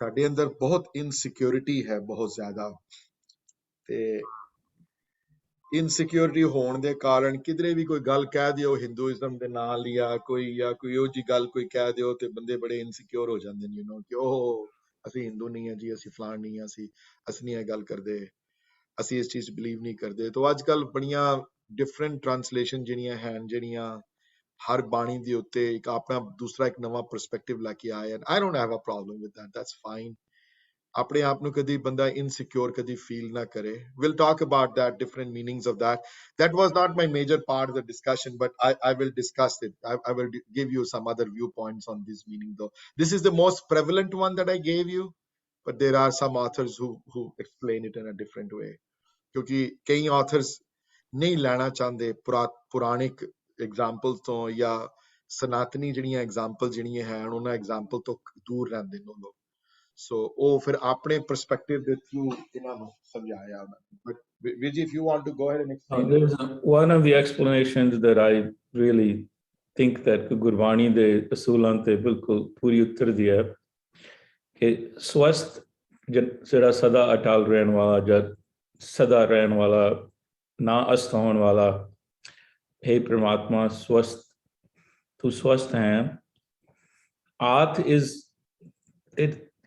ਸਾਡੇ ਅੰਦਰ ਬਹੁਤ ਇਨਸਿਕਿਉਰਿਟੀ ਹੈ ਬਹੁਤ ਜ਼ਿਆਦਾ ਤੇ ਇਨਸਿਕਿਉਰਿਟੀ ਹੋਣ ਦੇ ਕਾਰਨ ਕਿਧਰੇ ਵੀ ਕੋਈ ਗੱਲ ਕਹਿ ਦਿਓ ਹਿੰਦੂਇਜ਼ਮ ਦੇ ਨਾਲ ਜਾਂ ਕੋਈ ਉਹ ਜੀ ਗੱਲ ਕੋਈ ਕਹਿ ਦਿਓ ਤੇ ਬੰਦੇ ਬੜੇ ਇਨਸਿਕਿਉਰ ਹੋ ਜਾਂਦੇ ਨੇ ਕਿ ਉਹ ਅਸੀਂ ਹਿੰਦੂ ਨਹੀਂ ਹਾਂ ਜੀ ਅਸੀਂ ਫਲਾਣ ਨਹੀਂ ਹਾਂ ਅਸੀਂ ਨਹੀਂ ਇਹ ਗੱਲ ਕਰਦੇ ਅਸੀਂ ਇਸ ਚੀਜ਼ ਬਿਲੀਵ ਨਹੀਂ ਕਰਦੇ ਤਾਂ ਅੱਜ ਕੱਲ ਬੜੀਆਂ ਡਿਫਰੈਂਟ ਟ੍ਰਾਂਸਲੇਸ਼ਨ ਜਿਹੜੀਆਂ ਹਨ ਜਿਹੜੀਆਂ ਹਰ ਬਾਣੀ ਦੇ ਉੱਤੇ ਇੱਕ ਆਪਣਾ ਦੂਸਰਾ ਇੱਕ ਨਵਾਂ ਪਰਸਪੈਕਟਿਵ ਲੈ ਕੇ ਆਏ I don't have a problem with that that's fine ਆਪਣੇ ਆਪ ਨੂੰ ਕਦੀ ਬੰਦਾ ਇਨਸਿਕਿਉਰ ਕਦੀ ਫੀਲ ਨਾ ਕਰੇ we'll talk about that different meanings of that was not my major part of the discussion but I will discuss it I will give you some other viewpoints on this meaning though this is the most prevalent one that I gave you but there are some authors who explain it in a different way ਕਿਉਂਕਿ ਕਈ authors ਨਹੀਂ ਲੈਣਾ ਚਾਹੁੰਦੇ ਪੁਰਾਣਿਕ examples ਤੋਂ ਜਾਂ ਸਨਾਤਨੀ ਜਿਹੜੀਆਂ example ਜਿਹੜੀਆਂ ਹੈ ਉਹਨਾਂ ਐਗਜ਼ਾਮਪਲ ਤੋਂ ਦੂਰ ਰਹਿੰਦੇ ਨੇ ਲੋਕ ਸੋ ਉਹ ਫਿਰ ਆਪਣੇ ਪਰਸਪੈਕਟਿਵ ਦੇ ਥਰੂ ਇਹਨਾਂ ਨੂੰ ਸਮਝਾਇਆ ਉਹਨਾਂ ਨੇ but Viji if you want to go ahead and explain There's one of the explanations that I really think that Gurbani ਦੇ ਅਸੂਲਾਂ ਤੇ ਬਿਲਕੁਲ ਪੂਰੀ ਉਤਰਦੀ ਹੈ ਕਿ ਸਵਸਥ ਜਿਹੜਾ ਸਦਾ ਅਟਲ ਰਹਿਣ ਵਾਲਾ ਜਾਂ ਸਦਾ ਰਹਿਣ ਵਾਲਾ ਨਾ ਅਸਤ ਹੋਣ ਵਾਲਾ हे परमात्मा स्वस्थ तू स्वस्थ है आत is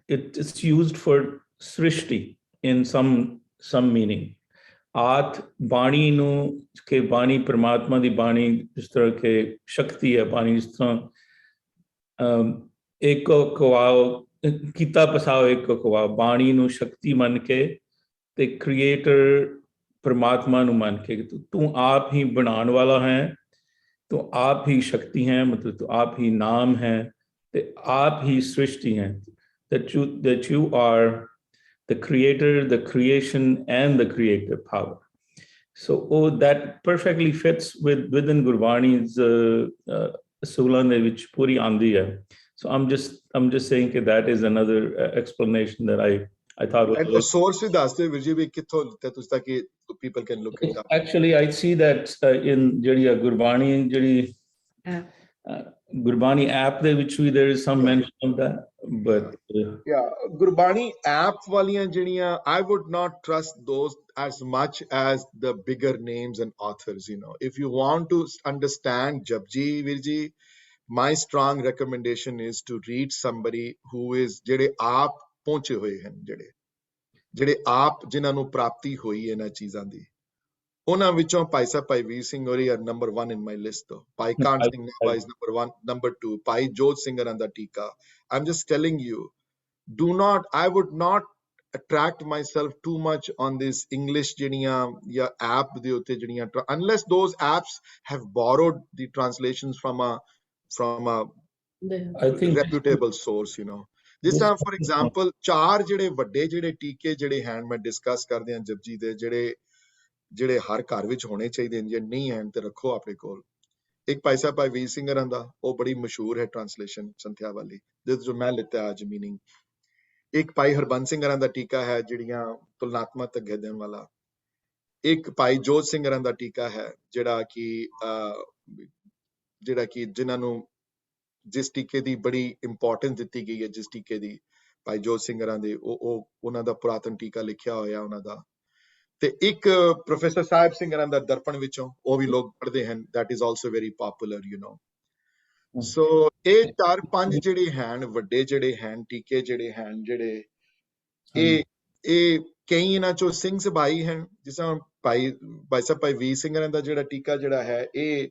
it's used for Srishti in some meaning आत बाणी ਨੂੰ ਕਿ ਬਾਣੀ परमात्मा ਦੀ ਬਾਣੀ ਜਿਸ ਤਰ੍ਹਾਂ ਕਿ ਸ਼ਕਤੀ ਹੈ ਬਾਣੀ ਜਿਸ ਤਰ੍ਹਾਂ ਏਕੋ ਕਵਾਓ ਕੀਤਾ ਪਸਾਓ ਏਕੋ ਕਵਾਓ ਬਾਣੀ ਨੂੰ ਸ਼ਕਤੀ ਮੰਨ ਕੇ ਤੇ ਕ੍ਰੀਏਟਰ परमात्मा ਨੂੰ ਮੰਨ ਕੇ ਤੂੰ ਆਪ ਹੀ ਬਣਾਉਣ ਵਾਲਾ ਹੈ ਤੂੰ ਆਪ ਹੀ ਸ਼ਕਤੀ ਹੈ ਮਤਲਬ ਤੂੰ ਆਪ ਹੀ ਨਾਮ ਹੈ ਤੇ ਆਪ ਹੀ ਸ੍ਰਿਸ਼ਟੀ ਹੈ that you are the creator, the creation and the creative power. So that perfectly fits within Gurbani's Asulan which puri aandi hai. So I'm just saying that is another explanation that I thought was and the source ਵੀ ਦੱਸ ਦਿਓ ਵੀਰ ਜੀ ਵੀ ਕਿੱਥੋਂ ਲਿੱਤਾ ਤੁਸੀਂ ਤਾਂ ਕਿ people can look it up. Actually I see that in ਜਿਹੜੀ Gurbani ਜਿਹੜੀ Gurbani app ਦੇ ਵਿੱਚ ਵੀ there is some mention of that but yeah Gurbani app ਵਾਲੀਆਂ ਜਿਹੜੀਆਂ I would not trust those as much as the bigger names and authors you know if you want to understand Japji ਵੀਰ ਜੀ my strong recommendation is to read somebody who is ਜਿਹੜੇ ਆਪ ਪਹੁੰਚੇ ਹੋਏ ਹਨ ਜਿਹੜੇ ਆਪ ਜਿਨ੍ਹਾਂ ਨੂੰ ਪ੍ਰਾਪਤੀ ਹੋਈ ਇਹਨਾਂ ਚੀਜ਼ਾਂ ਦੀ ਉਹਨਾਂ ਵਿੱਚੋਂ ਭਾਈ ਸਾਹਿਬ ਭਾਈ ਵੀਰ ਸਿੰਘ ਹੋਰੀ are number 1 in my list though Bhai Kahan Singh Nabha is number 1 number 2 ਭਾਈ ਜੋਤ ਸਿੰਘ ਦਾ ਟੀਕਾ I'm just telling you I would not attract myself too much on this English ਜਿਹੜੀਆਂ ਜਾਂ app ਦੇ ਉੱਤੇ ਜਿਹੜੀਆਂ unless those apps have borrowed the translations from a I think reputable source you know ਜਿਸ ਤਰ੍ਹਾਂ for example ਚਾਰ ਜਿਹੜੇ ਵੱਡੇ ਜਿਹੜੇ ਟੀਕੇ ਜਿਹੜੇ ਹਨ ਮੈਂ ਡਿਸਕਸ ਕਰਦੇ ਹਾਂ ਜਪਜੀ ਦੇ ਜਿਹੜੇ ਹਰ ਘਰ ਵਿੱਚ ਹੋਣੇ ਚਾਹੀਦੇ ਨੇ ਜੇ ਨਹੀਂ ਹਨ ਤੇ ਰੱਖੋ ਆਪਣੇ ਕੋਲ ਇੱਕ ਭਾਈ ਸਾਹਿਬ ਭਾਈ ਵੀਰ ਸਿੰਘ ਦਾ ਉਹ ਬੜੀ ਮਸ਼ਹੂਰ ਹੈ ਟ੍ਰਾਂਸਲੇਸ਼ਨ ਸੰਥਿਆ ਵਾਲੀ ਜਿਸ ਜੋ ਮੈਂ ਲਿੱਤਾ ਅੱਜ ਮੀਨਿੰਗ ਇੱਕ ਭਾਈ ਹਰਬੰਸ ਸਿੰਘ ਦਾ ਟੀਕਾ ਹੈ ਜਿਹੜੀਆਂ ਤੁਲਨਾਤਮਕ ਅਧਿਐਨ ਵਾਲਾ ਇੱਕ ਭਾਈ ਜੋਤ ਸਿੰਘ ਦਾ ਟੀਕਾ ਹੈ ਜਿਹੜਾ ਕਿ ਜਿਨ੍ਹਾਂ ਨੂੰ ਜਿਸ ਟੀਕੇ ਦੀ ਬੜੀ ਇੰਪੋਰਟੈਂਸ ਦਿੱਤੀ ਗਈ ਹੈ ਜਿਸ ਟੀਕੇ ਦੀ ਭਾਈ ਜੋਤ ਸਿੰਘ ਦੇ ਉਹ ਉਹਨਾਂ ਦਾ ਪੁਰਾਤਨ ਟੀਕਾ ਲਿਖਿਆ ਹੋਇਆ ਉਹਨਾਂ ਦਾ ਤੇ ਇੱਕ ਪ੍ਰੋਫੈਸਰ ਸਾਹਿਬ ਸਿੰਘ ਦਾ ਦਰਪਣ ਵਿੱਚੋਂ ਉਹ ਵੀ ਲੋਕ ਪੜ੍ਹਦੇ ਹਨ that is also very popular you know so ਇਹ 4-5 ਜਿਹੜੇ ਹਨ ਵੱਡੇ ਜਿਹੜੇ ਹਨ ਟੀਕੇ ਜਿਹੜੇ ਹਨ ਜਿਹੜੇ ਇਹ ਕਈ ਇਹਨਾਂ ਚੋਂ ਸਿੰਘ ਸਭਾਈ ਹਨ ਜਿਸ ਤਰ੍ਹਾਂ ਭਾਈ ਸਾਹਿਬ ਭਾਈ ਵੀਰ ਸਿੰਘ ਦਾ ਜਿਹੜਾ ਟੀਕਾ ਜਿਹੜਾ ਹੈ ਇਹ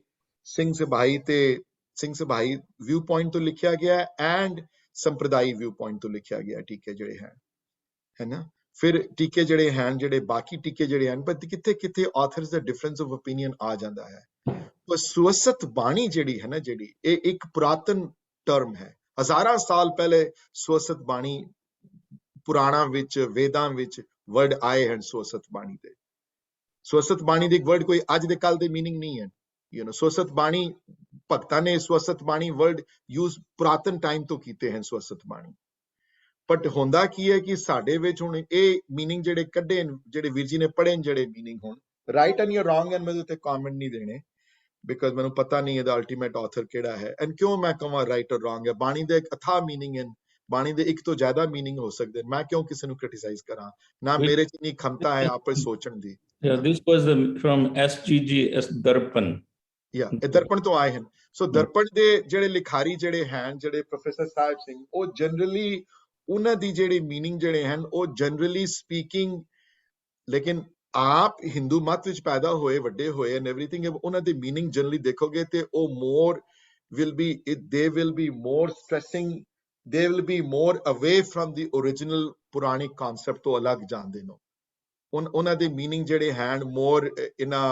ਸਿੰਘ ਸਭਾਈ ਵਿਊ ਪੁਆਇੰਟ ਤੋਂ ਲਿਖਿਆ ਗਿਆ ਐਂਡ ਸੰਪਰਦਾਈ ਵਿਊ ਪੁਆਇੰਟ ਤੋਂ ਲਿਖਿਆ ਗਿਆ ਟੀਕੇ ਜਿਹੜੇ ਹਨ ਹੈ ਨਾ ਫਿਰ ਟੀਕੇ ਜਿਹੜੇ ਹਨ ਜਿਹੜੇ ਬਾਕੀ ਟੀਕੇ ਜਿਹੜੇ ਹਨ ਪਰ ਕਿੱਥੇ ਆਥਰਸ ਦਾ ਡਿਫਰੈਂਸ ਆਫ ਓਪੀਨੀਅਨ ਆ ਜਾਂਦਾ ਹੈ ਪਰ ਸਵਸਤ ਬਾਣੀ ਜਿਹੜੀ ਹੈ ਨਾ ਜਿਹੜੀ ਇਹ ਇੱਕ ਪੁਰਾਤਨ ਟਰਮ ਹੈ ਹਜ਼ਾਰਾਂ ਸਾਲ ਪਹਿਲੇ ਸਵਸਤ ਬਾਣੀ ਪੁਰਾਣਾ ਵਿੱਚ ਵੇਦਾਂ ਵਿੱਚ ਵਰਡ ਆਏ ਹਨ ਸਵਸਤ ਬਾਣੀ ਦੇ ਸਵਸਤ ਬਾਣੀ ਦੇ ਵਰਡ ਕੋਈ ਅੱਜ ਦੇ ਕੱਲ ਦੇ ਮੀਨਿੰਗ ਨਹੀਂ ਹੈ you know ਸਵਸਤ ਬਾਣੀ ਭਗਤਾਂ ਨੇ ਸਵਸਤ ਬਾਣੀ ਵਰਡ ਯੂਜ਼ ਪੁਰਾਤਨ ਟਾਈਮ ਤੋਂ ਕੀਤੇ ਹਨ ਸਵਸਤ ਬਾਣੀ ਬਟ ਹੁੰਦਾ ਕੀ ਹੈ ਕਿ ਸਾਡੇ ਵਿੱਚ ਹੁਣ ਇਹ ਮੀਨਿੰਗ ਜਿਹੜੇ ਕੱਢੇ ਜਿਹੜੇ ਵੀਰ ਜੀ ਨੇ ਪੜ੍ਹੇ ਜਿਹੜੇ ਮੀਨਿੰਗ ਹੁਣ right and you wrong and ਮੈਂ ਉੱਤੇ ਕਮੈਂਟ ਨਹੀਂ ਦੇਣੇ ਬਿਕਾਜ਼ ਮੈਨੂੰ ਪਤਾ ਨਹੀਂ ਇਹਦਾ ਅਲਟੀਮੇਟ ਆਥਰ ਕਿਹੜਾ ਹੈ ਐਂਡ ਕਿਉਂ ਮੈਂ ਕਹਾਂ ਰਾਈਟ ਔਰ ਰੋਂਗ ਹੈ ਬਾਣੀ ਦੇ ਇੱਕ ਅਥਾਹ ਮੀਨਿੰਗ ਹੈ ਬਾਣੀ ਦੇ ਇੱਕ ਤੋਂ ਜ਼ਿਆਦਾ ਮੀਨਿੰਗ ਹੋ ਸਕਦੇ ਮੈਂ ਕਿਉਂ ਕਿਸੇ ਨੂੰ ਕ੍ਰਿਟਿਸਾਈਜ਼ ਕਰਾਂ ਨਾ ਮੇਰੇ ਚ ਇੰਨੀ ਖਮਤਾ ਹੈ ਆਪੇ ਸੋਚਣ ਦੀ this was from SGGS ਦਰਪਣ ਇਹ ਦਰਪਣ ਤੋਂ ਆਏ ਹਨ ਸੋ ਦਰਪਣ ਦੇ ਜਿਹੜੇ ਲਿਖਾਰੀ ਜਿਹੜੇ ਹਨ ਜਿਹੜੇ ਪ੍ਰੋਫੈਸਰ ਸਾਹਿਬ ਸਿੰਘ ਉਹ ਜਨਰਲੀ ਉਹਨਾਂ ਦੀ ਜਿਹੜੀ ਮੀਨਿੰਗ ਜਿਹੜੇ ਹਨ ਉਹ ਜਨਰਲੀ ਸਪੀਕਿੰਗ ਲੇਕਿਨ ਆਪ ਹਿੰਦੂ ਮਤ ਵਿੱਚ ਪੈਦਾ ਹੋਏ ਵੱਡੇ ਹੋਏ ਐਂਡ ਐਵਰੀਥਿੰਗ ਉਹਨਾਂ ਦੀ ਮੀਨਿੰਗ ਜਨਰਲੀ ਦੇਖੋਗੇ ਤੇ ਉਹ ਮੋਰ they will be more stressing they will be more away from the original ਪੁਰਾਣੀ concept ਤੋਂ ਅਲੱਗ ਜਾਂਦੇ ਨੇ ਉਹਨਾਂ ਦੇ ਮੀਨਿੰਗ ਜਿਹੜੇ ਹਨ more in a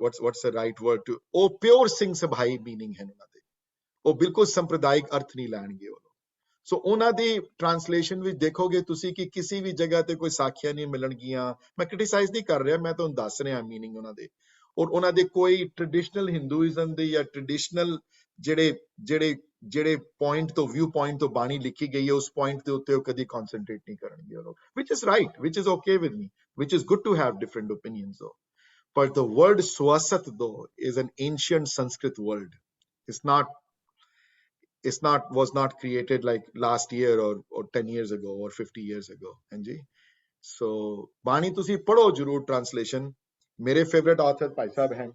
what's the right word to ਉਹ ਪਿਓਰ ਸਿੰਘ ਸਭਾਈ ਮੀਨਿੰਗ ਹੈ ਉਹਨਾਂ ਦੇ ਉਹ ਬਿਲਕੁਲ ਸੰਪਰਦਾਇਕ ਅਰਥ ਨਹੀਂ ਲੈਣਗੇ ਉਹ ਸੋ ਉਹਨਾਂ ਦੀ ਟ੍ਰਾਂਸਲੇਸ਼ਨ ਵਿੱਚ ਦੇਖੋਗੇ ਤੁਸੀਂ ਕਿ ਕਿਸੇ ਵੀ ਜਗ੍ਹਾ ਤੇ ਕੋਈ ਸਾਖੀਆਂ ਨਹੀਂ ਮਿਲਣਗੀਆਂ ਮੈਂ ਕ੍ਰਿਟਿਸਾਈਜ਼ ਨਹੀਂ ਕਰ ਰਿਹਾ ਮੈਂ ਤੁਹਾਨੂੰ ਦੱਸ ਰਿਹਾ ਮੀਨਿੰਗ ਉਹਨਾਂ ਦੇ ਔਰ ਉਹਨਾਂ ਦੇ ਕੋਈ ਟ੍ਰੈਡੀਸ਼ਨਲ ਹਿੰਦੂਇਜ਼ਮ ਦੇ ਜਾਂ ਟ੍ਰੈਡੀਸ਼ਨਲ ਜਿਹੜੇ ਪੁਆਇੰਟ ਤੋਂ ਵਿਊ ਪੁਆਇੰਟ ਤੋਂ ਬਾਣੀ ਲਿਖੀ ਗਈ ਹੈ ਉਸ ਪੁਆਇੰਟ ਦੇ ਉੱਤੇ ਉਹ ਕਦੀ ਕਨਸੈਂਟਰੇਟ ਨਹੀਂ ਕਰਨਗੇ ਉਹ ਲੋਕ, which is right, which is okay with me, which is good to have different opinions though. But the word swasat though is an ancient Sanskrit word. Was not created like last year or 10 years ago or 50 years ago. Anji. So ਬਾਣੀ ਤੁਸੀਂ ਪੜੋ ਜ਼ਰੂਰ translation. ਮੇਰੇ favorite author Bhai Sahib ਹਨ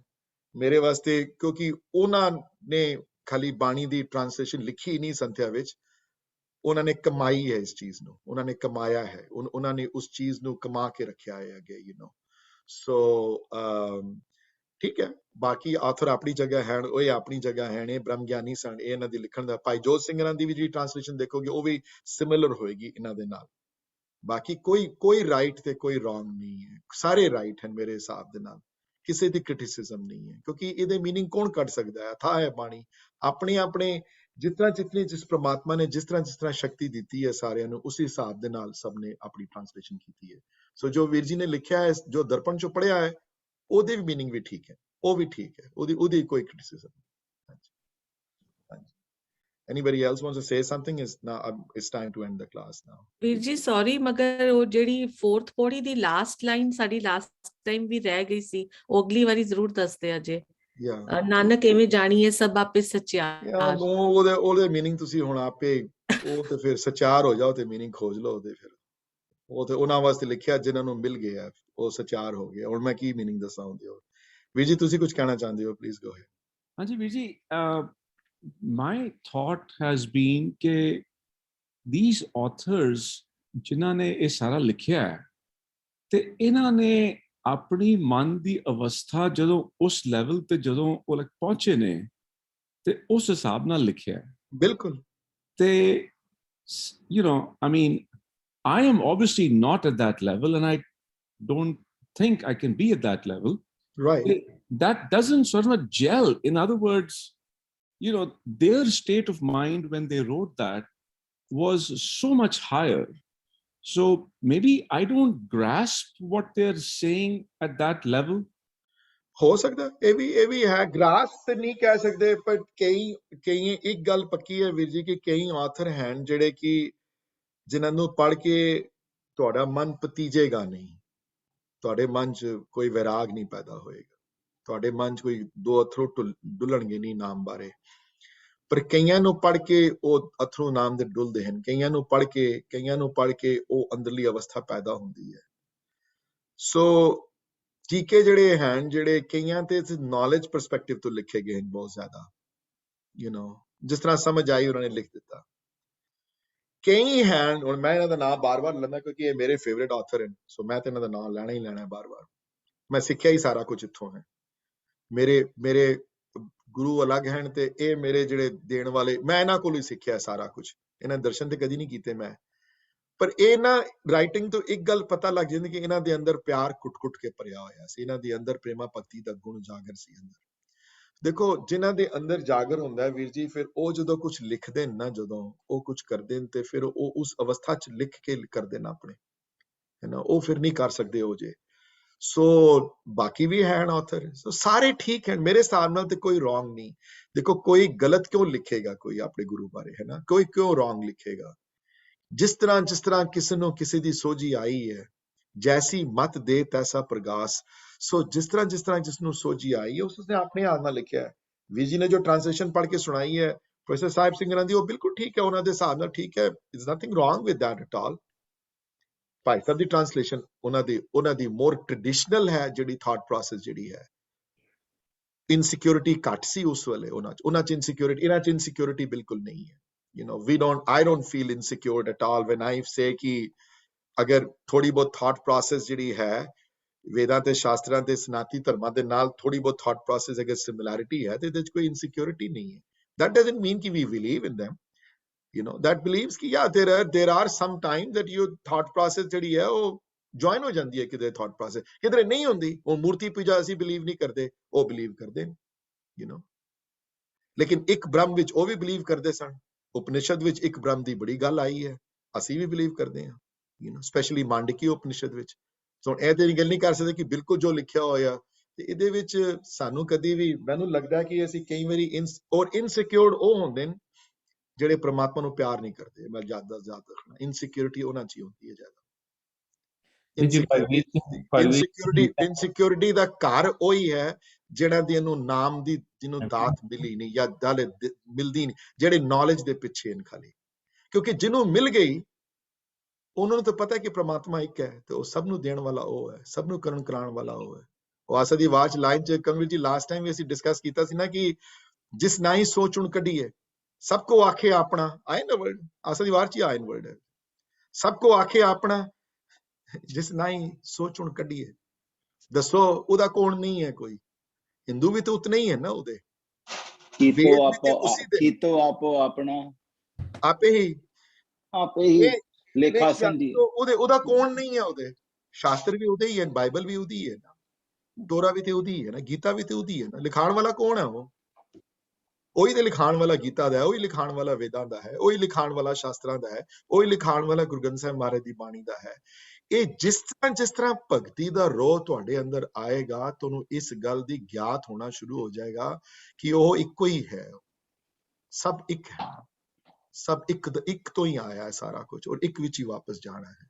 ਮੇਰੇ ਵਾਸਤੇ, ਕਿਉਂਕਿ ਉਹਨਾਂ ਨੇ ਖਾਲੀ ਬਾਣੀ ਦੀ ਟ੍ਰਾਂਸਲੇਸ਼ਨ ਲਿਖੀ ਨਹੀਂ ਸੰਥਿਆ ਵਿੱਚ, ਉਹਨਾਂ ਨੇ ਕਮਾਈ ਹੈ ਇਸ ਚੀਜ਼ ਨੂੰ, ਉਹਨਾਂ ਨੇ ਕਮਾਇਆ ਹੈ, ਉਹਨਾਂ ਨੇ ਉਸ ਚੀਜ਼ ਨੂੰ ਕਮਾ ਕੇ ਰੱਖਿਆ ਹੈ ਅੱਗੇ, ਯੂ نو. ਸੋ ਠੀਕ ਹੈ, ਬਾਕੀ ਆਥਰ ਆਪਣੀ ਜਗ੍ਹਾ ਹਨ, ਉਹ ਆਪਣੀ ਜਗ੍ਹਾ ਹਨ, ਇਹ ਬ੍ਰਹਮ ਗਿਆਨੀ ਸਨ, ਇਹ ਇਹਨਾਂ ਦੀ ਲਿਖਣ ਦਾ। ਭਾਈ ਜੋਤ ਸਿੰਘ ਇਹਨਾਂ ਦੀ ਵੀ ਜਿਹੜੀ ਟ੍ਰਾਂਸਲੇਸ਼ਨ ਦੇਖੋਗੇ ਉਹ ਵੀ ਸਿਮਿਲਰ ਹੋਏਗੀ ਇਹਨਾਂ ਦੇ ਨਾਲ। ਬਾਕੀ ਕੋਈ ਰਾਈਟ ਤੇ ਕੋਈ ਰੋਂਗ ਨਹੀਂ ਹੈ, ਸਾਰੇ ਰਾਈਟ ਹਨ ਮੇਰੇ ਹਿਸਾਬ ਦੇ ਨਾਲ, ਕਿਸੇ ਦੀ ਕ੍ਰਿਟਿਸਿਜ਼ਮ ਨਹੀਂ ਹੈ, ਕਿਉਂਕਿ ਇਹਦੇ ਮੀਨਿੰਗ ਕੌਣ ਕੱਢ ਸਕਦਾ ਹੈ? ਅਥਾਹ ਹੈ ਬਾਣੀ, ਆਪਣੇ ਜਿਸ ਪ੍ਰਮਾਤਮਾ ਨੇ ਜਿਸ ਤਰ੍ਹਾਂ ਸ਼ਕਤੀ ਦਿੱਤੀ ਹੈ ਸਾਰਿਆਂ ਨੂੰ, ਉਸ ਹਿਸਾਬ ਦੇ ਨਾਲ ਸਭ ਨੇ ਆਪਣੀ ਟ੍ਰਾਂਸਲੇਸ਼ਨ ਕੀਤੀ ਹੈ। ਸੋ ਜੋ ਵੀਰ ਜੀ ਨੇ ਲਿਖਿਆ ਹੈ, ਜੋ ਦਰਪਣ ਚੋਂ ਪੜ੍ਹਿਆ ਹੈ, ਉਹਦੇ ਵੀ ਮੀਨਿੰਗ ਵੀ ਠੀਕ ਹੈ, ਉਹ ਵੀ ਠੀਕ ਹੈ, ਉਹਦੀ ਕੋਈ ਕ੍ਰਿਟਿਸਿਜ਼ਮ ਨਹੀਂ। Anybody else wants to say something? It's time to end the class now. ਵੀਰ ਜੀ ਸੌਰੀ, ਮਗਰ ਉਹ ਜਿਹੜੀ 4th ਪੌੜੀ ਦੀ ਲਾਸਟ ਲਾਈਨ ਸਾਡੀ ਲਾਸਟ ਟਾਈਮ ਵੀ ਰਹਿ ਗਈ ਸੀ, ਉਹ ਅਗਲੀ ਵਾਰੀ ਜ਼ਰੂਰ ਦੱਸਦੇ ਅਜੇ। ਨਾਨਕ ਐਵੇਂ ਜਾਣੀਏ ਸਭ ਆਪੇ ਸੱਚਿਆਰ। ਉਹਦੇ ਮੀਨਿੰਗ ਤੁਸੀਂ ਹੁਣ ਆਪੇ ਉਹ ਤੇ ਫਿਰ ਸੱਚਾਰ ਹੋ ਜਾਓ ਤੇ ਮੀਨਿੰਗ ਖੋਜ ਲਓ ਉਹਦੇ। ਫਿਰ ਉਹ ਤੇ ਉਹਨਾਂ ਵਾਸਤੇ ਲਿਖਿਆ ਜਿਨ੍ਹਾਂ ਨੂੰ ਮਿਲ ਗਿਆ, ਉਹ ਸੱਚਾਰ ਹੋ ਗਿਆ। ਹੁਣ ਮੈਂ ਕੀ ਮੀਨਿੰਗ ਦੱਸਾਂ ਉਹਦੇ? ਵੀਰ ਜੀ ਤੁਸੀਂ ਕੁਝ ਕਹਿਣਾ ਚਾਹੁੰਦੇ ਹੋ? Please go ahead. ਹਾਂਜੀ ਵੀਰ ਜੀ, my thought has been ਕਿ these authors ਜਿਨ੍ਹਾਂ ਨੇ ਇਹ ਸਾਰਾ ਲਿਖਿਆ ਹੈ, ਤੇ ਇਹਨਾਂ ਨੇ ਆਪਣੀ ਮਨ ਦੀ ਅਵਸਥਾ ਜਦੋਂ ਉਸ ਲੈਵਲ ਤੇ ਜਦੋਂ ਉਹ ਪਹੁੰਚੇ ਨੇ ਤੇ ਉਸ ਹਿਸਾਬ ਨਾਲ ਲਿਖਿਆ ਹੈ। ਬਿਲਕੁਲ। ਤੇ you know, I mean, I am obviously not at that level and I don't think I can be at that level. Right. That doesn't sort of gel. In other words, you know, their state of mind when they wrote that was so much higher. So maybe I don't grasp what they're saying at that level. ਹੋ ਸਕਦਾ ਇਹ ਵੀ ਹੈ, grass ਤੇ ਨਹੀਂ ਕਹਿ ਸਕਦੇ, ਪਰ ਕਈ ਇੱਕ ਗੱਲ ਪੱਕੀ ਹੈ ਵੀਰ ਜੀ ਕਿ ਕਈ ਆਥਰ ਹਨ ਜਿਹੜੇ ਕਿ ਜਿਨ੍ਹਾਂ ਨੂੰ ਪੜ੍ਹ ਕੇ ਤੁਹਾਡਾ ਮਨ ਪਤੀਜੇਗਾ ਨਹੀਂ, ਤੁਹਾਡੇ ਮਨ 'ਚ ਕੋਈ ਵੈਰਾਗ ਨਹੀਂ ਪੈਦਾ ਹੋਏਗਾ, ਤੁਹਾਡੇ ਮਨ 'ਚ ਕੋਈ ਦੋ ਅਥਰੂ ਡੁੱਲਣਗੇ ਨਹੀਂ ਨਾਮ ਬਾਰੇ। ਪਰ ਕਈਆਂ ਨੂੰ ਪੜ੍ਹ ਕੇ ਉਹ ਅਥਰੂ ਨਾਮ ਦੇ ਡੁੱਲਦੇ ਹਨ, ਕਈਆਂ ਨੂੰ ਪੜ੍ਹ ਕੇ ਉਹ ਅੰਦਰਲੀ ਅਵਸਥਾ ਪੈਦਾ ਹੁੰਦੀ ਹੈ। ਸੋ ਟੀਕੇ ਜਿਹੜੇ ਹਨ, ਜਿਹੜੇ ਕਈਆਂ ਤੇ ਨੌਲੇਜ ਪਰਸਪੈਕਟਿਵ ਤੋਂ ਲਿਖੇ ਗਏ ਹਨ ਬਹੁਤ ਜ਼ਿਆਦਾ, ਯੂ نو, ਜਿਸ ਤਰ੍ਹਾਂ ਸਮਝ ਆਈ ਉਹਨਾਂ ਨੇ ਲਿਖ ਦਿੱਤਾ। ਕਈ ਹਨ, ਹੁਣ ਮੈਂ ਇਹਨਾਂ ਦਾ ਨਾਮ ਬਾਰ-ਬਾਰ ਲੈਂਦਾ ਕਿਉਂਕਿ ਇਹ ਮੇਰੇ ਫੇਵਰੇਟ ਆਥਰ ਹਨ, ਸੋ ਮੈਂ ਤੇ ਇਹਨਾਂ ਦਾ ਨਾਮ ਲੈਣਾ ਹੀ ਲੈਣਾ ਬਾਰ-ਬਾਰ। ਮੈਂ ਸਿੱਖਿਆ ਹੀ ਸਾਰਾ ਕੁਝ ਇੱਥੋਂ ਹੈ, ਮੇਰੇ ਗੁਰੂ ਅਲੱਗ ਹਨ ਤੇ ਇਹ ਮੇਰੇ ਜਿਹੜੇ ਦੇਣ ਵਾਲੇ, ਮੈਂ ਇਹਨਾਂ ਕੋਲੋਂ ਹੀ ਸਿੱਖਿਆ ਸਾਰਾ ਕੁਝ। ਇਹਨਾਂ ਦਰਸ਼ਨ ਤੇ ਕਦੀ ਨਹੀਂ ਕੀਤੇ ਮੈਂ, ਪਰ ਇਹਨਾਂ ਰਾਈਟਿੰਗ ਤੋਂ ਇੱਕ ਗੱਲ ਪਤਾ ਲੱਗ ਜਾਂਦੀ ਕਿ ਇਹਨਾਂ ਦੇ ਅੰਦਰ ਪਿਆਰ ਕੁੱਟ-ਕੁੱਟ ਕੇ ਭਰਿਆ ਹੋਇਆ ਸੀ, ਇਹਨਾਂ ਦੇ ਅੰਦਰ ਪ੍ਰੇਮਾ ਭਗਤੀ ਦਾ ਗੁਣ ਜਾਗਰ ਸੀ ਅੰਦਰ। ਦੇਖੋ ਜਿਨ੍ਹਾਂ ਦੇ ਅੰਦਰ ਜਾਗਰ ਹੁੰਦਾ ਵੀਰ ਜੀ, ਫਿਰ ਉਹ ਜਦੋਂ ਕੁਝ ਲਿਖਦੇ ਨੇ ਨਾ, ਜਦੋਂ ਉਹ ਕੁਝ ਕਰਦੇ ਨੇ ਤੇ ਫਿਰ ਉਹ ਉਸ ਅਵਸਥਾ 'ਚ ਲਿਖ ਕੇ ਕਰਦੇ ਨੇ ਆਪਣੇ, ਹੈ ਨਾ, ਉਹ ਫਿਰ ਨਹੀਂ ਕਰ ਸਕਦੇ ਉਹ ਜੇ। ਸੋ ਬਾਕੀ ਵੀ ਹਨ ਆਥਰ, ਸੋ ਸਾਰੇ ਠੀਕ ਹਨ ਮੇਰੇ ਹਿਸਾਬ ਨਾਲ, ਤੇ ਕੋਈ ਰੋਂਗ ਨਹੀਂ। ਦੇਖੋ ਕੋਈ ਗਲਤ ਕਿਉਂ ਲਿਖੇਗਾ ਕੋਈ ਆਪਣੇ ਗੁਰੂ ਬਾਰੇ, ਹੈ ਨਾ, ਕੋਈ ਕਿਉਂ ਰੋਂਗ ਲਿਖੇਗਾ? ਜਿਸ ਤਰ੍ਹਾਂ ਕਿਸੇ ਨੂੰ ਕਿਸੇ ਦੀ ਸੋਝੀ ਆਈ ਹੈ, ਜੈਸੀ ਮਤ ਦੇ ਤੈਸਾ ਪ੍ਰਗਾਸ। ਸੋ ਜਿਸ ਤਰ੍ਹਾਂ ਜਿਸ ਨੂੰ ਸੋਝੀ ਆਈ ਹੈ ਉਸਨੇ ਆਪਣੇ ਆਪ ਨਾਲ ਲਿਖਿਆ ਹੈ। ਵੀਰ ਜੀ ਨੇ ਜੋ ਟ੍ਰਾਂਸਲੇਸ਼ਨ ਪੜ੍ਹ ਕੇ ਸੁਣਾਈ ਹੈ ਪ੍ਰੋਫੈਸਰ ਸਾਹਿਬ ਸਿੰਘ ਦੀ, ਉਹ ਬਿਲਕੁਲ ਠੀਕ ਹੈ, ਉਹਨਾਂ ਦੇ ਹਿਸਾਬ ਨਾਲ ਠੀਕ ਹੈ, is nothing wrong with that at all. Bhai Sahib the translation ਉਹਨਾਂ ਦੀ ਮੋਰ ਟ੍ਰੈਡੀਸ਼ਨਲ ਹੈ, ਜਿਹੜੀ ਥਾਟ ਪ੍ਰੋਸੈਸ ਜਿਹੜੀ ਹੈ। ਇਨਸਿਕਿਉਰਿਟੀ ਘੱਟ ਸੀ ਉਸ ਵੇਲੇ ਉਹਨਾਂ 'ਚ ਇਨਸਿਕਿਉਰਿਟੀ, ਇਹਨਾਂ 'ਚ ਇਨਸਿਕਿਉਰਿਟੀ ਬਿਲਕੁਲ ਨਹੀਂ ਹੈ। You know, I don't feel insecure at all when I say कि अगर थोड़ी बहुत thought process ਜਿਹੜੀ ਹੈ ਵੇਦਾਂ ਤੇ ਸ਼ਾਸਤਰਾਂ ਤੇ ਸਨਾਤੀ ਧਰਮਾਂ ਦੇ ਨਾਲ ਥੋੜੀ ਬਹੁਤ thought process ਅਗਰ similarity ਹੈ ਤੇ ਇਹਦੇ 'ਚ ਕੋਈ insecurity ਨਹੀਂ ਹੈ। That doesn't mean कि we believe in them. You know, that believes कि yeah, there are some times that your thought process ਜਿਹੜੀ ਹੈ ਉਹ join ਹੋ ਜਾਂਦੀ ਹੈ ਕਿਤੇ thought process, ਕਿਧਰੇ ਨਹੀਂ ਹੁੰਦੀ। ਉਹ ਮੂਰਤੀ ਪੂਜਾ ਅਸੀਂ believe ਨਹੀਂ ਕਰਦੇ, ਉਹ believe ਕਰਦੇ ਨੇ, you know, ਲੇਕਿਨ ਇੱਕ ਬ੍ਰਹਮ ਵਿੱਚ ਉਹ ਵੀ believe ਕਰਦੇ ਸਨ। ਉਪਨਿਸ਼ਦ ਵਿੱਚ ਇੱਕ ਬ੍ਰਹਮ ਦੀ ਬੜੀ ਗੱਲ ਆਈ ਹੈ, ਅਸੀਂ ਵੀ ਬਿਲੀਵ ਕਰਦੇ ਹਾਂ, ਯੂ نو, ਸਪੈਸ਼ਲੀ ਮਾਂਡਕੀ ਉਪਨਿਸ਼ਦ ਵਿੱਚ। ਸੋ ਇਹ ਤੇ ਗੱਲ ਨਹੀਂ ਕਰ ਸਕਦੇ ਕਿ ਬਿਲਕੁਲ ਜੋ ਲਿਖਿਆ ਹੋਇਆ ਤੇ ਇਹਦੇ ਵਿੱਚ ਸਾਨੂੰ ਕਦੀ ਵੀ ਮੈਨੂੰ ਲੱਗਦਾ ਕਿ ਅਸੀਂ ਕਈ ਵਾਰੀ ਇਨਸਿਕਿਉਰਡ ਉਹ ਹੁੰਦੇ ਨੇ ਜਿਹੜੇ ਪ੍ਰਮਾਤਮਾ ਨੂੰ ਪਿਆਰ ਨਹੀਂ ਕਰਦੇ। ਮੈਂ ਜ਼ਿਆਦਾ ਰੱਖਣਾ ਇਨਸਿਕਿਉਰਿਟੀ ਉਹਨਾਂ 'ਚ ਹੀ ਹੁੰਦੀ ਹੈ ਜ਼ਿਆਦਾ। ਇਨਸਿਕਿਉਰਿਟੀ ਦਾ ਘਰ ਉਹੀ ਹੈ ਜਿਹੜਾ ਦੀ ਇਹਨੂੰ ਨਾਮ ਦੀ ਜਿਹਨੂੰ ਦਾਤ ਮਿਲੀ ਨਹੀਂ ਜਾਂ ਦਲ ਮਿਲਦੀ ਨਹੀਂ, ਜਿਹੜੇ ਨੌਲੇਜ ਦੇ ਪਿੱਛੇ ਹਨ ਖਾਲੀ। ਕਿਉਂਕਿ ਜਿਹਨੂੰ ਮਿਲ ਗਈ ਉਹਨਾਂ ਨੂੰ ਤਾਂ ਪਤਾ ਕਿ ਪ੍ਰਮਾਤਮਾ ਇੱਕ ਹੈ ਤੇ ਉਹ ਸਭ ਨੂੰ ਦੇਣ ਵਾਲਾ ਉਹ ਹੈ, ਸਭ ਨੂੰ ਕਰਨ ਕਰਾਉਣ ਵਾਲਾ ਉਹ ਹੈ। ਉਹ ਆਸਾ ਦੀ ਆਵਾਜ਼ ਲਾਈਨ 'ਚ ਕਮਲ ਜੀ ਲਾਸਟ ਟਾਈਮ ਵੀ ਅਸੀਂ ਡਿਸਕਸ ਕੀਤਾ ਸੀ ਨਾ ਕਿ ਜਿਸ ਨਾ ਹੀ ਸੋਚ ਹੁਣ ਕੱਢੀਏ ਸਭ ਕੋ ਆਖੇ ਆਪਣਾ, ਆਏ ਨਾ ਵਰਡ ਆਸਾ ਦੀ ਆਵਾਜ਼ 'ਚ ਆਏ ਵਰਡ ਹੈ, ਸਭ ਕੋ ਆਖੇ ਆਪਣਾ ਜਿਸ ਨਾ ਹੀ ਸੋਚ ਹੁਣ ਕੱਢੀਏ। ਦੱਸੋ ਉਹਦਾ ਕੌਣ ਨਹੀਂ ਹੈ ਕੋਈ? ਹਿੰਦੂ ਵੀ ਤਾਂ ਉਤਨੇ ਹੀ ਹੈ ਨਾ ਉਹਦੇ। ਕੀਤੋ ਆਪੋ ਆਪਣਾ ਆਪੇ ਹੀ ਲੇਖਾ ਸੰਧੀ। ਉਹਦਾ ਕੌਣ ਨਹੀਂ ਹੈ? ਉਹਦੇ ਸ਼ਾਸਤਰ ਵੀ ਉਹਦੇ ਹੀ ਹੈ, ਬਾਈਬਲ ਵੀ ਉਹਦੀ ਹੈ ਨਾ, ਤੋਰਾ ਵੀ ਤੇ ਉਹਦੀ ਹੈ ਨਾ, ਗੀਤਾ ਵੀ ਤੇ ਉਹਦੀ ਹੈ ਨਾ। ਲਿਖਾਣ ਵਾਲਾ ਕੌਣ ਹੈ? ਉਹ ਉਹੀ ਤੇ ਲਿਖਾਣ ਵਾਲਾ ਗੀਤਾ ਦਾ ਹੈ, ਉਹੀ ਲਿਖਾਣ ਵਾਲਾ ਵੇਦਾਂ ਦਾ ਹੈ, ਉਹੀ ਲਿਖਾਣ ਵਾਲਾ ਸ਼ਾਸਤਰਾਂ ਦਾ ਹੈ, ਉਹੀ ਲਿਖਾਣ ਵਾਲਾ ਗੁਰੂ ਗ੍ਰੰਥ ਸਾਹਿਬ ਮਹਾਰਾਜ ਦੀ ਬਾਣੀ ਦਾ ਹੈ। ਇਹ ਜਿਸ ਤਰ੍ਹਾਂ ਭਗਤੀ ਦਾ ਰੋਹ ਤੁਹਾਡੇ ਅੰਦਰ ਆਏਗਾ, ਤੁਹਾਨੂੰ ਇਸ ਗੱਲ ਦੀ ਗਿਆਤ ਹੋਣਾ ਸ਼ੁਰੂ ਹੋ ਜਾਏਗਾ ਕਿ ਉਹ ਇੱਕੋ ਹੀ ਹੈ, ਸਭ ਇੱਕ ਹੈ, ਸਭ ਇੱਕ ਤੋਂ ਹੀ ਆਇਆ ਹੈ ਸਾਰਾ ਕੁਝ, ਔਰ ਇੱਕ ਵਿੱਚ ਹੀ ਵਾਪਸ ਜਾਣਾ ਹੈ।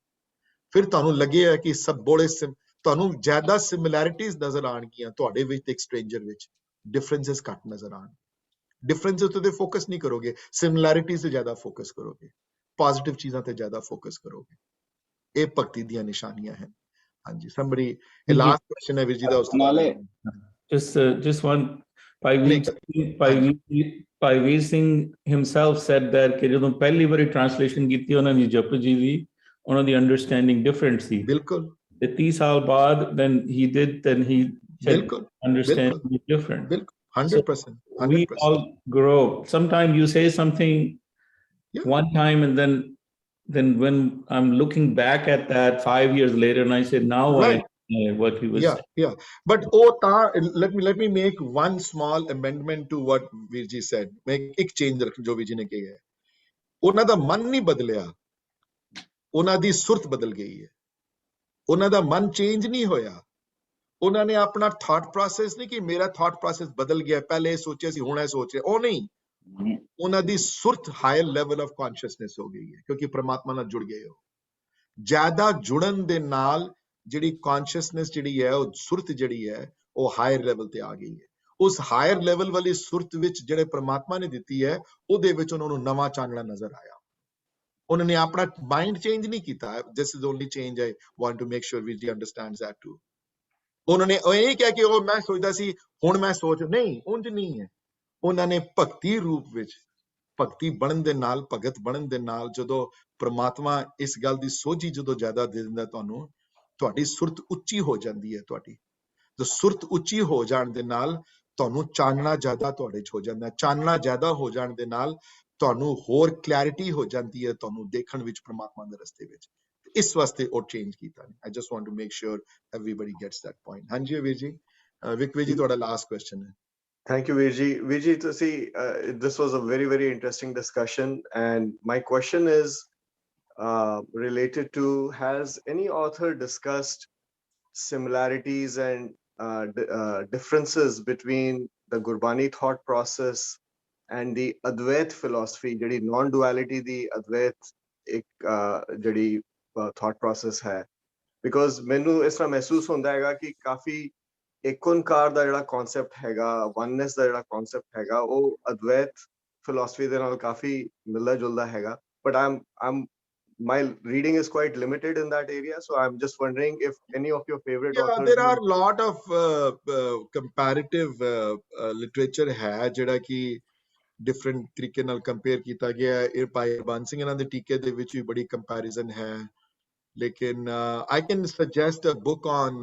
ਫਿਰ ਤੁਹਾਨੂੰ ਲੱਗੇਗਾ ਕਿ ਸਭ ਬੋਲੇ ਤੁਹਾਨੂੰ ਜ਼ਿਆਦਾ ਸਿਮਿਲੈਰਿਟੀਜ਼ ਨਜ਼ਰ ਆਉਣਗੀਆਂ ਤੁਹਾਡੇ ਵਿੱਚ ਤੇ ਇੱਕ ਸਟ੍ਰੇਂਜਰ ਵਿੱਚ, ਡਿਫਰੈਂਸਸ ਘੱਟ ਨਜ਼ਰ ਆਉਣ। ਡਿਫਰੈਂਸਸ ਤੇ ਫੋਕਸ ਨਹੀਂ ਕਰੋਗੇ, ਸਿਮਿਲੈਰਿਟੀਜ਼ ਤੇ ਜ਼ਿਆਦਾ ਫੋਕਸ ਕਰੋਗੇ, ਪੋਜ਼ਿਟਿਵ ਚੀਜ਼ਾਂ ਤੇ ਜ਼ਿਆਦਾ ਫੋਕਸ ਕਰੋਗੇ। ਇਹ ਭਗਤੀ ਦੀਆਂ ਨਿਸ਼ਾਨੀਆਂ ਹਨ। ਹਾਂਜੀ, somebody a last question ਹੈ ਵੀਰ ਜੀ ਦਾ, ਉਸ ਤੋਂ ਬਾਅਦ just one Bhai Vir Singh himself said that ਕਿ ਜਦੋਂ ਪਹਿਲੀ ਵਾਰੀ ਟ੍ਰਾਂਸਲੇਸ਼ਨ ਕੀਤੀ ਉਹਨਾਂ ਦੀ ਜਪਜੀ ਦੀ, ਉਹਨਾਂ ਦੀ ਅੰਡਰਸਟੈਂਡਿੰਗ ਡਿਫਰੈਂਟ ਸੀ। ਬਿਲਕੁਲ। ਤੇ 30 ਸਾਲ ਬਾਅਦ when he did, then he ਬਿਲਕੁਲ understanding different. ਬਿਲਕੁਲ 100%. We all grow. Sometimes you say something one time and then when I'm looking back at that 5 years later and I said now right. I know what he was saying. But let me make one small amendment to what Virji said. Make एक change ਰੱਖ ਜੋ ਵੀਰ ਜੀ ਨੇ ਕਿਹਾ ਹੈ। ਉਹਨਾਂ ਦਾ ਮਨ ਨਹੀਂ ਬਦਲਿਆ, ਉਹਨਾਂ ਦੀ ਸੁਰਤ ਬਦਲ ਗਈ ਹੈ। ਉਹਨਾਂ ਦਾ ਮਨ ਚੇਂਜ ਨਹੀਂ ਹੋਇਆ। ਉਹਨਾਂ ਨੇ ਆਪਣਾ ਥਾਟ ਪ੍ਰੋਸੈਸ ਨਹੀਂ ਕਿ ਮੇਰਾ ਥਾਟ ਪ੍ਰੋਸੈਸ ਬਦਲ ਗਿਆ, ਪਹਿਲੇ ਇਹ ਸੋਚਿਆ ਸੀ ਹੁਣ ਇਹ ਸੋਚ ਰਿਹਾ, ਉਹ ਨਹੀਂ। ਉਹਨਾਂ ਦੀ ਸੁਰਤ ਹਾਇਰ ਲੈਵਲ ਆਫ ਕੌਨਸ਼ੀਅਸਨੈਸ ਹੋ ਗਈ ਹੈ ਕਿਉਂਕਿ ਪ੍ਰਮਾਤਮਾ ਨਾਲ ਜੁੜ ਗਏ ਹੋ। ਜ਼ਿਆਦਾ ਜੁੜਨ ਦੇ ਨਾਲ ਜਿਹੜੀ ਕੌਨਸ਼ੀਅਸਨੈਸ ਜਿਹੜੀ ਹੈ, ਉਹ ਸੁਰਤ ਜਿਹੜੀ ਹੈ, ਉਹ ਹਾਇਰ ਲੈਵਲ ਤੇ ਆ ਗਈ ਹੈ। ਉਸ ਹਾਇਰ ਲੈਵਲ ਵਾਲੀ ਸੁਰਤ ਵਿੱਚ ਜਿਹੜੇ ਪ੍ਰਮਾਤਮਾ ਨੇ ਦਿੱਤੀ ਹੈ, ਉਹਦੇ ਵਿੱਚ ਉਹਨਾਂ ਨੂੰ ਨਵਾਂ ਚਾਨਣਾ ਨਜ਼ਰ ਆਇਆ। ਉਹਨਾਂ ਨੇ ਆਪਣਾ ਮਾਈਂਡ ਚੇਂਜ ਨਹੀਂ ਕੀਤਾ। This is only change I want to make sure Veer understands that too. ਉਹਨਾਂ ਨੇ ਇਹ ਨਹੀਂ ਕਿਹਾ ਕਿ ਉਹ ਮੈਂ ਸੋਚਦਾ ਸੀ ਹੁਣ ਮੈਂ ਸੋਚ, ਨਹੀਂ, ਉਂਝ ਨਹੀਂ ਹੈ। ਉਹਨਾਂ ਨੇ ਭਗਤੀ ਰੂਪ ਵਿੱਚ, ਭਗਤੀ ਬਣਨ ਦੇ ਨਾਲ, ਭਗਤ ਬਣਨ ਦੇ ਨਾਲ, ਜਦੋਂ ਪ੍ਰਮਾਤਮਾ ਇਸ ਗੱਲ ਦੀ ਸੋਝੀ ਜਦੋਂ ਜ਼ਿਆਦਾ ਦੇ ਦਿੰਦਾ ਤੁਹਾਨੂੰ, ਤੁਹਾਡੀ ਸੁਰਤ ਉੱਚੀ ਹੋ ਜਾਂਦੀ ਹੈ। ਤੁਹਾਡੀ ਜੋ ਸੁਰਤ ਉੱਚੀ ਹੋ ਜਾਣ ਦੇ ਨਾਲ ਤੁਹਾਨੂੰ ਚਾਨਣਾ ਜ਼ਿਆਦਾ ਤੁਹਾਡੇ 'ਚ ਹੋ ਜਾਂਦਾ। ਚਾਨਣਾ ਜ਼ਿਆਦਾ ਹੋ ਜਾਣ ਦੇ ਨਾਲ ਤੁਹਾਨੂੰ ਹੋਰ ਕਲੈਰਿਟੀ ਹੋ ਜਾਂਦੀ ਹੈ ਤੁਹਾਨੂੰ ਦੇਖਣ ਵਿੱਚ ਪ੍ਰਮਾਤਮਾ ਦੇ ਰਸਤੇ ਵਿੱਚ। ਇਸ ਵਾਸਤੇ ਉਹ ਚੇਂਜ ਕੀਤਾ। I just want to make sure everybody gets that point. ਹਾਂਜੀ ਵੀਰ ਜੀ, ਵੀਰ ਜੀ ਤੁਹਾਡਾ ਲਾਸਟ ਕੁਐਸਚਨ ਹੈ। Thank you, Virji. Virji, to see, this was a very, very interesting discussion. And my question is related to, has any author discussed similarities and differences between the Gurbani thought process and the Advait philosophy, jehdi non-duality di Advait ek jehdi thought process hai? Because mainu is tarah mehsoos hunda hai ki kafi ਇੱਕ ਓਂਕਾਰ ਦਾ ਜਿਹੜਾ concept ਹੈਗਾ, oneness ਦਾ ਜਿਹੜਾ concept ਹੈਗਾ, ਉਹ Advait philosophy ਦੇ ਨਾਲ ਕਾਫੀ ਮਿਲਦਾ ਜੁਲਦਾ ਹੈਗਾ। But my reading is quite limited in that area, so I'm just wondering if any of your favorite authors. There are a lot of comparative literature ਹੈ ਜਿਹੜਾ ਕਿ different ਤਰੀਕੇ ਨਾਲ ਕੰਪੇਅਰ ਕੀਤਾ ਗਿਆ ਹੈ। ਇਹ ਭਾਈ ਹਰਬੰਸ ਸਿੰਘ ਇਹਨਾਂ ਦੇ ਟੀਕੇ ਦੇ ਵਿੱਚ ਵੀ ਬੜੀ ਕੰਪੈਰੀਜ਼ਨ ਹੈ। ਲੇਕਿਨ I can suggest a book on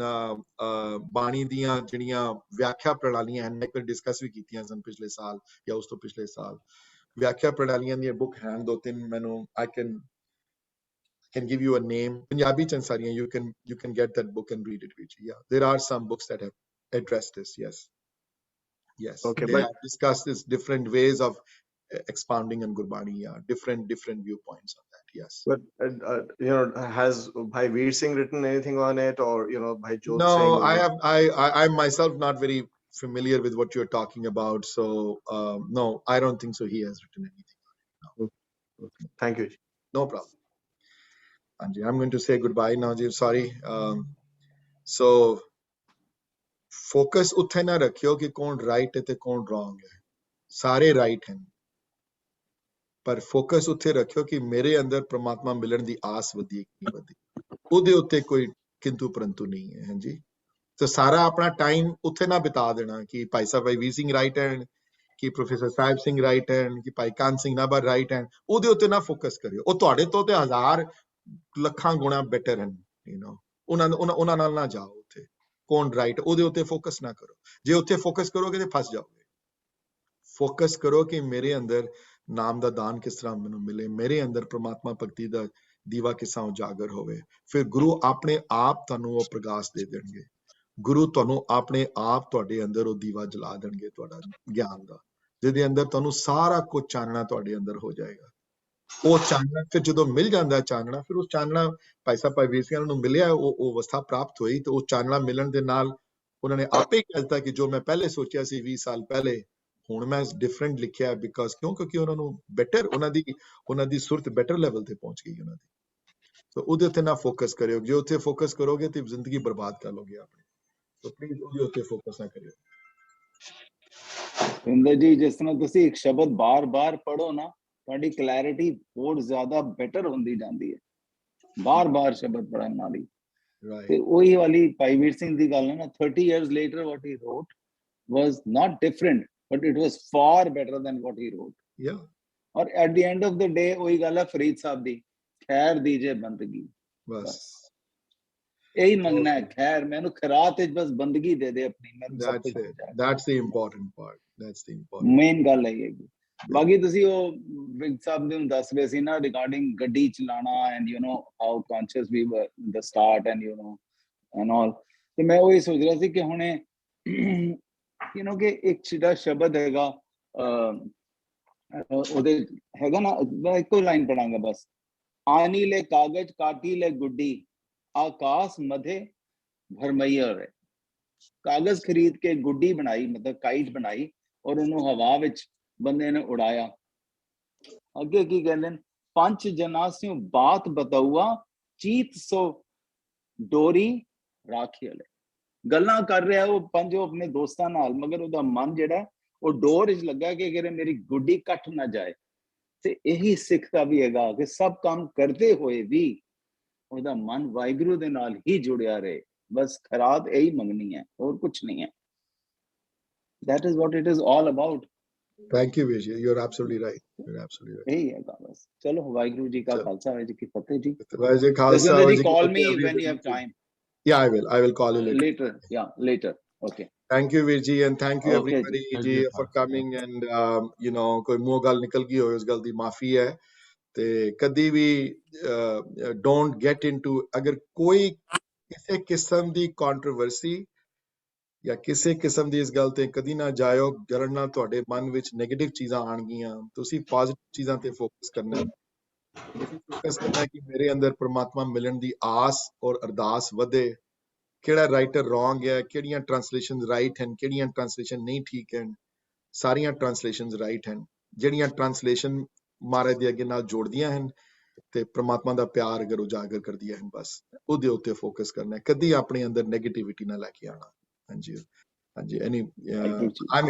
ਬਾਣੀ ਦੀਆਂ ਜਿਹੜੀਆਂ ਵਿਆਖਿਆ ਪ੍ਰਣਾਲੀਆਂ ਹਨ। ਮੈਂ ਡਿਸਕਸ ਵੀ ਕੀਤੀਆਂ ਸਨ ਪਿਛਲੇ ਸਾਲ ਜਾਂ ਉਸ ਤੋਂ ਪਿਛਲੇ ਸਾਲ। ਵਿਆਖਿਆ ਪ੍ਰਣਾਲੀਆਂ ਦੀਆਂ ਬੁੱਕ ਹਨ 2-3 ਮੈਨੂੰ। I can give you a name. Punjabi ਚ ਸਾਰੀਆਂ you can get that book and read it. Yeah, there are some books that have addressed this. Yes. Okay, they have discussed this different ways of expounding on Gurbani, yeah, different viewpoints on that, yes. But has Bhai Veer Singh written anything on it, or Bhai Jodh No, Singh? I'm myself not very familiar with what you're talking about, so no, I don't think so he has written anything. Okay. Thank you. No problem. Anji, I'm going to say goodbye now, ji. Sorry. So focus उत्थे ना रखियो कि कौन right है ते कौन wrong है. सारे right हैं. पर फोकस उत्थे रखियो कि मेरे अंदर परमात्मा मिलन दी आस वधी कि नहीं वधी. ਉਹਦੇ ਉੱਤੇ ਕੋਈ किंतु परंतु नहीं है. हाँ जी. तो सारा अपना टाइम उत्थे ना बिता देना कि भाई साहब भाई वीर सिंह राइट हैंड, कि professor Sahib Singh right hand, ਕਿ ਭਾਈ ਕਾਨ ਸਿੰਘ ਨਾਭਾ ਰਾਈਟ ਹੈਂਡ. ਉਹਦੇ ਉੱਤੇ ਨਾ ਫੋਕਸ ਕਰਿਓ. ਉਹ ਤੁਹਾਡੇ ਤੋਂ ਤੇ ਹਜ਼ਾਰ ਲੱਖਾਂ ਗੁਣਾ ਬੈਟਰ ਹਨ. ਉਹਨਾਂ ਨਾਲ ਨਾ ਜਾਓ. ਉੱਥੇ ਕੌਣ ਰਾਈਟ, ਉਹਦੇ ਉੱਤੇ ਫੋਕਸ ਨਾ ਕਰੋ. ਜੇ ਉੱਥੇ ਫੋਕਸ ਕਰੋਗੇ ਤੇ ਫਸ ਜਾਓਗੇ. ਫੋਕਸ ਕਰੋ ਕਿ ਮੇਰੇ ਅੰਦਰ ਨਾਮ ਦਾ ਦਾਨ ਕਿਸ ਤਰ੍ਹਾਂ ਮੈਨੂੰ ਮਿਲੇ, ਮੇਰੇ ਅੰਦਰ ਪ੍ਰਮਾਤਮਾ ਭਗਤੀ ਦਾ ਦੀਵਾ ਕਿਸ ਤਰ੍ਹਾਂ ਉਜਾਗਰ ਹੋਵੇ. ਫਿਰ ਗੁਰੂ ਆਪਣੇ ਆਪ ਤੁਹਾਨੂੰ ਉਹ ਪ੍ਰਕਾਸ਼ ਦੇ ਦੇਣਗੇ. ਗੁਰੂ ਤੁਹਾਨੂੰ ਆਪਣੇ ਆਪ ਤੁਹਾਡੇ ਅੰਦਰ ਉਹ ਦੀਵਾ ਜਲਾ ਦੇਣਗੇ, ਤੁਹਾਡਾ ਗਿਆਨ ਦਾ, ਜਿਹਦੇ ਅੰਦਰ ਤੁਹਾਨੂੰ ਸਾਰਾ ਕੁਝ ਚਾਨਣਾ ਤੁਹਾਡੇ ਅੰਦਰ ਹੋ ਜਾਏਗਾ. ਉਹ ਚਾਨਣਾ ਫਿਰ ਜਦੋਂ ਮਿਲ ਜਾਂਦਾ ਚਾਨਣਾ, ਫਿਰ ਉਸ ਚਾਨਣਾ ਭਾਈ ਸਾਹਿਬ ਭਾਈ ਵੀਰ ਸਿੰਘ ਨੂੰ ਮਿਲਿਆ, ਉਹ ਅਵਸਥਾ ਪ੍ਰਾਪਤ ਹੋਈ, ਤੇ ਉਹ ਚਾਨਣਾ ਮਿਲਣ ਦੇ ਨਾਲ ਉਹਨਾਂ ਨੇ ਆਪੇ ਹੀ ਕਹਿ ਦਿੱਤਾ ਕਿ ਜੋ ਮੈਂ ਪਹਿਲੇ ਸੋਚਿਆ ਸੀ 20 ਸਾਲ ਪਹਿਲੇ, ਹੁਣ ਮੈਂ ਡਿਫਰੈਂਟ ਲਿਖਿਆ. ਬਿਕਾਜ਼ ਕਿਉਂਕਿ ਉਹਨਾਂ ਨੂੰ ਬੈਟਰ, ਉਹਨਾਂ ਦੀ ਸੁਰਤ ਬੈਟਰ ਲੈਵਲ ਤੇ ਪਹੁੰਚ ਗਈ ਉਹਨਾਂ ਦੀ. ਸੋ ਉਹਦੇ ਉੱਤੇ ਨਾ ਫੋਕਸ ਕਰਿਓ. ਜੇ ਉੱਥੇ ਫੋਕਸ ਕਰੋਗੇ ਤੇ ਜ਼ਿੰਦਗੀ ਬਰਬਾਦ ਕਰ ਲੋਗੇ ਆਪਣੀ. ਸੋ ਪਲੀਜ਼ ਉਹਦੇ ਉੱਤੇ ਫੋਕਸ ਨਾ ਕਰਿਓ. ਇੰਦਰ ਜੀ, ਜਿਸ ਤਰ੍ਹਾਂ ਤੁਸੀਂ ਇੱਕ ਸ਼ਬਦ ਬਾਰ-ਬਾਰ ਪੜੋ ਨਾ, ਤੁਹਾਡੀ ਕਲੈਰਿਟੀ ਬਹੁਤ ਜ਼ਿਆਦਾ ਬੈਟਰ ਹੁੰਦੀ ਜਾਂਦੀ ਹੈ ਬਾਰ-ਬਾਰ ਸ਼ਬਦ ਪੜਨ ਨਾਲ ਹੀ. ਤੇ ਉਹੀ ਵਾਲੀ ਭਾਈ ਵੀਰ ਸਿੰਘ ਦੀ ਗੱਲ ਹੈ ਨਾ, 30 years later what he wrote was not different, but it was far better than what he wrote. Yeah. ਔਰ at the end of the day ਉਹੀ ਗੱਲ ਹੈ ਫਰੀਦ ਸਾਹਿਬ ਦੀ, ਖੈਰ ਦੀਜੇ ਬੰਦਗੀ. ਬਸ ਇਹੀ ਮੰਗਣਾ ਹੈ, ਖੈਰ ਮੈਨੂੰ ਖੈਰਾਤ ਵਿੱਚ ਬਸ ਬੰਦਗੀ ਦੇ ਦੇ ਆਪਣੀ, ਮੈਨੂੰ ਸਭ ਕੁਝ ਹੋ ਜਾਏ. That's the important part. That's the important. Main ਗੱਲ ਹੈ ਹੈਗੀ. ਬਾਕੀ ਤੁਸੀਂ ਉਹ ਵਿਗ ਸਾਹਿਬ ਨੂੰ ਦੱਸ ਰਹੇ ਸੀ ਨਾ ਰਿਗਾਰਡਿੰਗ ਗੱਡੀ ਚਲਾਣਾ ਐਂਡ ਹਾਊ ਕੌਨਸ਼ੀਅਸ ਵੀ ਵਰ ਇਨ ਦ ਸਟਾਰਟ ਐਂਡ ਐਂਡ ਆਲ. ਤੇ ਮੈਂ ਉਹੀ ਸੋਚ ਰਿਹਾ ਸੀ ਕਿ ਹੁਣੇ ਕਿ ਇੱਕ ਜਿਹੜਾ ਸ਼ਬਦ ਹੈਗਾ ਉਹਦੇ ਹੈਗਾ ਨਾ, ਮੈਂ ਇੱਕੋ ਲਾਈਨ ਪੜਾਂਗਾ ਬਸ. ਆਨੀ ਲੈ ਕਾਗਜ਼ ਕਾਟੀ ਲੈ ਗੁੱਡੀ, ਆਕਾਸ਼ ਮਧੇ ਭਰਮਈਆ ਰੇ. ਕਾਗਜ਼ ਖਰੀਦ ਕੇ ਗੁੱਡੀ ਬਣਾਈ, ਮਤਲਬ ਕਾਈਟ ਬਣਾਈ, ਔਰ ਉਹਨੂੰ ਹਵਾ ਵਿੱਚ ਬੰਦੇ ਨੇ ਉਡਾਇਆ. ਅੱਗੇ ਕੀ ਕਹਿੰਦੇ ਨੇ, ਪੰਜ ਜਨਾਸਿਓ ਬਾਤ ਬਤਾਊਆ, ਚੀਤ ਸੋ ਡੋਰੀ ਰਾਖੀ ਵਾਲੇ. ਗੱਲਾਂ ਕਰ ਰਿਹਾ ਉਹ ਪੰਜੋ ਆਪਣੇ ਦੋਸਤਾਂ ਨਾਲ, ਮਗਰ ਉਹਦਾ ਮਨ ਜਿਹੜਾ ਉਹ ਡੋਰ ਵਿੱਚ ਲੱਗਾ ਕਿ ਅਗਰ ਮੇਰੀ ਗੁੱਡੀ ਕੱਟ ਨਾ ਜਾਏ. ਤੇ ਇਹੀ ਸਿੱਖ ਦਾ ਵੀ ਹੈਗਾ ਕਿ ਸਭ ਕੰਮ ਕਰਦੇ ਹੋਏ ਵੀ ਉਹਦਾ ਮਨ ਵਾਹਿਗੁਰੂ ਦੇ ਨਾਲ ਹੀ ਜੁੜਿਆ ਰਹੇ. ਬਸ ਖੈਰਾਤ ਇਹੀ ਮੰਗਣੀ ਹੈ, ਹੋਰ ਕੁਝ ਨਹੀਂ ਹੈ. That is what it is all about. Thank you, Vijay. You're absolutely right. You're absolutely right. यही है बस. चलो वाहिगुरु जी का खालसा, वाहिगुरु जी की फतेह जी. Vijay Khalsa. Call me when you have time. Yeah, I will call you later. Later. Yeah, later. Okay. Thank you, Vijay, and thank you Okay, everybody thank ji you, for Khalsa. coming. And कोई मुंह गल निकल गई हो, उस गल दी माफी है. ते कदी भी don't get into, अगर कोई किसी किस्म दी controversy ਜਾਂ ਕਿਸੇ ਕਿਸਮ ਦੀ ਇਸ ਗੱਲ ਤੇ ਕਦੀ ਨਾ ਜਾਇਓ, ਜਲਣ ਨਾਲ ਤੁਹਾਡੇ ਮਨ ਵਿੱਚ 네ਗੇਟਿਵ ਚੀਜ਼ਾਂ ਆਣਗੀਆਂ. ਤੁਸੀਂ ਪੋਜ਼ਿਟਿਵ ਚੀਜ਼ਾਂ ਤੇ ਫੋਕਸ ਕਰਨਾ ਹੈ. ਤੁਸੀਂ ਫੋਕਸ ਕਰਨਾ ਕਿ ਮੇਰੇ ਅੰਦਰ ਪ੍ਰਮਾਤਮਾ ਮਿਲਣ ਦੀ ਆਸ ਔਰ ਅਰਦਾਸ ਵਧੇ. ਕਿਹੜਾ ਰਾਈਟਰ ਰੋਂਗ ਹੈ, ਕਿਹੜੀਆਂ ਟ੍ਰਾਂਸਲੇਸ਼ਨਸ ਰਾਈਟ ਹਨ, ਕਿਹੜੀਆਂ ਟ੍ਰਾਂਸਲੇਸ਼ਨ ਨਹੀਂ ਠੀਕ ਹਨ. ਸਾਰੀਆਂ ਟ੍ਰਾਂਸਲੇਸ਼ਨਸ ਰਾਈਟ ਹਨ. ਜਿਹੜੀਆਂ ਟ੍ਰਾਂਸਲੇਸ਼ਨ ਮਹਾਰਾਜ ਦੇ ਅੱਗੇ ਨਾਲ ਜੋੜਦੀਆਂ ਹਨ ਤੇ ਪ੍ਰਮਾਤਮਾ ਦਾ ਪਿਆਰ ਅਗਰ ਉਜਾਗਰ ਕਰਦੀਆਂ ਹਨ, ਬਸ ਉਹਦੇ ਉੱਤੇ ਫੋਕਸ ਕਰਨਾ ਹੈ. ਕਦੀ ਆਪਣੇ ਅੰਦਰ 네ਗੇਟਿਵਿਟੀ ਨਾ ਲੈ ਕੇ ਆਣਾ. ਹਾਂਜੀ, ਹਾਂਜੀ. I'm